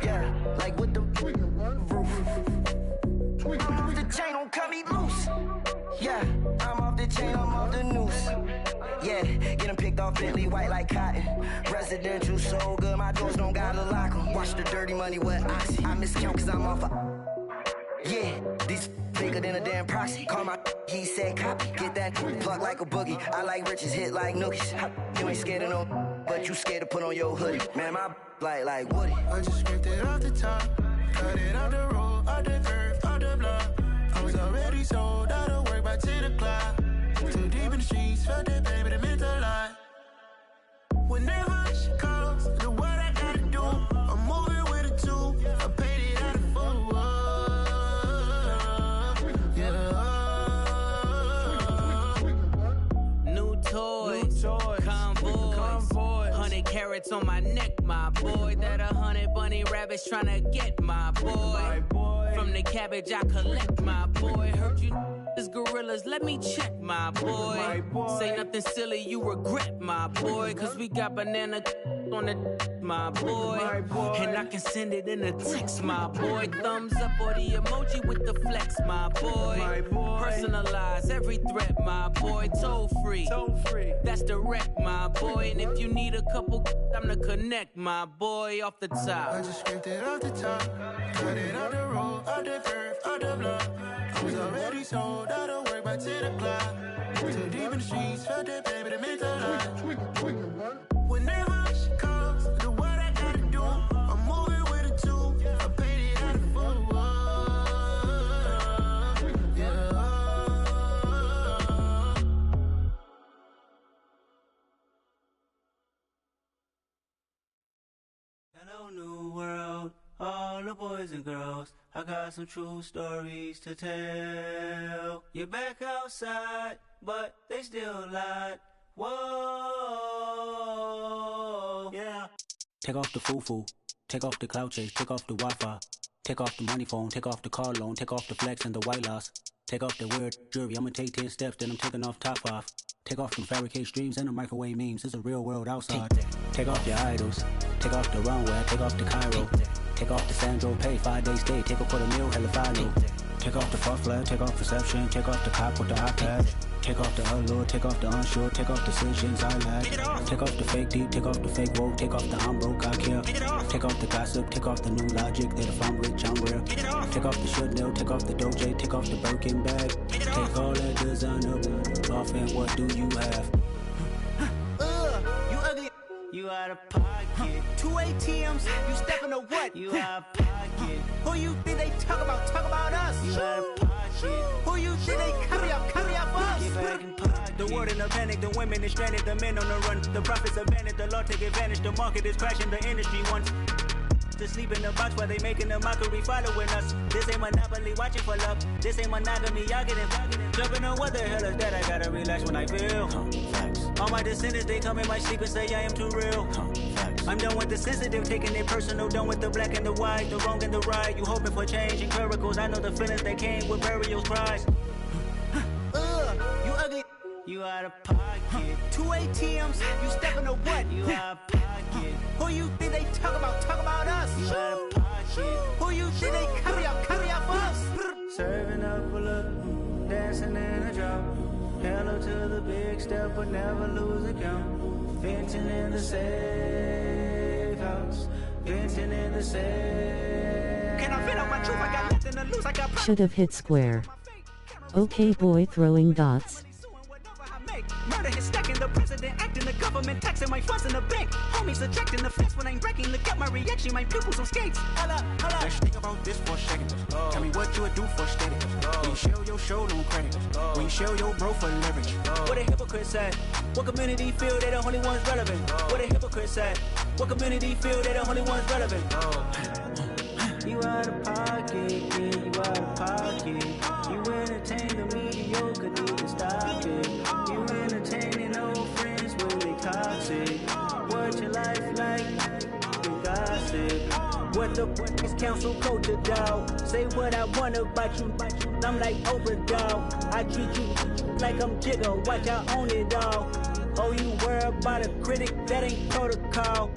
Yeah, like with the roof. I'm off the chain, don't cut me loose. Yeah, I'm off the chain, I'm off the noose. Yeah, getting picked off Bentley, white like cotton. Residential so good, my doors don't gotta lock them. Watch the dirty money with oxy. I miscount cause I'm off yeah, these bigger than a damn proxy. Call my he said copy. Get that plug like a boogie. I like riches, hit like nookies. You ain't scared of no, but you scared to put on your hoodie. Man, my like Woody. I just scraped it off the top. Cut it out the road, out the curve, out the block. I was already sold out of work by 10 o'clock. Too deep in the streets, felt that baby, the mental lie. Whenever she calls, the what I gotta do, I'm moving with a two. I paid it out of full. New toys, convoy, 100 carats on my neck, my boy. That 100 bunny rabbits tryna get my boy. From the cabbage I collect, my boy. Heard you is gorillas, let me check, my boy. Say nothing silly, you regret, my boy. Cause we got banana on the my boy. And I can send it in a text, my boy. Thumbs up or the emoji with the flex, my boy. Personalize every threat, my boy. Toll free, that's direct, my boy. And if you need a couple, I'm to connect, my boy, off the top. I just scraped it off the top. Cut it out the road, out the curve, out the block. I was already sold out of work by 10 o'clock. Too deep in the streets, felt that baby, the mental lie. Whenever she calls, the what I gotta do, I'm moving with a two. I paid it out of full. Hello, new world, all the boys and girls. I got some true stories to tell. You're back outside, but they still lied. Whoa, yeah. Take off the foo-foo, take off the cloud chase, take off the Wi-Fi, take off the money phone, take off the car loan, take off the flex and the white loss, take off the weird jewelry. I'ma take 10 steps, then I'm taking off top 5. Take off them fabricate streams and the microwave memes. It's a real world outside. Take off your idols, take off the runway, take off the Cairo, take off the Sandro pay, 5-day stay, take off for the meal, hella final. Take off the fuck flag, take off perception, take off the cop with the iPad. Take off the allure, take off the unsure, take off decisions I lack. Take off the fake deep, take off the fake woke, take off the I'm broke, I care. Take off the gossip, take off the new logic that if I'm rich, I'm real. Take off the Chanel, take off the Doja, take off the Birkin bag. Take all that designer off and what do you have? You ugly. You out of pocket. 2 ATMs, you stepping to what? You out of pocket. Who you think they talk about? Talk about us. You out of pocket. Who you think they carry up us? Get back in pocket. The world in a panic, the women is stranded, the men on the run. The profits are vanished, the law take advantage. The market is crashing, the industry wants to sleep in the box while they making a mockery following us. This ain't monopoly, watching for love. This ain't monogamy, y'all getting jumping on what the hell is that? I gotta relax when I feel. All my descendants, they come in my sleep and say I am too real. I'm done with the sensitive, taking it personal. Done with the black and the white, the wrong and the right. You hoping for change and miracles. I know the feelings that came with burials, cries. You ugly. You out of pocket. 2 ATMs, you stepping to what? You out of pocket. Who you think they talk about? Talk about us. You out of pocket. Who you think they carry up us? Serving up a look, dancing in a drop. Hello to the big step, but never lose a count. Venting in the safe house. Venting in the safe. Can I vent out my truth? I got nothing to lose. I got Should have hit square. Okay boy throwing dots. make. Murder is stacking, the president acting, the government taxing my funds in the bank. Homies ejecting the fence when I'm breaking. Look at my reaction, my pupils on skates. Holla. Let's think about this for a second. Tell me what you would do for steady. When you show your show, no credit. When you show your bro for leverage. What a hypocrite said. What community feel they the only ones relevant? What a hypocrite said. What community feel they the only ones relevant? You out of pocket, yeah, you out of pocket. You entertain the mediocre, need to stop it. You entertaining old friends when they toxic. What your life like? You gossip. What the fuck is council culture, dog? Say what I want about you. I'm like Oprah, dog. I treat you like I'm Jigga. Watch I own it, dog. Oh, you worry about a critic? That ain't protocol.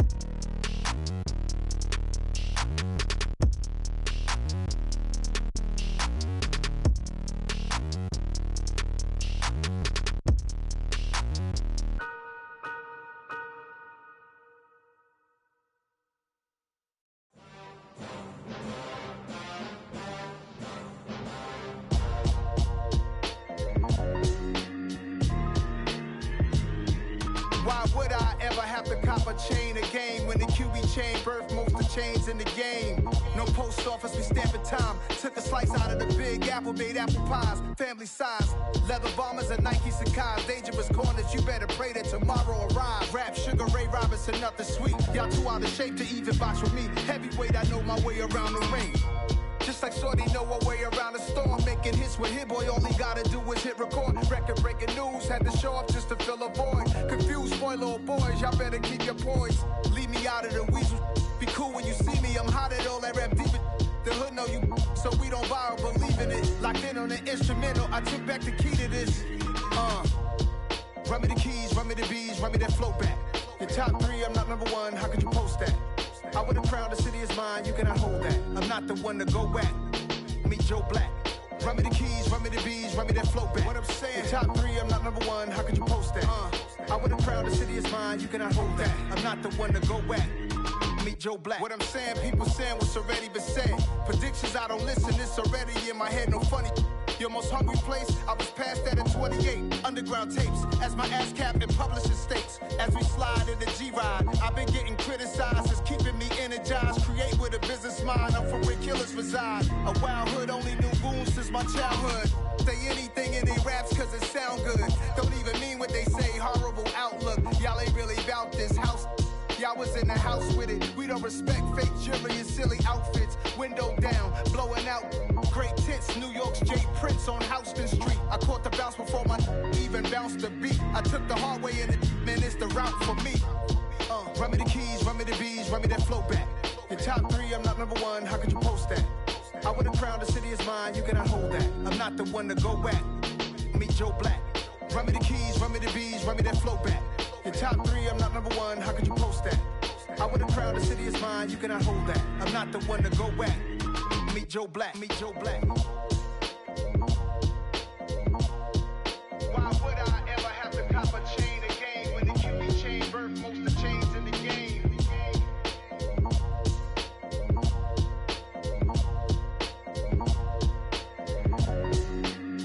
Chain a game when the QB chain birthed most of the chains in the game. No post office, we stamping time. Took a slice out of the big apple, made apple pies, family size. Leather bombers and Nike Sacai's. Dangerous corners, you better pray that tomorrow arrives. Rap, Sugar Ray Robinson, nothing sweet. Y'all too out of shape to even box with me. Heavyweight, I know my way around the ring. Just like Shorty know her way around the storm. Making hits with Hit Boy, all he gotta do is hit record. Record breaking news, had to show up just to fill a void. Confused, spoiled little boys, y'all better keep your poise. Leave me out of the weasel. Be cool when you see me, I'm hot at all that rap deep. The hood know you, so we don't borrow, believe in it. Locked in on the instrumental, I took back the key to this. Run me the keys, run me the bees, run me that flow back. Your top three, I'm not number one, how could you post that? I would've crowned the city is mine, you cannot hold that. I'm not the one to go at. Meet Joe Black. Run me the keys, run me the bees, run me that flow back. What I'm saying, your top three, I'm not number one, how could you post that? I would've crowned the city is mine, you cannot hold that. I'm not the one to go at. Meet Joe Black. What I'm saying, people saying what's already been said. Predictions, I don't listen, it's already in my head, no funny. Your most hungry place, I was past that at 28. Underground tapes, as my ass cap in publishing states. As we slide in the G-Ride, I've been getting criticized, it's keeping me energized. Create with a business mind, I'm from where killers reside. A wild hood, only knew goons since my childhood. Say anything in they raps cause it sound good. Don't even mean what they say, horrible outlook. Y'all ain't really about this house. Y'all was in the house with it. We don't respect fake jewelry and silly outfits. Window down, blowing out. Great tits, New York's J. Prince on Houston Street. I caught the bounce before my even bounced the beat. I took the hard way in it, man, it's the route for me. Run me the keys, run me the bees, run me that flow back. Your top three, I'm not number one, how could you post that? I would've crowned the city is mine, you cannot hold that. I'm not the one to go at. Meet Joe Black. Run me the keys, run me the bees, run me that flow back. Your top three, I'm not number one, how could you post that? I would've crowned the city is mine, you cannot hold that. I'm not the one to go at. Meet Joe Black, meet Joe Black. Why would I ever have to cop a chain again when the QB chain birthed most of the chains in the game?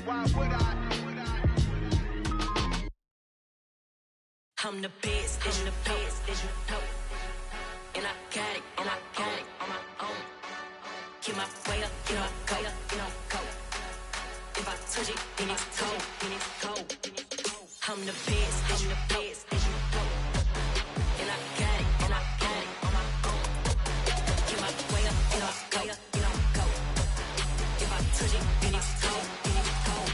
Why would I? I'm the best, I'm the best, and I got it, and I got it on my own. Get my way up, get my way up, get my go. If I touch it, then it's cold, then it's cold. I'm the best, I'm the best, and I got it, and I got it on my own. Get my way up, get my way up, get my go. If I touch it, then it's cold, then it's cold.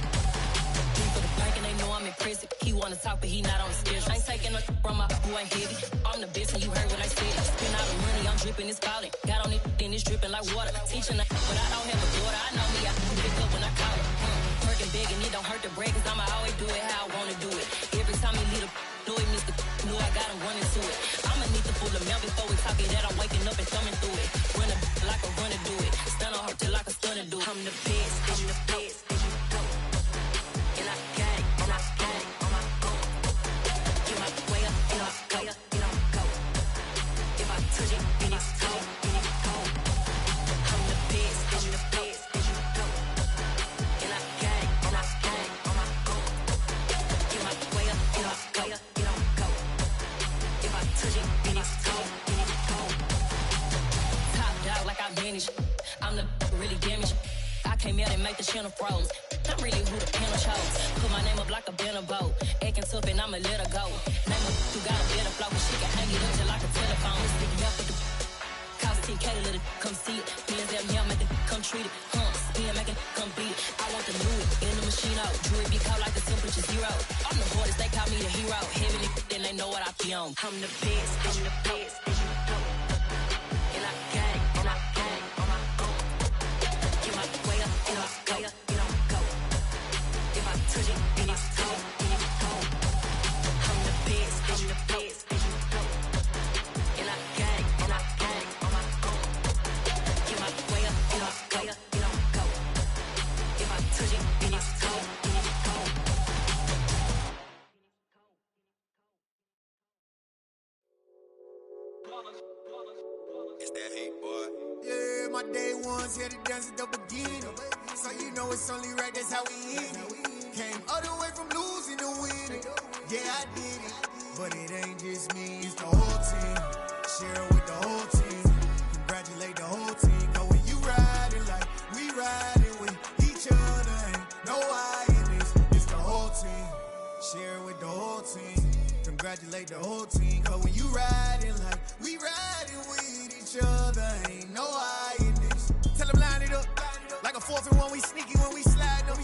For the bank and they know I'm in prison. He wanna talk, but he not on the schedule. I ain't taking no from my boy heavy. I'm the best and you heard what I said. Spend all the money, I'm dripping, it's falling. Got on it, then it's dripping like water. Teaching but I don't have a daughter. I know me, I can pick up when I call it. Working big and it don't hurt to break, cause I'ma always do it how I wanna do it. Every time he lead a do it, Mr. Knew I got him running to it. I'ma need to pull the mail before we talk it that I'm waking up and thumbing through it. Run a like a runner do it. Stun on her till like a stunner do it. I'm the best, I'm the best. And I got it, and I got it on my own. Get my way up, get my way up, get my go. If I touch it, then it's cold, then it's cold. I'm the best, I'm the best. And I got it, and I got it on my own. Get my way up. channel froze. I'm really who the panel chose. Put my name up like a banner boat. Acting tough and I'ma let her go. Name her who got a better flow. She can hang it up just like a telephone. Stick up with the cost 10K to let it come see it. Millions them here, make it come treat it. Spin, make it come beat it. I want the new it in the machine out. Jewelry be cold like the temperature zero. I'm the hardest, they call me the hero. Heavily, then they know what I be on. I'm the best, I'm the best, and you know. And I gang on my own. Get my way up, and I go, and I go. If I touch it, then it's cold, then it's cold. I'm the best, I'm the best, and you know. And I gang on my own. Get my way up, and I go, and I go. If I touch it, then it's cold, then it's cold. It's that hate, boy. Yeah, my day ones here to dance at the beginning. So you know it's only right, that's how we end it. Came all the way from losing to winning. Yeah, I did it. But it ain't just me, it's the whole team. Share it with the whole team. Congratulate the whole team. Cause when you riding like we riding with each other, ain't no I in this. It's the whole team. Share it with the whole team. Congratulate the whole team. Cause when you riding like we riding with each other, ain't no I in this. Tell them line it up. Like a 4th and 1, we sneaky when we slide them.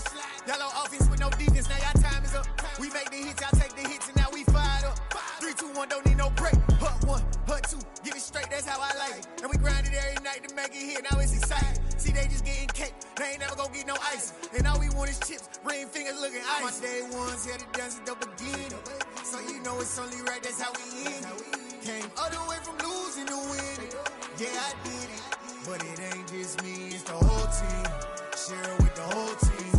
Yellow offense with no defense, now y'all time is up. We make the hits, y'all take the hits, and now we fired up. 3, 2, 1, don't need no break. Hut 1, hut 2, get it straight, that's how I like it. And we grind it every night to make it hit, now it's exciting. See, they just getting cake, they ain't never gonna get no ice. And all we want is chips, ring fingers looking ice. My day ones here to dance at the beginning. So you know it's only right, that's how we end it. Came all the way from losing to winning. Yeah, I did it. But it ain't just me, it's the whole team. Share it with the whole team.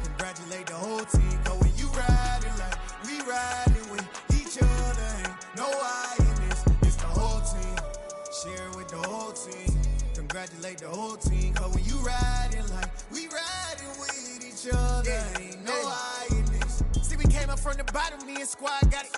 Congratulate the whole team. Cause when you riding like we riding with each other, ain't no I in this. It's the whole team. Share it with the whole team. Congratulate the whole team. Cause when you riding like we riding with each other, ain't no I in this. See, we came up from the bottom, me and squad got it.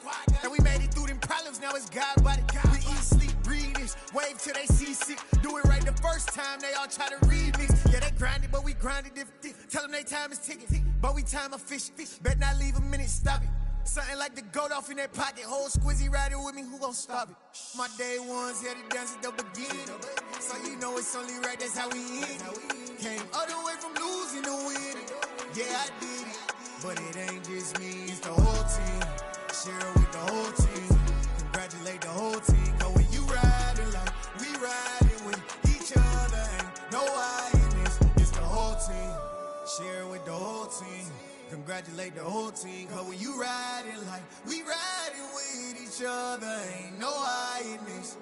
And we made it through them problems, now it's God body. We eat, sleep, breathe this, wave till they seasick. Do it right the first time, they all try to remix. Yeah, they grinded, but we grinded different. Tell them they time is ticking, but we time efficient. Bet not leave a minute, stop it. Something like the goat off in their pocket. Whole squizzy riding with me, who gon' stop it? My day ones here to dance at the beginning. So you know it's only right, that's how we end it. Came all the way from losing to winning. Yeah, I did it. But it ain't just me, it's the whole team. Share it with the whole team. Congratulate the whole team. Cause when you riding like we riding with each other, ain't no I in this. It's the whole team. Share it with the whole team. Congratulate the whole team. Cause when you riding like we riding with each other, ain't no I in this.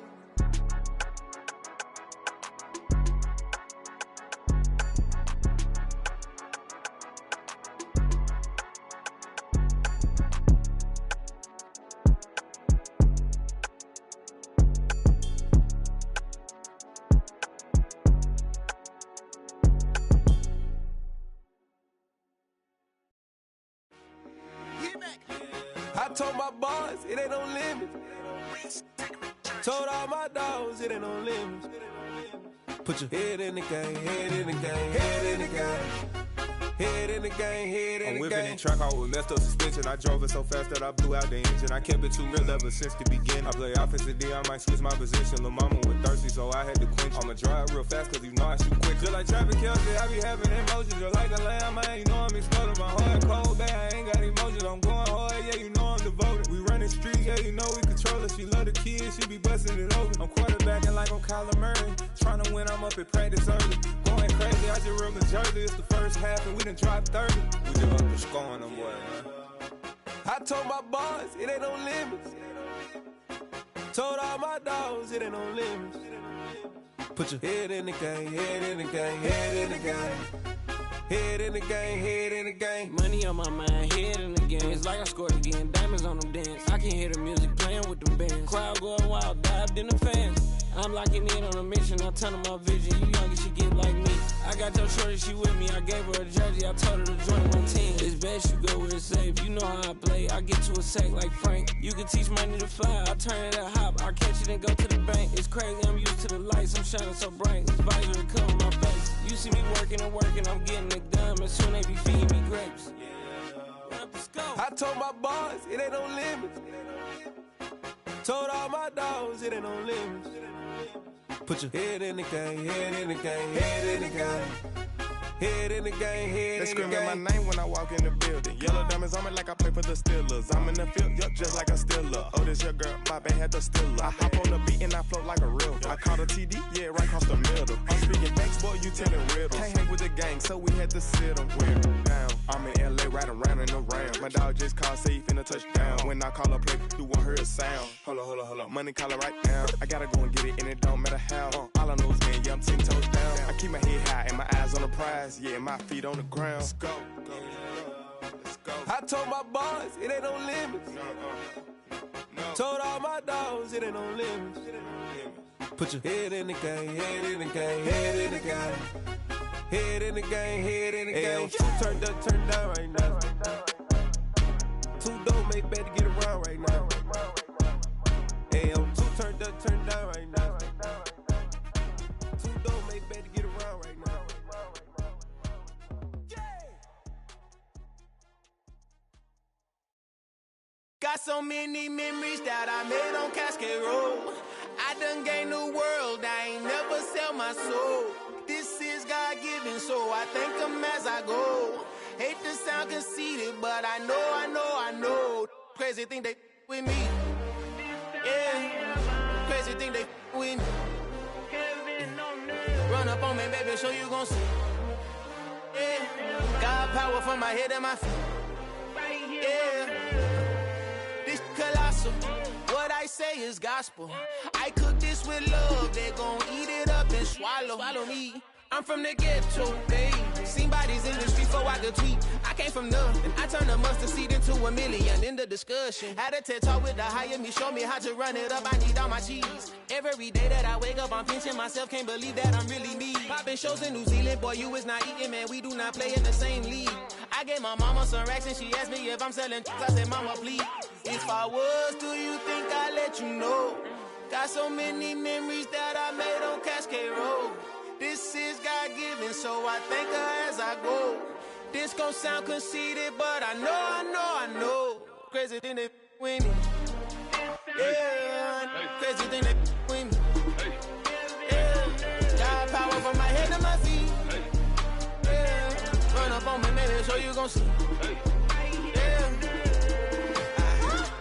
I told my boys, it ain't no limits. Told all my dogs, it ain't no limits. Put your head in the game, head in the game, head in the game. Head in the game, head in the game. I'm whipping in track out with messed up suspension. I drove it so fast that I blew out the engine. I kept it too real ever since the beginning. I play offensive D, I might switch my position. Lil' mama was thirsty, so I had to quench. I'ma drive real fast, cause you know I shoot quick. Just like Travis Kelce, I be having emotions. Just like a lamb, man, you know I'm exploding. My heart cold, babe, I ain't got emotions. I'm going hard, yeah, you know I'm devoted. We running streets, yeah, you know we control it. She love the kids, she be busting it over. I'm quarterbacking like I'm Kyler Murray. Trying to win, I'm up at practice early. Going crazy, I just real the jersey. It's the first half, and we done dropped 30. We just up to scoring them, boy, man. I told my boys, it ain't no limits. Told all my dogs, it ain't no limits. Put your head in the game, head in the game, head in the game. Head in the game, head in the game. Money on my mind, head in the game. again. It's like I scored again. Diamonds on them dance. I can hear the music playing with them bands. Crowd going wild, dived in the fans. I'm locking in on a mission. I tell her my vision. You young and she get like me. I got your shorty, she with me. I gave her a jersey. I told her to join my team. It's best you go where it's safe. You know how I play. I get to a sack like Frank. You can teach money to fly. I turn it a hop. I catch it and go to the bank. It's crazy. I'm used to the lights. I'm shining so bright. This visor will cover my face. You see me working and working. I'm getting it done. And soon they be feeding me grapes. I told my boys it ain't no limits. Told all my dogs it ain't no limits. Put your head in the game, head in the game, head in the game. Head in the game, head They in the game. screaming my name when I walk in the building. Yellow diamonds on me like I play for the Steelers. I'm in the field, yup, just like a Steeler. Oh, this your girl, my band had the Steeler. I hop on the beat and I float like a real. I caught a TD, yeah, right across the middle. I'm speaking facts, boy, you telling riddles. Can't hang with the gang, so we had to sit them down. I'm in LA, riding around and around. My dog just called, say he finna touchdown. When I call a play, you won't hear a sound. Hold up, money calling right now. I gotta go and get it, and it don't matter how. All I know is, man, yeah, I'm 10 toes down. I keep my head high and my eyes on the prize. Yeah, my feet on the ground. Let's go. I told my boys it ain't no limits. Told all my dogs it ain't no limits. Put your head in the game, head in the game, head in the game. Head in the game, head in the game. Turn down right now. Too dope, make better get around right now. Hey, I'm too turned down right now. Too dope, make better get around right now. Got so many memories that I made on Cascade Road. I done gained the world, I ain't never sell my soul. This is God-given, so I thank him as I go. Hate to sound conceited, but I know. Crazy thing they with me. Yeah, crazy thing they with me. Run up on me, baby, so you gon' see. Yeah, got power from my head and my feet. Yeah, this colossal. What I say is gospel. I cook this with love, they gon' eat it up and swallow me. I'm from the ghetto, baby. Seen bodies in the street before I could tweet. I came from nothing. I turned a mustard seed into a million in the discussion. Had a TED talk with the higher me, show me how to run it up. I need all my cheese. Every day that I wake up, I'm pinching myself. Can't believe that I'm really me. Popping shows in New Zealand, boy, you is not eating, man. We do not play in the same league. I gave my mama some racks and she asked me if I'm selling. I said, mama, please. If I was, do you think I'd let you know? Got so many memories that I made on Cascade Road. This is God-given, so I thank her as I go. This gon' sound conceited, but I know. Crazy thing they with me. Yeah, crazy thing they with me. Yeah, got power from my head to my feet. Yeah, run up on me, maybe, so you gon' see. Yeah.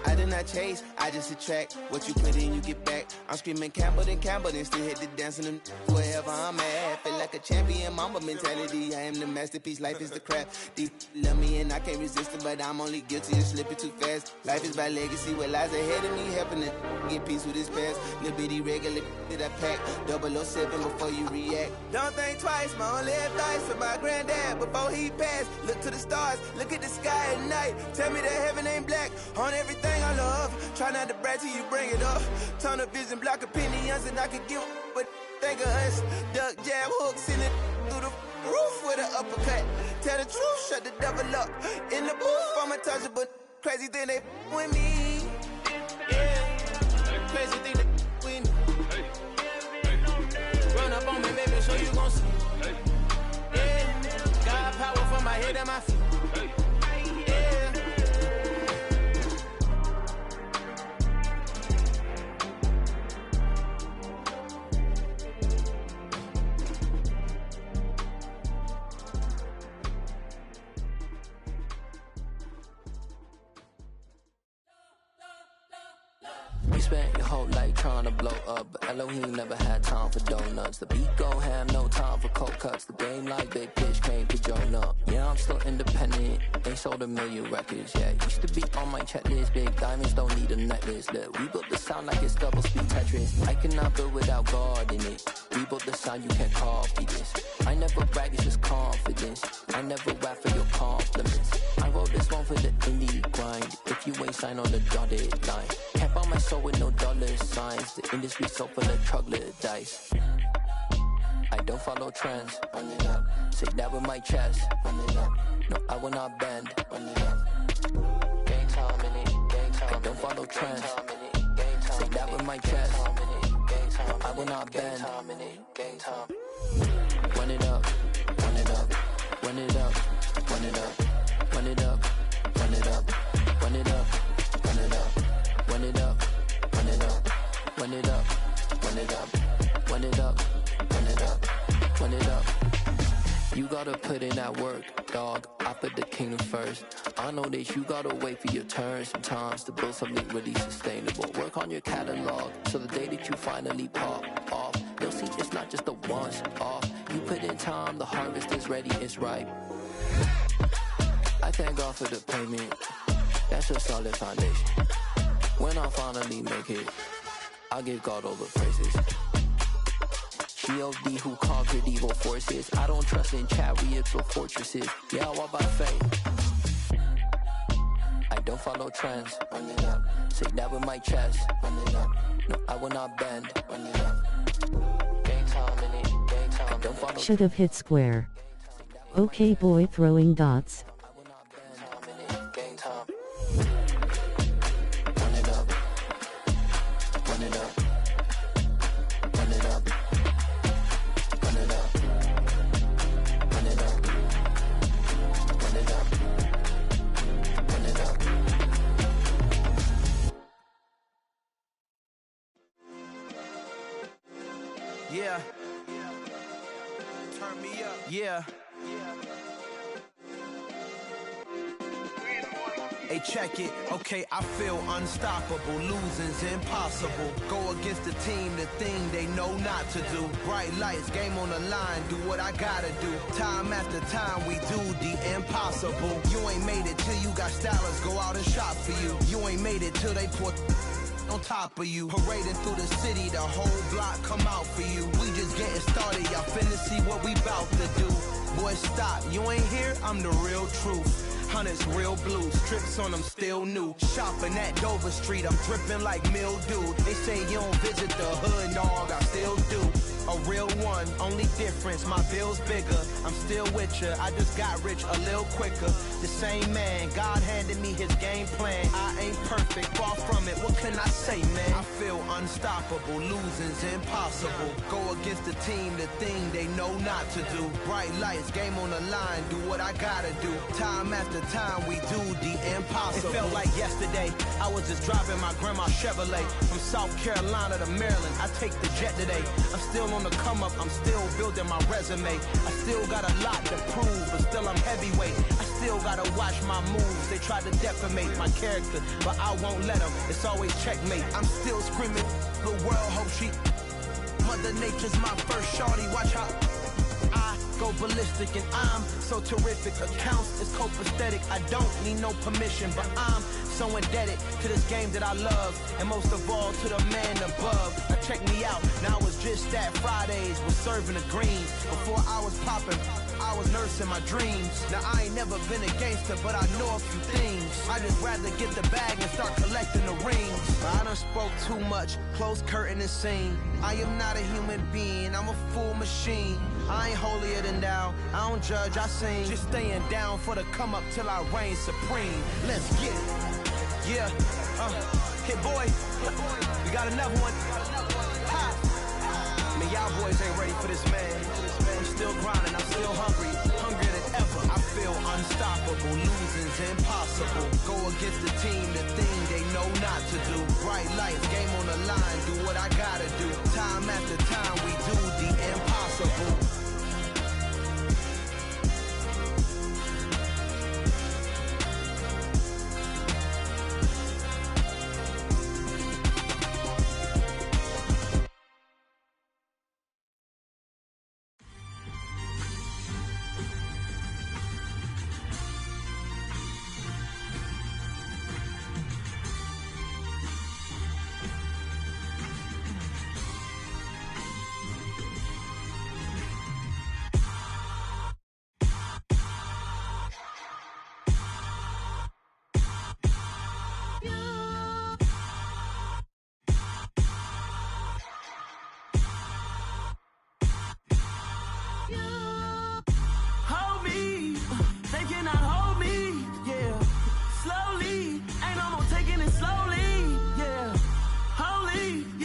I did not chase, I just attract. What you put in, you get back. I'm screaming Campbell, then still hit the dance and them wherever I'm at. Feel like a champion, mama mentality. I am the masterpiece, life is the crap. Deep love me and I can't resist it, but I'm only guilty of slipping too fast. Life is by legacy, what lies ahead of me, helping to get peace with this past. Little bitty regular that I pack, 007 before you react. Don't think twice, my only advice for my granddad before he passed. Look to the stars, look at the sky at night. Tell me that heaven ain't black on everything I love. Try not to brag till you bring it up. Tunnel vision, block opinions, and I could give but think of us. Duck jab hooks in it through the roof with an uppercut. Tell the truth, shut the devil up. In the booth, I'm untouchable. Crazy thing they with me. Yeah, crazy thing they with me. Run up on me, baby, so you gon' see. Yeah, got power from my head and my feet. You spent your whole life trying to blow up, but Elohim never had time for donuts. The beat gon' have no time for cold cuts. The game like Big Pitch came to join up. Yeah, I'm still independent, ain't sold a million records yet. Used to be on my checklist, big diamonds don't need a necklace. Look, we built the sound like it's double speed Tetris. I cannot build without God in it. We built the sound, you can't copy this. I never brag, it's just confidence. I never rap for your compliments. I wrote this one for the indie grind. If you ain't signed on the dotted line, can't buy my soul with no dollar signs. The industry so full of troglodytes. I don't follow trends. Run it up. Say that with my chest. Run it up. No, I will not bend. Run it up. Gang time in it. Gang time. I don't follow trends. Say that with my chest. No, I will not bend. Gang time. Run it up. Run it up. Run it up. Run it up. Run it up. Run it up. Run it up. Run it up. Run it up. Run it up. Run it up. Run it up. Run it up. Run it up. Run it up. You gotta put in that work, dog. I put the kingdom first. I know that you gotta wait for your turn sometimes to build something really sustainable. Work on your catalog so the day that you finally pop off, you'll see it's not just a once off. You put in time, the harvest is ready, it's ripe. I thank God for the payment. That's a solid foundation. When I finally make it, I'll give God all the praises. G.O.D. who conquered evil forces. I don't trust in chariots or fortresses. Yeah, I walk by faith. I don't follow trends. Run it up. Say that with my chest. Run it up. No, I will not bend. Run it up. Gang time in it. Gang time. I don't follow. Should have hit square. Okay, boy, throwing dots. Gang time. Run it up. Run it up. Run it up. Run it up. Run it up. Run it up. Run it up. Yeah. Turn me up. Yeah. Hey, check it. Okay, I feel unstoppable. Losing's impossible. Go against the team, the thing they know not to do. Bright lights, game on the line, do what I gotta do. Time after time, we do the impossible. You ain't made it till you got stylers go out and shop for you. You ain't made it till they put on top of you. Parading through the city, the whole block come out for you. We just getting started, y'all finna see what we bout to do. Boy, stop, you ain't here, I'm the real truth. Hunters, real blues, strips on them still new. Shopping at Dover Street, I'm dripping like mildew. They say you don't visit the hood, dog, I still do. A real one, only difference, my bill's bigger. I'm still with ya, I just got rich a little quicker. The same man, God handed me his game plan. I ain't perfect, far from it, what can I say, man? I feel unstoppable, losing's impossible. Go against the team, the thing they know not to do. Bright lights, game on the line, do what I gotta do. Time after time, we do the impossible. It felt like yesterday, I was just driving my grandma's Chevrolet. From South Carolina to Maryland, I take the jet today. I'm still on the come up, I'm still building my resume. I still got a lot to prove, but still I'm heavyweight. I still gotta watch my moves. They try to defamate my character, but I won't let them. It's always checkmate. I'm still screaming, the world hope she. Mother Nature's my first shorty, watch how I go ballistic, and I'm so terrific. Accounts is copacetic. I don't need no permission, but I'm so indebted to this game that I love, and most of all to the man above. Now check me out, now it's just that Fridays was serving the greens. Before I was popping, I was nursing my dreams. Now I ain't never been a gangster, but I know a few things. I just rather get the bag and start collecting the rings. But I done spoke too much, close curtain and scene. I am not a human being, I'm a full machine. I ain't holier than thou, I don't judge, I sing. Just staying down for the come up till I reign supreme. Let's get it. Yeah, hit boy, we got another one. Ha. Man, y'all boys ain't ready for this, man. I'm still grinding, I'm still hungry, hungrier than ever. I feel unstoppable, losing's impossible. Go against the team, the thing they know not to do. Bright lights, game on the line, do what I gotta do. Time after time, we do the impossible.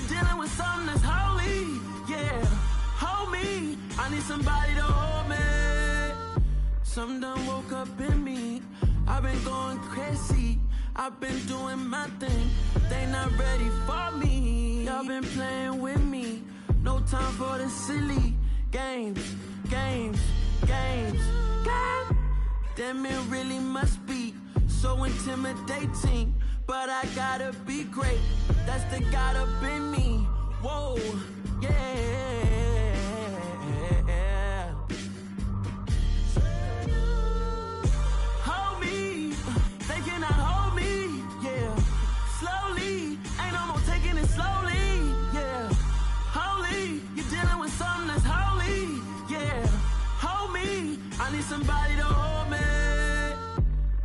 dealing with something that's holy, yeah. Hold me, I need somebody to hold me. Something done woke up in me. I've been going crazy. I've been doing my thing. They not ready for me. Y'all been playing with me. No time for the silly games. Damn, it really must be so intimidating. But I gotta be great. That's the God up in me. Whoa, yeah. Hold me, they cannot hold me, yeah. Slowly, ain't no more taking it slowly, yeah. Holy, you're dealing with something that's holy, yeah. Hold me, I need somebody to hold me.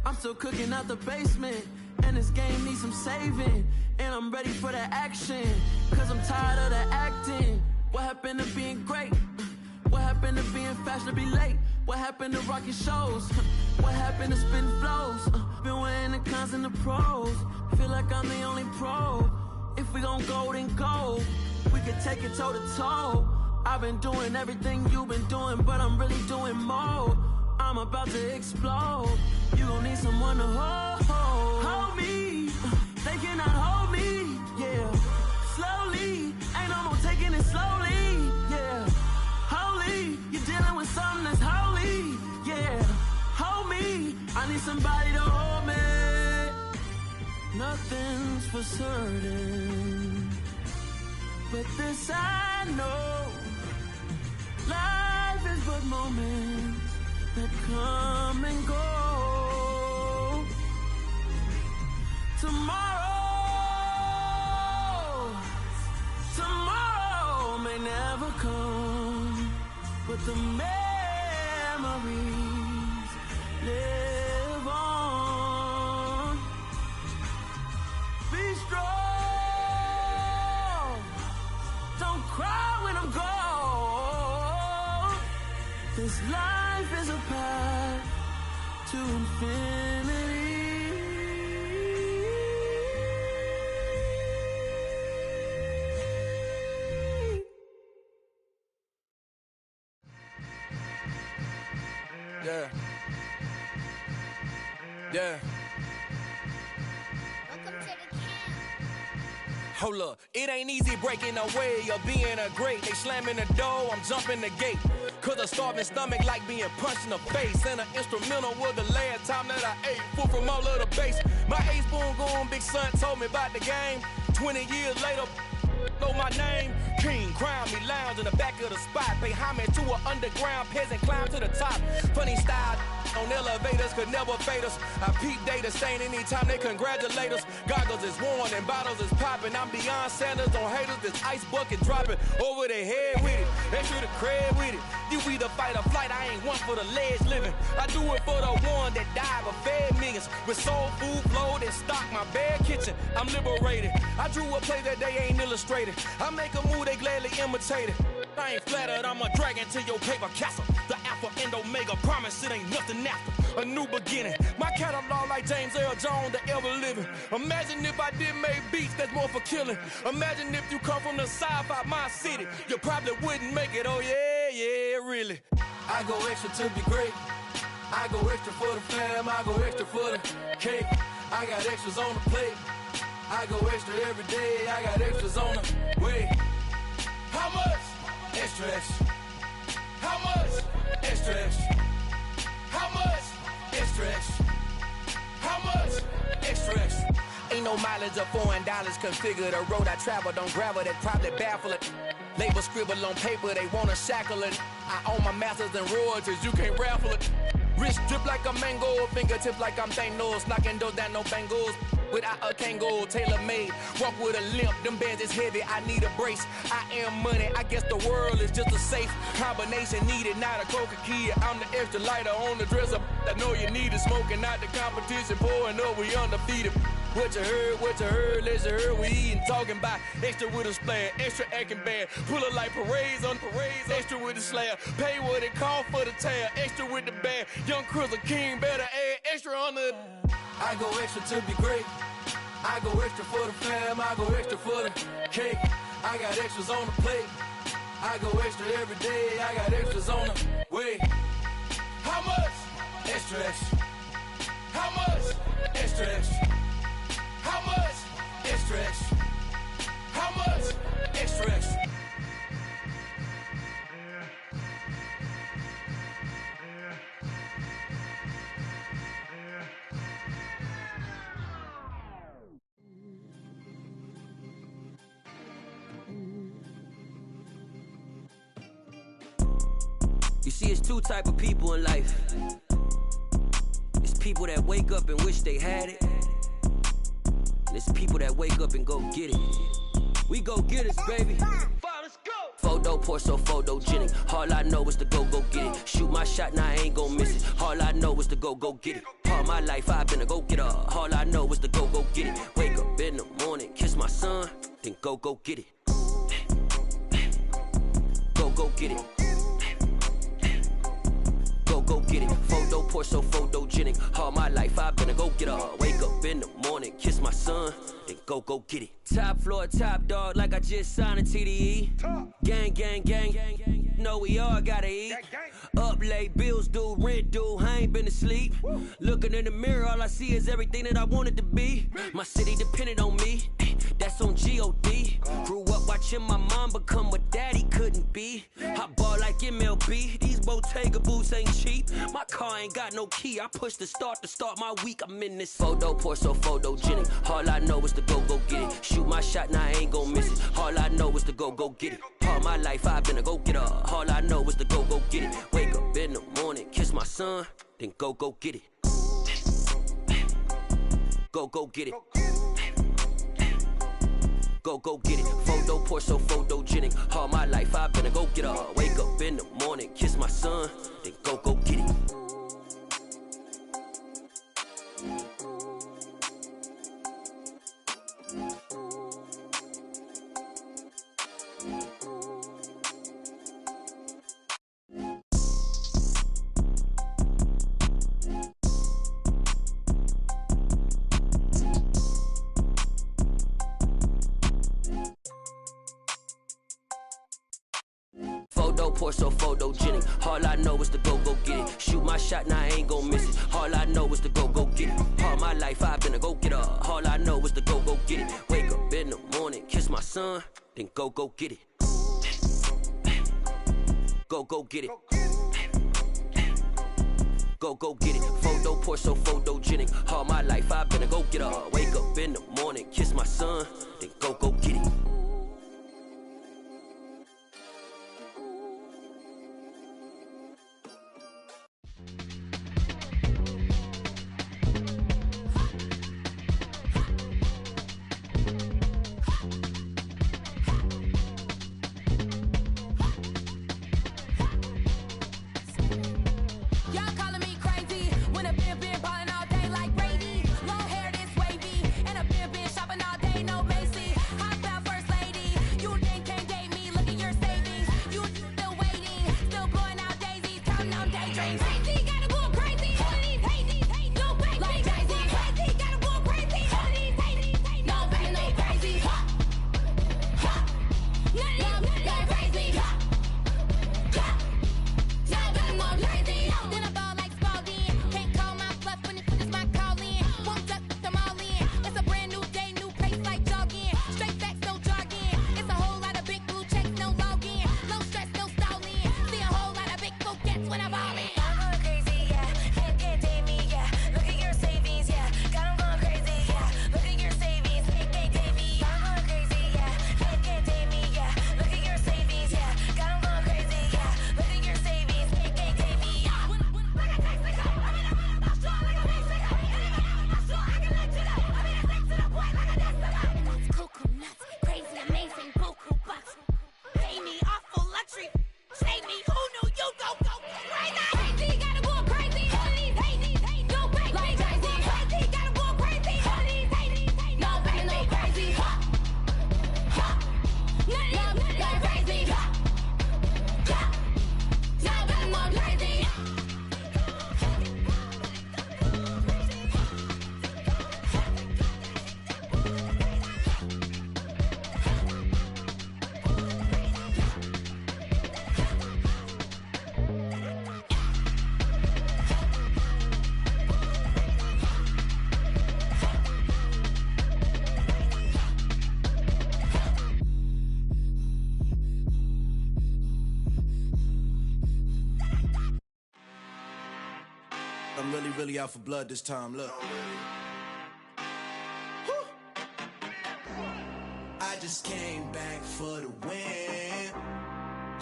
I'm still cooking out the basement, and this game needs some saving. And I'm ready for the action, cause I'm tired of the acting. What happened to being great? What happened to being fashionably late? What happened to rocking shows? What happened to spin flows? Been weighing the cons and the pros. Feel like I'm the only pro. If we gon' go, then go. We could take it toe to toe. I've been doing everything you've been doing, but I'm really doing more. I'm about to explode. You gon' need someone to hold me. They cannot hold me, yeah. Slowly, ain't no more taking it slowly, yeah. Holy, you're dealing with something that's holy, yeah. Hold me, I need somebody to hold me. Nothing's for certain, but this I know. Life is but moments that come and go. Tomorrow may never come, but the memories live on. Be strong, don't cry when I'm gone. This life is a path to infinity. Yeah. Hold up, it ain't easy breaking away or being a great. They slamming the door, I'm jumping the gate. Cause a starving stomach like being punched in the face. And an instrumental was the last time that I ate. Food from all of the bass. My ace boom goon, big son told me about the game. 20 years later, know my name. King, crown me, lounge in the back of the spot. Pay homage to an underground peasant, climb to the top. Funny style on elevators could never fade us. I peep data stain anytime they congratulate us. Goggles is worn and bottles is popping. I'm beyond Sanders on haters, this ice bucket dropping over their head with it. They should have cred with it. You either fight or flight, I ain't one for the ledge living. I do it for the one that died but fed millions. With soul food flowed and stocked my bare kitchen. I'm liberated. I drew a play that they ain't illustrated. I make a move, they gladly imitate it. I ain't flattered, I'm a dragon to your paper castle. The Alpha and Omega, promise it ain't nothing after. A new beginning. My catalog like James Earl Jones, the ever living. Imagine if I did make beats that's more for killing. Imagine if you come from the sci-fi, my city. You probably wouldn't make it, oh yeah, really. I go extra to be great. I go extra for the fam, I go extra for the cake. I got extras on the plate. I go extra every day, I got extras on the way. How much? Extra, extra. How much? Extra, extra. How much? Extra, extra. How much? Extra, extra. Ain't no mileage of $4 configure the road I travel. Don't gravel, that probably baffle it. Label scribble on paper, they wanna shackle it. I own my masters and royalties, you can't raffle it. Wrist drip like a mango, fingertips like I'm Thanos. Knocking those down, no bangles. Without a Kangol, tailor-made. Walk with a limp, them bands is heavy, I need a brace. I am money, I guess the world is just a safe combination needed, not a coca key. I'm the extra lighter on the dresser. I know you need it, smoking out the competition, pouring up, we undefeated. What you heard, let's hear we eating, talking about extra with a splash, extra acting bad. Pull it like parades on parades, extra with the slab. Pay what it cost for the tab, extra with the bag. Young Crizzle King, better add extra on the. I go extra to be great. I go extra for the fam, I go extra for the cake. I got extras on the plate. I go extra every day. I got extras on the way. How much? Extra, extra. How much? Extra, extra. How much? Extra, extra. How much? Extra, extra. You see, it's two type of people in life. It's people that wake up and wish they had it. And it's people that wake up and go get it. We go get it, baby. Photo pour so photogenic. All I know is to go get it. Shoot my shot, now I ain't gon' miss it. All I know is to go get it. All my life I've been a go-getter. All I know is to go get it. Wake up in the morning, kiss my son, then go get it. Go get it. Go get it. Photo pour so photogenic. All my life I've been a go-getter. Wake up in the morning, kiss my son, then go get it. Top floor, top dog, like I just signed a TDE. Gang, gang, gang. Know we all gotta eat. Up late, bills due, rent due, I ain't been asleep. Looking in the mirror, all I see is everything that I wanted to be. My city depended on me, that's on G.O.D. Grew up watching my mom become what daddy couldn't be. I ball like MLB, these Bottega boots ain't cheap. My car ain't got no key, I push the start to start my week. I'm in this photo pour so photogenic. All I know is to go get it. Shoot my shot, now I ain't gon' miss it. All I know is to go get it. All my life I've been a go-getter. All I know is to go get it. Wake up in the morning, kiss my son, then go get it. Go get it. Go get it. Photo pour so photogenic. All my life I've been a go-getter. Wake up in the morning, kiss my son, then go get it. Photo pour so photogenic. All I know is to go get it. Shoot my shot, now I ain't gon' miss it. All I know is to go get it. All my life I've been a go-getter. All I know is to go get it. Wake up in the morning, kiss my son, then go get it. Go get it. Go get it. Photo pour so photogenic. All my life I've been a go-getter. Wake up in the morning, kiss my son, then go get it. Y'all calling me crazy when I've been ballin' all day like Brady. Long hair this wavy, really out for blood this time, look. I just came back for the win.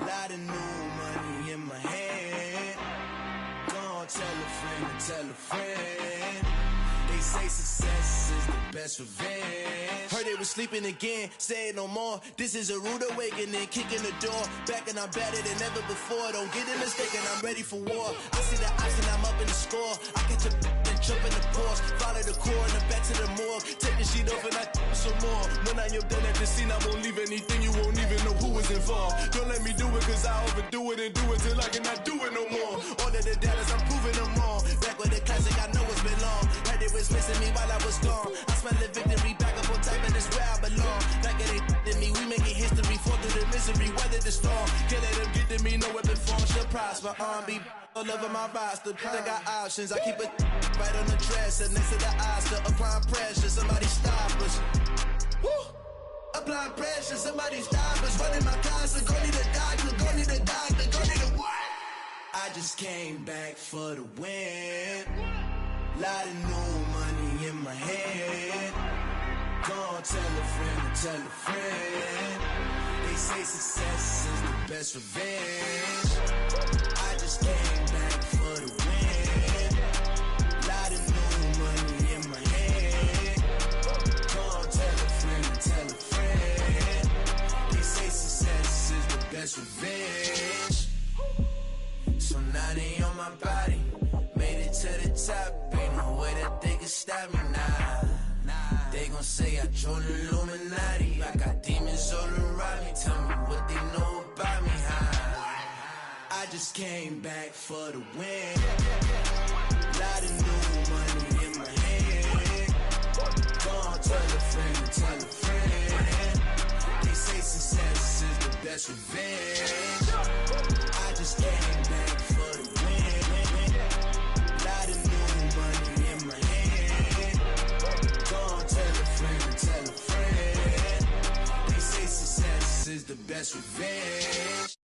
Lot of new money in my hand. Gonna tell a friend and tell a friend. They say success is the best revenge. Heard they was sleeping again, say it no more. This is a rude awakening, kicking the door. Back and I'm better than ever before. Don't get it mistaken, I'm ready for war. I see the option, I'm up in the score. I catch a and jump in the Porsche. Follow the core and the back to the morgue. Take the sheet off and I some more. When I am done at the scene, I won't leave anything. You won't even know who was involved. Don't let me do it, cause I overdo it and do it till I cannot do it no more. All of the doubters, I'm proving them wrong. Back with the classic, I know it's been long. Heard it was missing me while I was gone. I smell the victory, back up on top, and it's where I belong. Like it ain't to me, we making history, fall through the misery, weather the storm. Can't let them get to me, no weapon form shall prosper. Be all over my roster, I got options. I keep it right on the dresser, next to the Oscar. Applying pressure, somebody stop us. Woo! Applying pressure, somebody stop us. Running my concert, go need a doctor, go need a doctor, go need a what? I just came back for the win. Lot of new money in my hand. Gonna tell a friend and tell a friend. They say success is the best revenge. I just came back for the win. Lot of new money in my hand. Gonna tell a friend and tell a friend. They say success is the best revenge. So now they on my body. Made it to the top. Ain't no way that they can stop me now. They gon' say I joined the Illuminati. I got demons all around me. Tell me what they know about me, huh? I just came back for the win. Lot of new money in my hand. Gonna tell a friend and tell a friend. They say success is the best revenge. I just came back for the win. Lot of new money in my hand. Gonna tell a friend and tell a friend. They say success is the best revenge.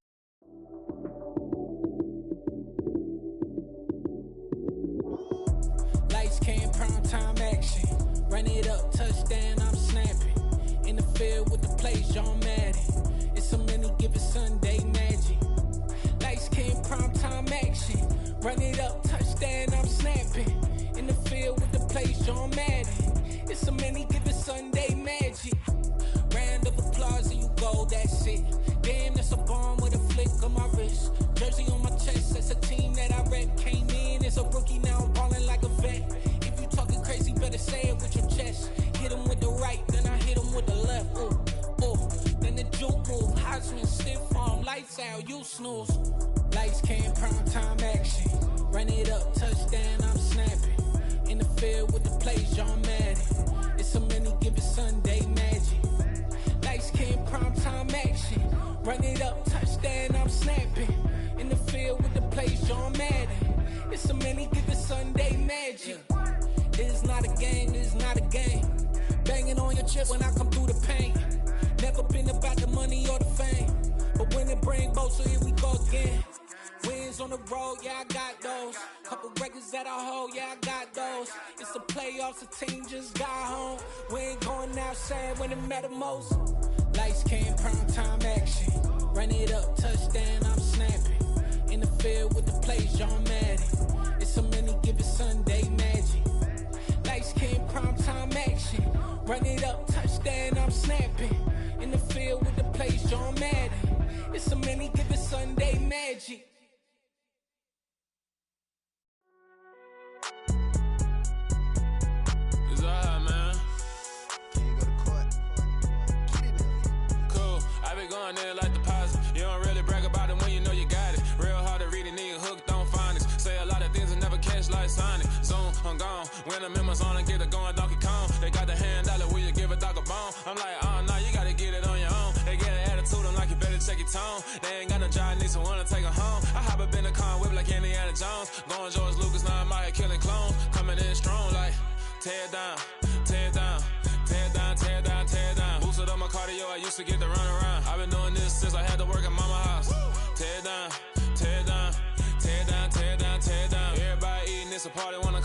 Lights came, prime time action. Run it up, touchdown, I'm snapping. In the field with the plays, John Madden. It's so many, give it Sunday magic. Lights came, prime time action. Run it up, touchdown, I'm snapping. In the field with the plays, John Madden. It's so many, give it Sunday magic. Round of applause and you go, that's it. Damn, that's a bomb with a flick on my wrist. Jersey on my chest, that's a team that I rep. Came in as a rookie, now I'm ballin' like a vet. If you talking crazy, better say it with your chest. Hit him with the right, then I hit him with the left. Ooh, ooh. Then the juke move, Heisman, stiff arm, lights out, you snooze. Lights came, prime time action. Run it up, touchdown, I'm snapping. In the field with the plays, John Madden. It's so many, give it Sunday magic. Lights came, prime time action. Run it up, touchdown, I'm snapping. In the field with the plays, John Madden. It's so many, give it Sunday magic. This is not a game, this is not a game. Banging on your chest when I come through the pain. Never been about the money or the fame. But when it bring both, so here we go again. Wins on the road, yeah, I got those. Couple records that I hold, yeah, I got those. It's the playoffs, the team just got home. We ain't going outside when it matter most. Lights came, prime time action. Run it up, touchdown, I'm snapping. In the field with the plays, John Madden. It's so many, give it Sunday magic. Lights came, prime time action. Run it up, touchdown, I'm snapping. In the field with the plays, John Madden. It's so many, give it Sunday magic. It's alright, man. Cool, I been going there like deposit. You don't really brag about it when you know you got it. Real hard to read a nigga hooked on phonics. Say a lot of things and never catch like Sonic. Zoom, I'm gone. When I'm in my zone, I get it going Donkey Kong. They got the hand dollar, will you give a dog a bone? I'm like, oh no, you gotta get it on your own. They get an attitude, I'm like, you better check your tone. They ain't got no job, need someone to take her home. I hop up in the car, whip like Indiana Jones. Going George Lucas, now I'm out here killing clones. Coming in strong like, tear down, tear down, tear down, tear down, tear down. Boosted up my cardio, I used to get to run around. I've been doing this since I had to work at mama house. Tear down, tear down, tear down, tear down, tear down. Everybody eating, it's a party, wanna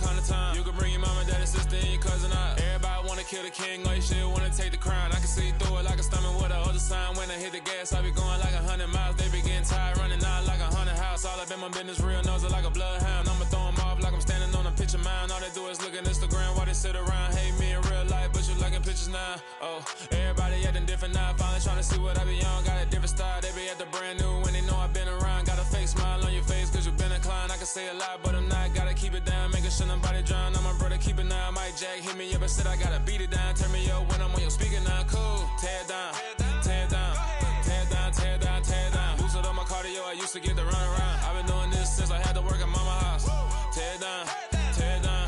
king, all you shit wanna take the crown. I can see through it like a stomach with a other sign. When I hit the gas, I be going like 100 miles. They be getting tired, running out like 100 house. All up in my business, real nose like a bloodhound. I'ma throw them off like I'm standing on a picture mound. All they do is look at Instagram while they sit around. Hate me in real life, but you liking pictures now. Oh, everybody acting different now. Finally trying to see what I be on. Got a different style, they be at the brand new when they know I've been around. Got a fake smile on your face cause you been inclined. I can say a lot, but I'm not. Gotta keep it down, making sure nobody drown. I'm my brother, keep it now. Mike Jack hit me up and said I gotta beat it down. Turn me up when I'm on your speaker now. Cool, tear it down, tear it down, tear it down, tear it down, tear it down. Boost it up my cardio, I used to get to run around. I've been doing this since I had to work at mama house. Tear it down, tear it down,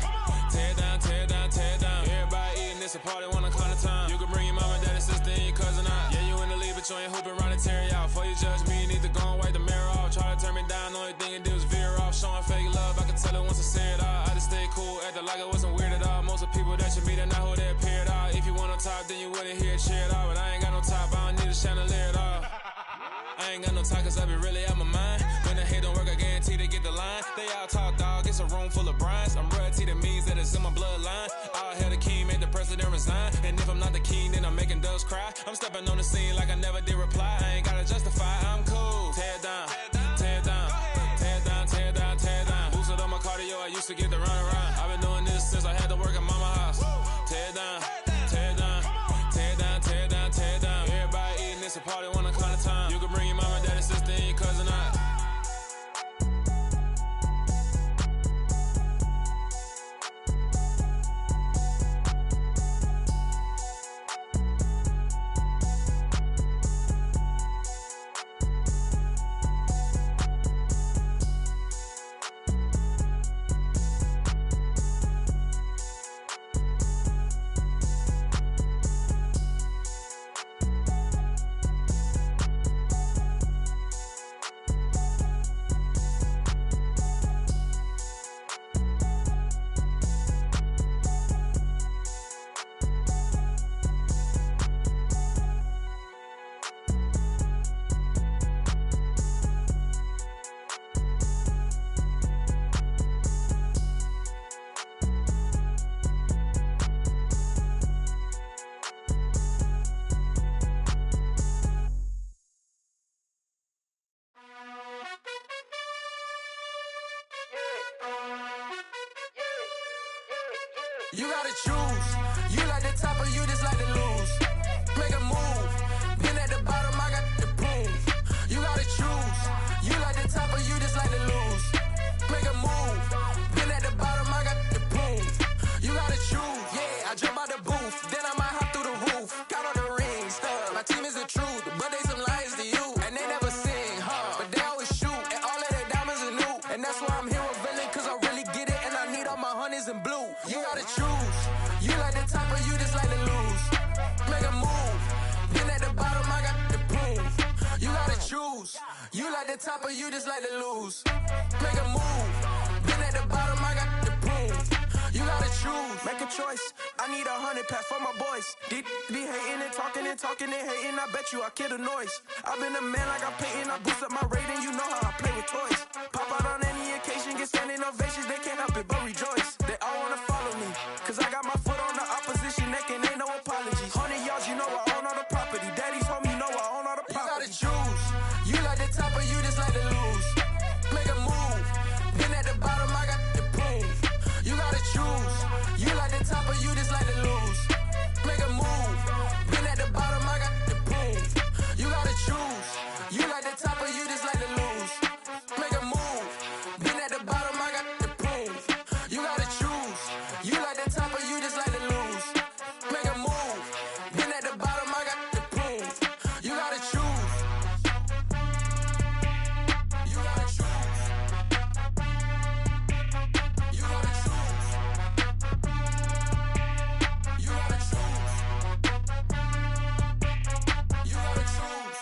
tear it down, tear it down, tear it down. Everybody eating this a party, 1 o'clock of time. You can bring your mama, daddy, sister, and your cousin out. Yeah, you in the lead, but you ain't hooping around and tear it out. Before you judge me, you need to go and wipe the mirror off. Try to turn me down, the only thing you do is veer off. Showing fake love, I can tell it once I say it all. I just stay cool, acting like I wasn't weird at all. Most of the people that you meet are not who they appear at all. If you want on top, then you wouldn't hear it cheer at all. But I ain't got no top, I don't need a chandelier at all. I ain't got no time cause I be really out my mind. When the hate don't work, I guarantee they get the line. They all talk dog, it's a room full of brinds. I'm royalty, that means that it's in my bloodline. All hell the king, made the president resign. And if I'm not the king, then I'm making doves cry. I'm stepping on the scene like I never did reply. I ain't gotta justify, I'm cool. Tear it down, tear it down, tear it down, tear it down, tear it down. Boosted up my cardio, I used to get to run around. I've been doing this since I had to work at mama house. Tear it down, tear it down, tear it down, tear it down, tear it down. Everybody eating this a party, 1 o'clock of time. You can bring your mama, daddy, sister, and your cousin out. You gotta choose. You like the top or you just like to lose. Make a move. Been at the bottom, I got the prove. You gotta choose. You like the top or you just like to lose. Make a move. Been at the bottom, I got the prove. You gotta choose. Yeah, I jump out the booth, then I might hop through the roof. Count on the rings, stuff. My team is the truth, but they some liars to you. And they never sing, but they always shoot. And all of their diamonds are new. And that's why I'm here with villain, cause I really get it. And I need all my honeys in blue. You gotta choose. You like the top or you just like to lose. Make a move. Been at the bottom, I got the proof. You gotta choose. You like the top or you just like to lose. Make a move. Been at the bottom, I got the proof. You gotta choose. Make a choice. I need 100 pack for my boys. Be hating and talking and talking and hating. I bet you I kill the noise. I've been a man like I'm Peyton. I boost up my rating. You know how I play with toys. Pop out on any occasion, get standing ovations. They can't help it but rejoice. They all wanna follow me, cause I got my foot on the opposition neck and ain't no apologies. 100 yards, you know I own all the property. Daddy's home, you know I own all the property. You gotta choose. You like the top or you just like to lose. Make a move. Been at the bottom, I got the proof. You gotta choose. You like the top or you just like to lose. Make a move. Been at the bottom, I got the proof. You gotta choose. You like the top or you just like to lose. Make a move. Been at the bottom, I got the proof. You gotta choose. You like the top or you just like to lose. Make a move. Been at the bottom, I got the proof. You gotta choose. You gotta choose. You gotta choose. You gotta choose. You gotta choose.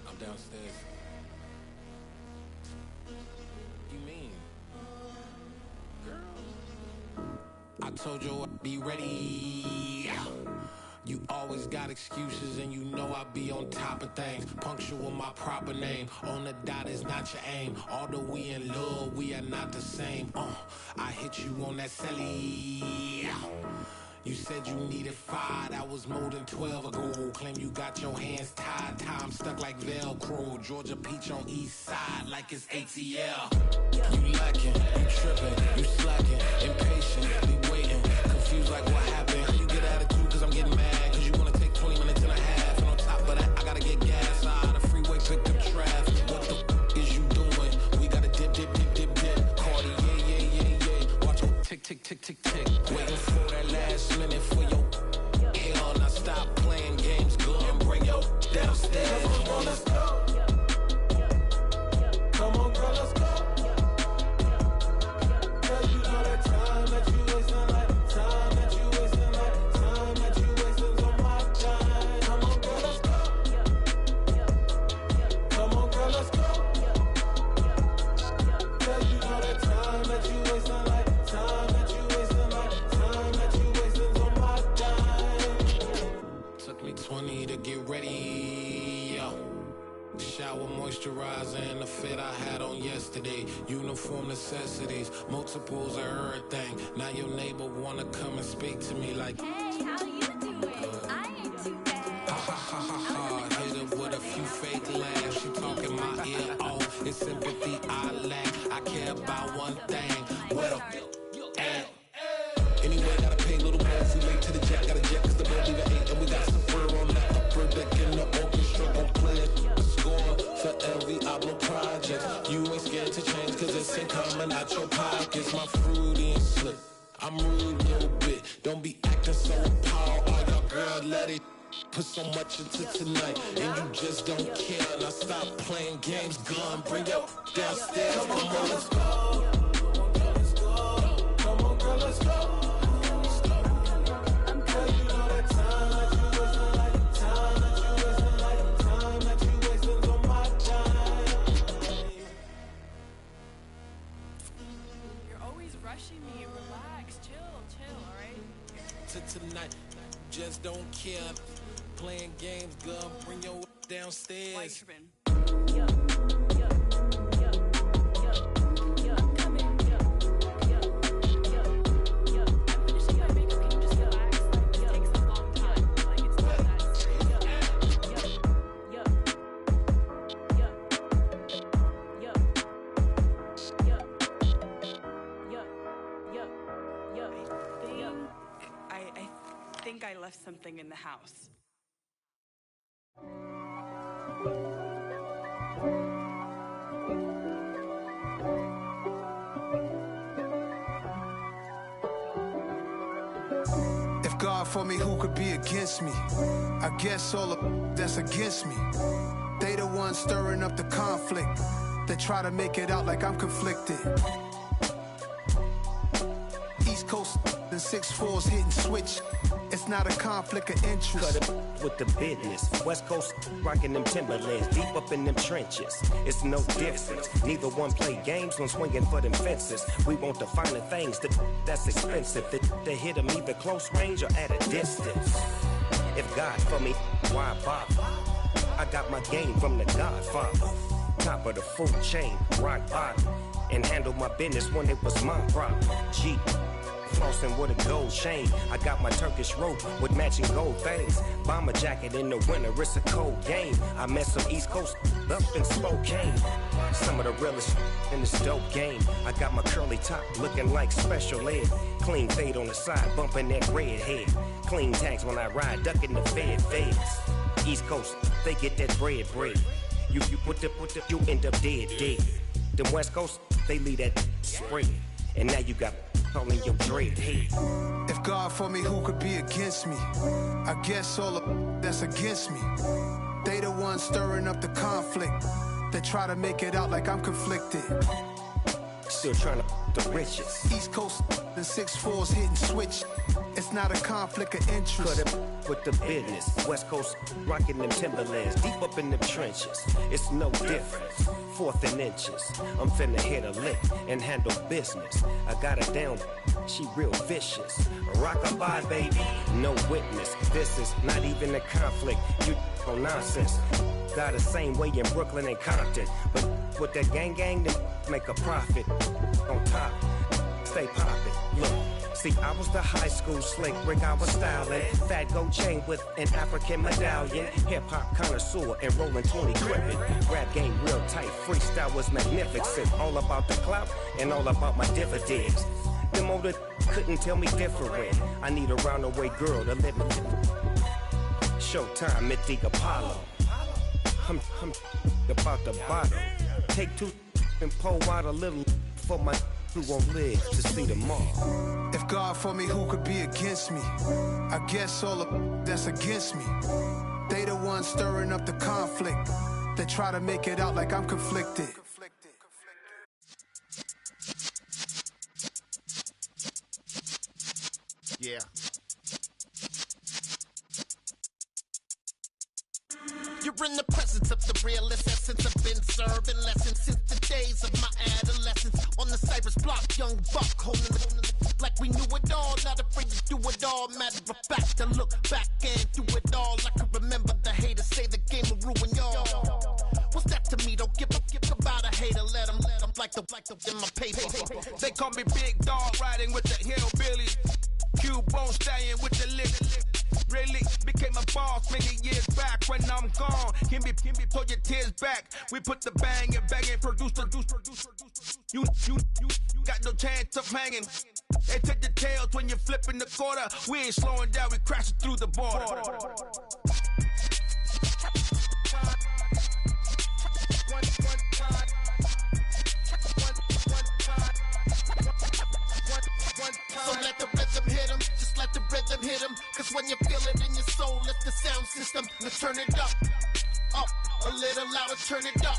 I'm downstairs. You mean? Girl, I told you I'd be ready. You always got excuses and you know I be on top of things. Punctual my proper name. On the dot is not your aim. Although we in love, we are not the same. I hit you on that celly. You said you needed 5, that was more than 12 ago. Claim you got your hands tied, time stuck like Velcro. Georgia Peach on east side like it's ATL. You lacking, you tripping, you slacking, impatient, be waiting, confused like what happened. How you get attitude cause I'm getting mad, cause you wanna take 20 minutes and a half. And on top of that, I gotta get gas out of the freeway, pick up traffic. What the f is you doing? We gotta dip, dip, dip, dip, dip. Cardi, yeah. Watch your tick, tick, tick, tick, tick. Waiting for that last minute for your hell. Now stop playing games, go and bring your downstairs. Come on, let's go. Come on, girl, let's go. Cause you know that time that you wasting, like time that you wasting, like time that you wasting on my time. Come on, girl, let's go. Come on, girl, let's go. Cause you know that time that you wasting, like time that you wasting, like time that you wasting on my time. Took me 20 to get ready, yo. Shower, moisturizer, and the fit I had on yesterday. Uniform necessities, multiples of everything. Now your neighbor wanna come and speak to me like, hey, how you doing? I ain't too bad. Ha ha ha ha ha. Hit her with a few fake laughs. She talking my ear off. It's sympathy I lack. I care about one thing. Where the at? Anyway, gotta pay a little more if we late to the jack. Got a jet cause the boat even 8. And we got some fur on that upper deck in the orchestra. Gon' play it. For every Ablo project, you ain't scared to change cause it's ain't coming out your pockets. My fruity and slick, I'm rude a little bit. Don't be acting so appalled. Oh, your girl, let it put so much into tonight, and you just don't care. Now stop playing games, gun, bring your downstairs. Come on, let's go. Come on, girl, let's go. Me, relax, chill, alright? Tonight, just don't care. Playing games, girl, bring your downstairs. I left something in the house. If God for me, who could be against me? I guess all of that's against me. They the ones stirring up the conflict. They try to make it out like I'm conflicted. East Coast and 6'4s hitting switch. It's not a conflict of interest. Cut it with the business. West Coast rocking them Timberlands, deep up in them trenches. It's no difference. Neither one play games when swinging for them fences. We want the finer things that's expensive. They hit them either close range or at a distance. If God for me, why bother? I got my game from the Godfather. Top of the food chain, rock bottom. And handle my business when it was my problem. G. Flossing with a gold chain. I got my Turkish rope with matching gold things. Bomber jacket in the winter, it's a cold game. I met some East Coast up in Spokane. Some of the realest in this dope game. I got my curly top looking like special ed. Clean fade on the side, bumping that red head. Clean tags when I ride, ducking the feds. East Coast, they get that bread. You you end up dead. Them West Coast, they leave that spread. And now you got calling your dread head. If God for me, who could be against me? I guess all of that's against me. They the ones stirring up the conflict. They try to make it out like I'm conflicted. Still trying to the richest. East Coast and 6'4s hitting switch. It's not a conflict of interest. Cut it with the business. West Coast rocking them Timberlands, deep up in them trenches. It's no different. 4th and inches. I'm finna hit a lick and handle business. I got her down, she real vicious. Rock-a-bye, baby, no witness. This is not even a conflict. You on nonsense. Got the same way in Brooklyn and Compton, but with that gang, then make a profit. On top, stay poppin'. Look. See, I was the high school slick Rick, I was styling. Fat gold chain with an African medallion. Hip-hop connoisseur and rolling 20 gripping. Rap game real tight, freestyle was magnificent. All about the clout and all about my dividends. Them older couldn't tell me different. I need a roundaway girl to live in. Showtime at the Apollo. I'm about the bottle. Take 2 and pour out a little for my who won't live to see tomorrow. If God for me, who could be against me? I guess all of that's against me. They the ones stirring up the conflict. They try to make it out like I'm conflicted. Yeah. You're in the presence of the realest essence. I've been serving lessons since the days of my adolescence. On the Cypress block, young buck holding it like we knew it all. Not afraid to do it all. Matter of fact, I look back and do it all. I can remember the haters say the game will ruin y'all. What's that to me? Don't give about a hater. Let them like the in my paper. They call me Big Dog, riding with the hillbillies. Q-Bone stallion with the lick. Really became a boss many years back. When I'm gone, can be pull your tears back. We put the bang and produce. You got no chance of hanging. They take the tails when you're flipping the quarter. We ain't slowing down, we crashing through the border. So let the rhythm hit him, just let the rhythm hit him. Cause when you feel it in your soul, lift the sound system. Let's turn it up, a little louder, turn it up.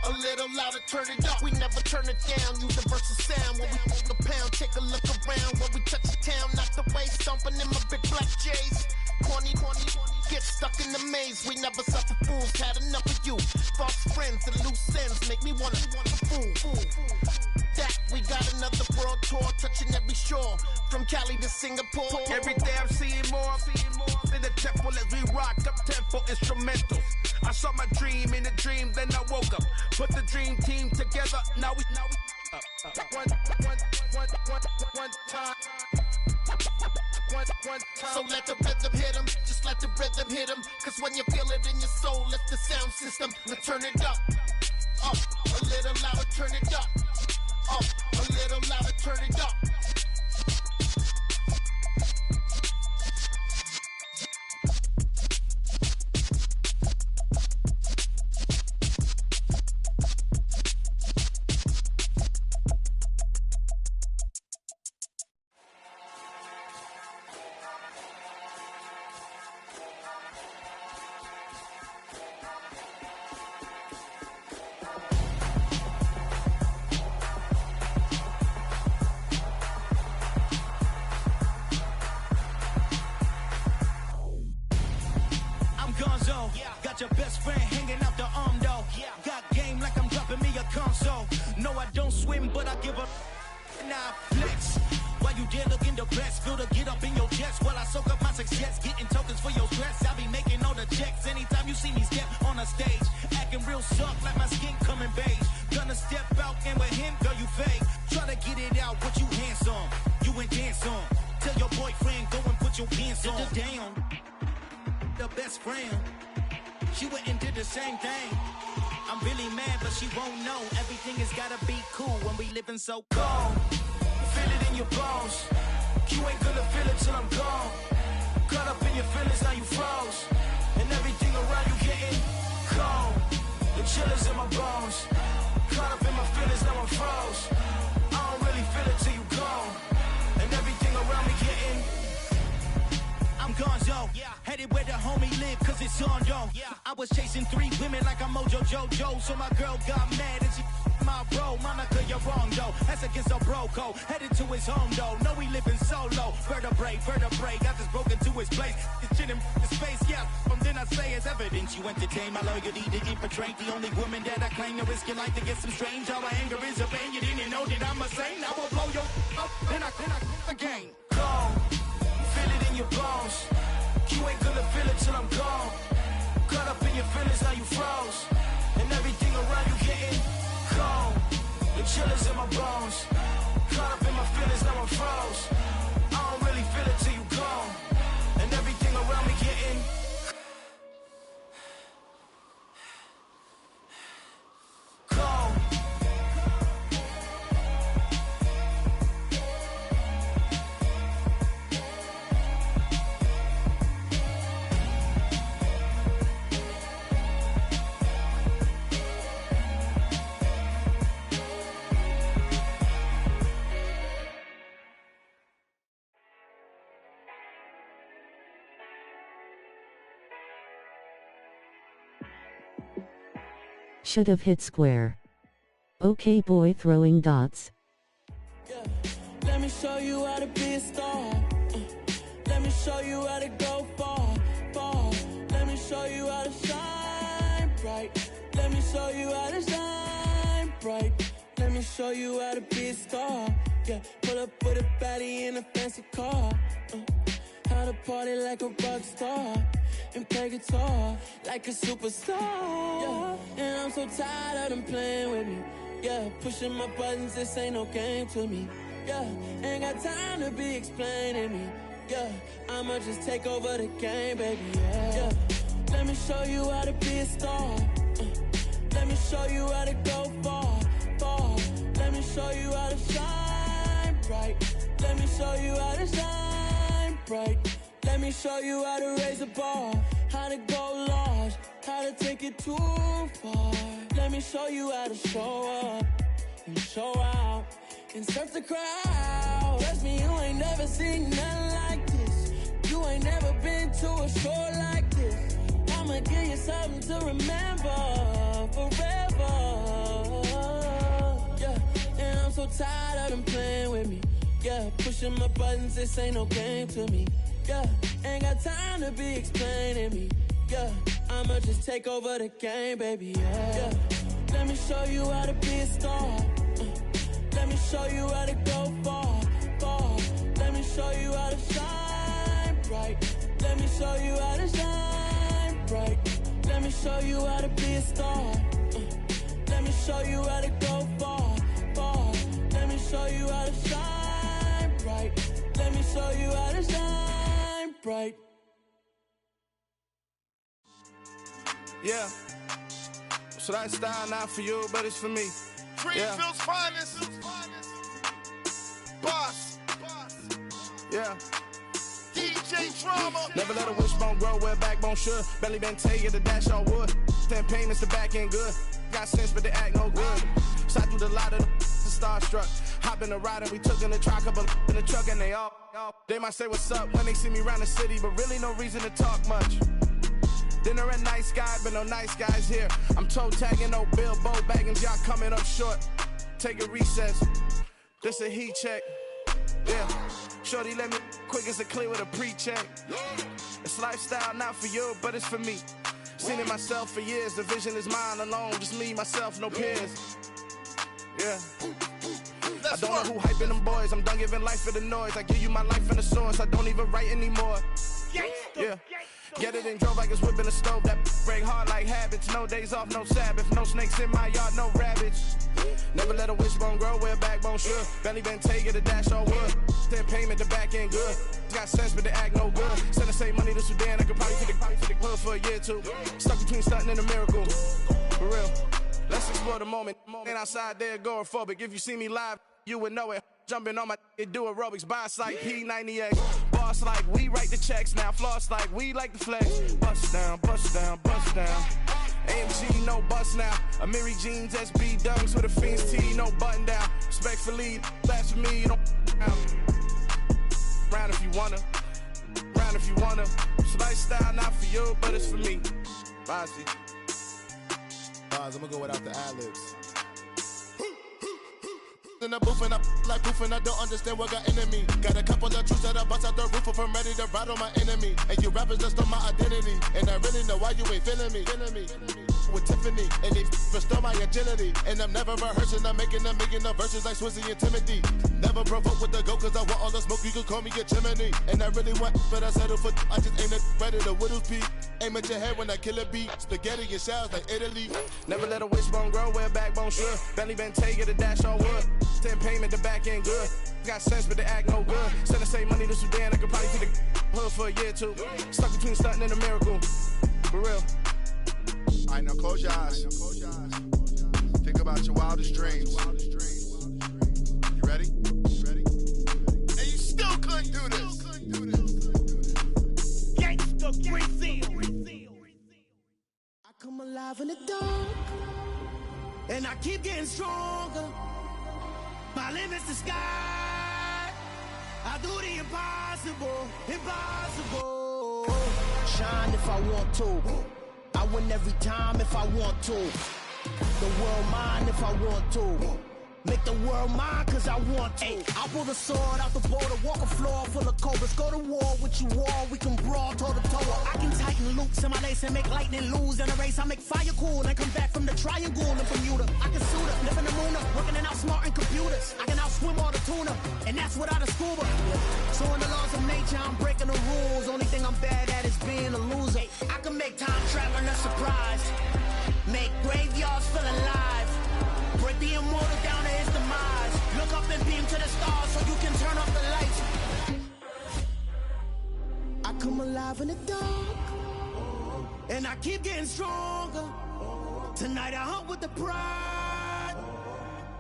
A little louder, turn it up. We never turn it down, universal sound. When we move the pound, take a look around. When we touch the town, knock the way, stomping in my big black J's. Corny, get stuck in the maze. We never suffer fools, had enough of you. False friends and loose ends make me wanna fool. That we got another world tour, touching every shore, from Cali to Singapore. Every day I'm seeing more in the temple as we rock up tempo instrumentals. I saw my dream in a dream, then I woke up. Put the dream team together, now we one time. So let the rhythm hit him, just let the rhythm hit him. Cause when you feel it in your soul, lift the sound system. Now turn it up, a little louder, turn it up. A little louder, turn it up. Your best friend hanging out the arm though. Got game like I'm dropping me a console. No, I don't swim, but I give a now flex. While you there looking depressed, feel to get up in your chest while I soak up my success, getting tokens for your stress. I be making all the checks anytime you see me step on a stage, acting real soft like my skin coming beige. Gonna step out and with him, girl, you fake. Try to get it out, what you handsome, you ain't dance on. Tell your boyfriend go and put your pants on. Down, the best friend. She went and did the same thing. I'm really mad, but she won't know. Everything has gotta be cool when we living so cold. Feel it in your bones. You ain't gonna feel it till I'm gone. Caught up in your feelings, now you froze. And everything around you getting cold. The chillers in my bones. Caught up in my feelings, now I'm froze. I don't really feel it till you gone. And everything around me getting I'm gonzo, headed where the homie live, cause it's on though. I was chasing 3 women like I'm Mojo Jojo, so my girl got mad and she my bro, Monica, you're wrong, though. That's against a bro code. Headed to his home, though. No, we living solo. Vertebrae, got this broken to his place. It's chin in the space, yeah. From then I say it's evidence you entertain my loyalty to infiltrate. The only woman that I claim to risk your life to get some strange. All my anger is a pain. You didn't know that I'm a saint. I will blow your up, then I again. Gone, feel it in your bones. You ain't gonna feel it till I'm gone. Caught up in your feelings, now you froze. And everything around you getting cold. The chillers in my bones. Caught up in my feelings, now I'm froze. I don't really feel it till you gone. And everything around me getting cold. Should have hit square. Okay boy throwing dots. Yeah. Let me show you how to be a star. Let me show you how to go far, far. Let me show you how to shine bright. Let me show you how to shine bright. Let me show you how to be a star. Yeah, pull up with a baddie in a fancy car. How to party like a rock star and play guitar like a superstar. Yeah, and I'm so tired of them playing with me. Yeah, pushing my buttons, this ain't no game to me. Yeah, ain't got time to be explaining me. Yeah, I'ma just take over the game, baby. Yeah, let me show you how to be a star. Let me show you how to go far, far. Let me show you how to shine bright. Let me show you how to shine bright. Let me show you how to raise the bar, how to go large, how to take it too far. Let me show you how to show up and show out and surf the crowd. Trust me, you ain't never seen nothing like this. You ain't never been to a show like this. I'ma give you something to remember forever. Yeah, and I'm so tired of them playing with me. Yeah, pushing my buttons, this ain't no game to me. Yeah, ain't got time to be explaining me. Yeah, I'ma just take over the game, baby. Yeah, let me show you how to be a star. Let me show you how to go far, far. Let me show you how to shine bright. Let me show you how to shine bright. Let me show you how to be a star. Let me show you how to go far, far. Let me show you how to shine bright. Let me show you how to shine bright. Yeah. So that style not for you, but it's for me. Greenfield's finest. Boss. Yeah. DJ Drama. Never let a wishbone grow where backbone should. Belly been taken to dash on wood. 10 payments, the back end good. Got sense, but they act no good. Shot through the lot of the starstruck. Hop in the ride and we took in the truck, couple in the truck and they all. They might say what's up when they see me around the city, but really no reason to talk much. Dinner at nice guy, but no nice guys here. I'm toe tagging, no Bilbo Baggins, y'all coming up short. Take a recess. This a heat check. Yeah. Shorty let me quick as a clear with a pre-check. It's lifestyle not for you, but it's for me. Seen it myself for years. The vision is mine alone. Just me, myself, no peers. Yeah. I don't know who hyping them boys. I'm done giving life for the noise. I give you my life in the source. I don't even write anymore. Yeah. Get it and drove like it's whipping a stove. That break hard like habits. No days off, no Sabbath. No snakes in my yard, no rabbits. Never let a wishbone grow where backbone should. Belly been taking the dash on wood. 10 payment, the back end good. Got sense, but they act no good. Send the same money to Sudan. I could probably take the hood for a year or two. Stuck between stunting and a miracle. For real. Let's explore the moment. Ain't outside there agoraphobic. If you see me live, you would know it. Jumping on my do aerobics. Boss like P90X. Boss like we write the checks now. Floss like we like the flex. Bust down, bust down, bust down. AMG, no bust now. Amiri jeans, SB dunks with a Fiends T, no button down. Respectfully, that's for me, you don't round if you wanna. Round if you wanna. It's lifestyle not for you, but it's for me. Bossy. I'm gonna go without the ad-libs. in the booth and I like proof and I don't understand what got into me. Got a couple of truths that I bust out the roof if I'm ready to ride on my enemy. And you rappers just on my identity, and I really know why you ain't feeling me. With Tiffany, and they restore my agility. And I'm never rehearsing, I'm making a million of verses like Swizzy and Timothy. Never provoke with the go, cause I want all the smoke, you can call me a chimney. And I really want, but I settle for, I just ain't ready to Whittles Peak. Aim at your head when I kill a beat, spaghetti and shells like Italy. Never let a wishbone grow where a backbone should. Bentley Bentay, get a dash on wood. 10 payment, the back end good. Got sense, but the act no good. Send the same money to Sudan, I could probably see the hood for a year or two. Stuck between stunting and a miracle. For real. Alright, now close your eyes. Think about your wildest dreams. You ready? And you still couldn't do this. Gangsta Brazil. I come alive in the dark, and I keep getting stronger. My limit's the sky. I do the impossible, impossible. Shine if I want to. I win every time if I want to. The world mine if I want to. Make the world mine cause I want to. I pull the sword out the border, walk a floor full of cobras. Go to war with you all, we can brawl toe to toe. I can tighten loops in my lace and make lightning lose in a race. I make fire cool and come back from the triangle in Bermuda. I can suit up, live in the moon up, working and outsmarting computers. I can outswim all the tuna, and that's without a scuba. So in the laws of nature, I'm breaking the rules. Only thing I'm bad at is being a loser. I can make time traveling a surprise, make graveyards feel alive, break the immortal down to his demise. Look up and beam to the stars so you can turn off the lights. I come alive in the dark, and I keep getting stronger. Tonight I hunt with the pride.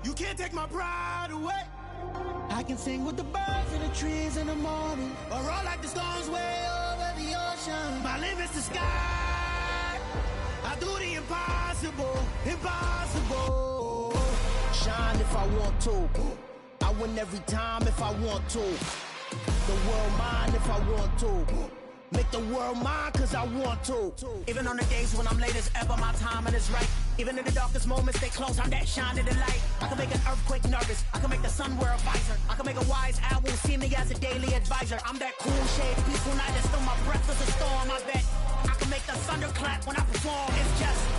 You can't take my pride away. I can sing with the birds and the trees in the morning, or roll like the storms way over the ocean. My limit's the sky. I do the impossible, impossible. Shine if I want to. I win every time if I want to. The world mine if I want to. Make the world mine cause I want to. Even on the days when I'm late as ever, my timing is right. Even in the darkest moments, stay close, I'm that shining the light. I can make an earthquake nervous, I can make the sun wear a visor. I can make a wise owl see me as a daily advisor. I'm that cool shade, peaceful night, and still my breath is a storm, I bet. I can make the thunder clap when I perform. It's just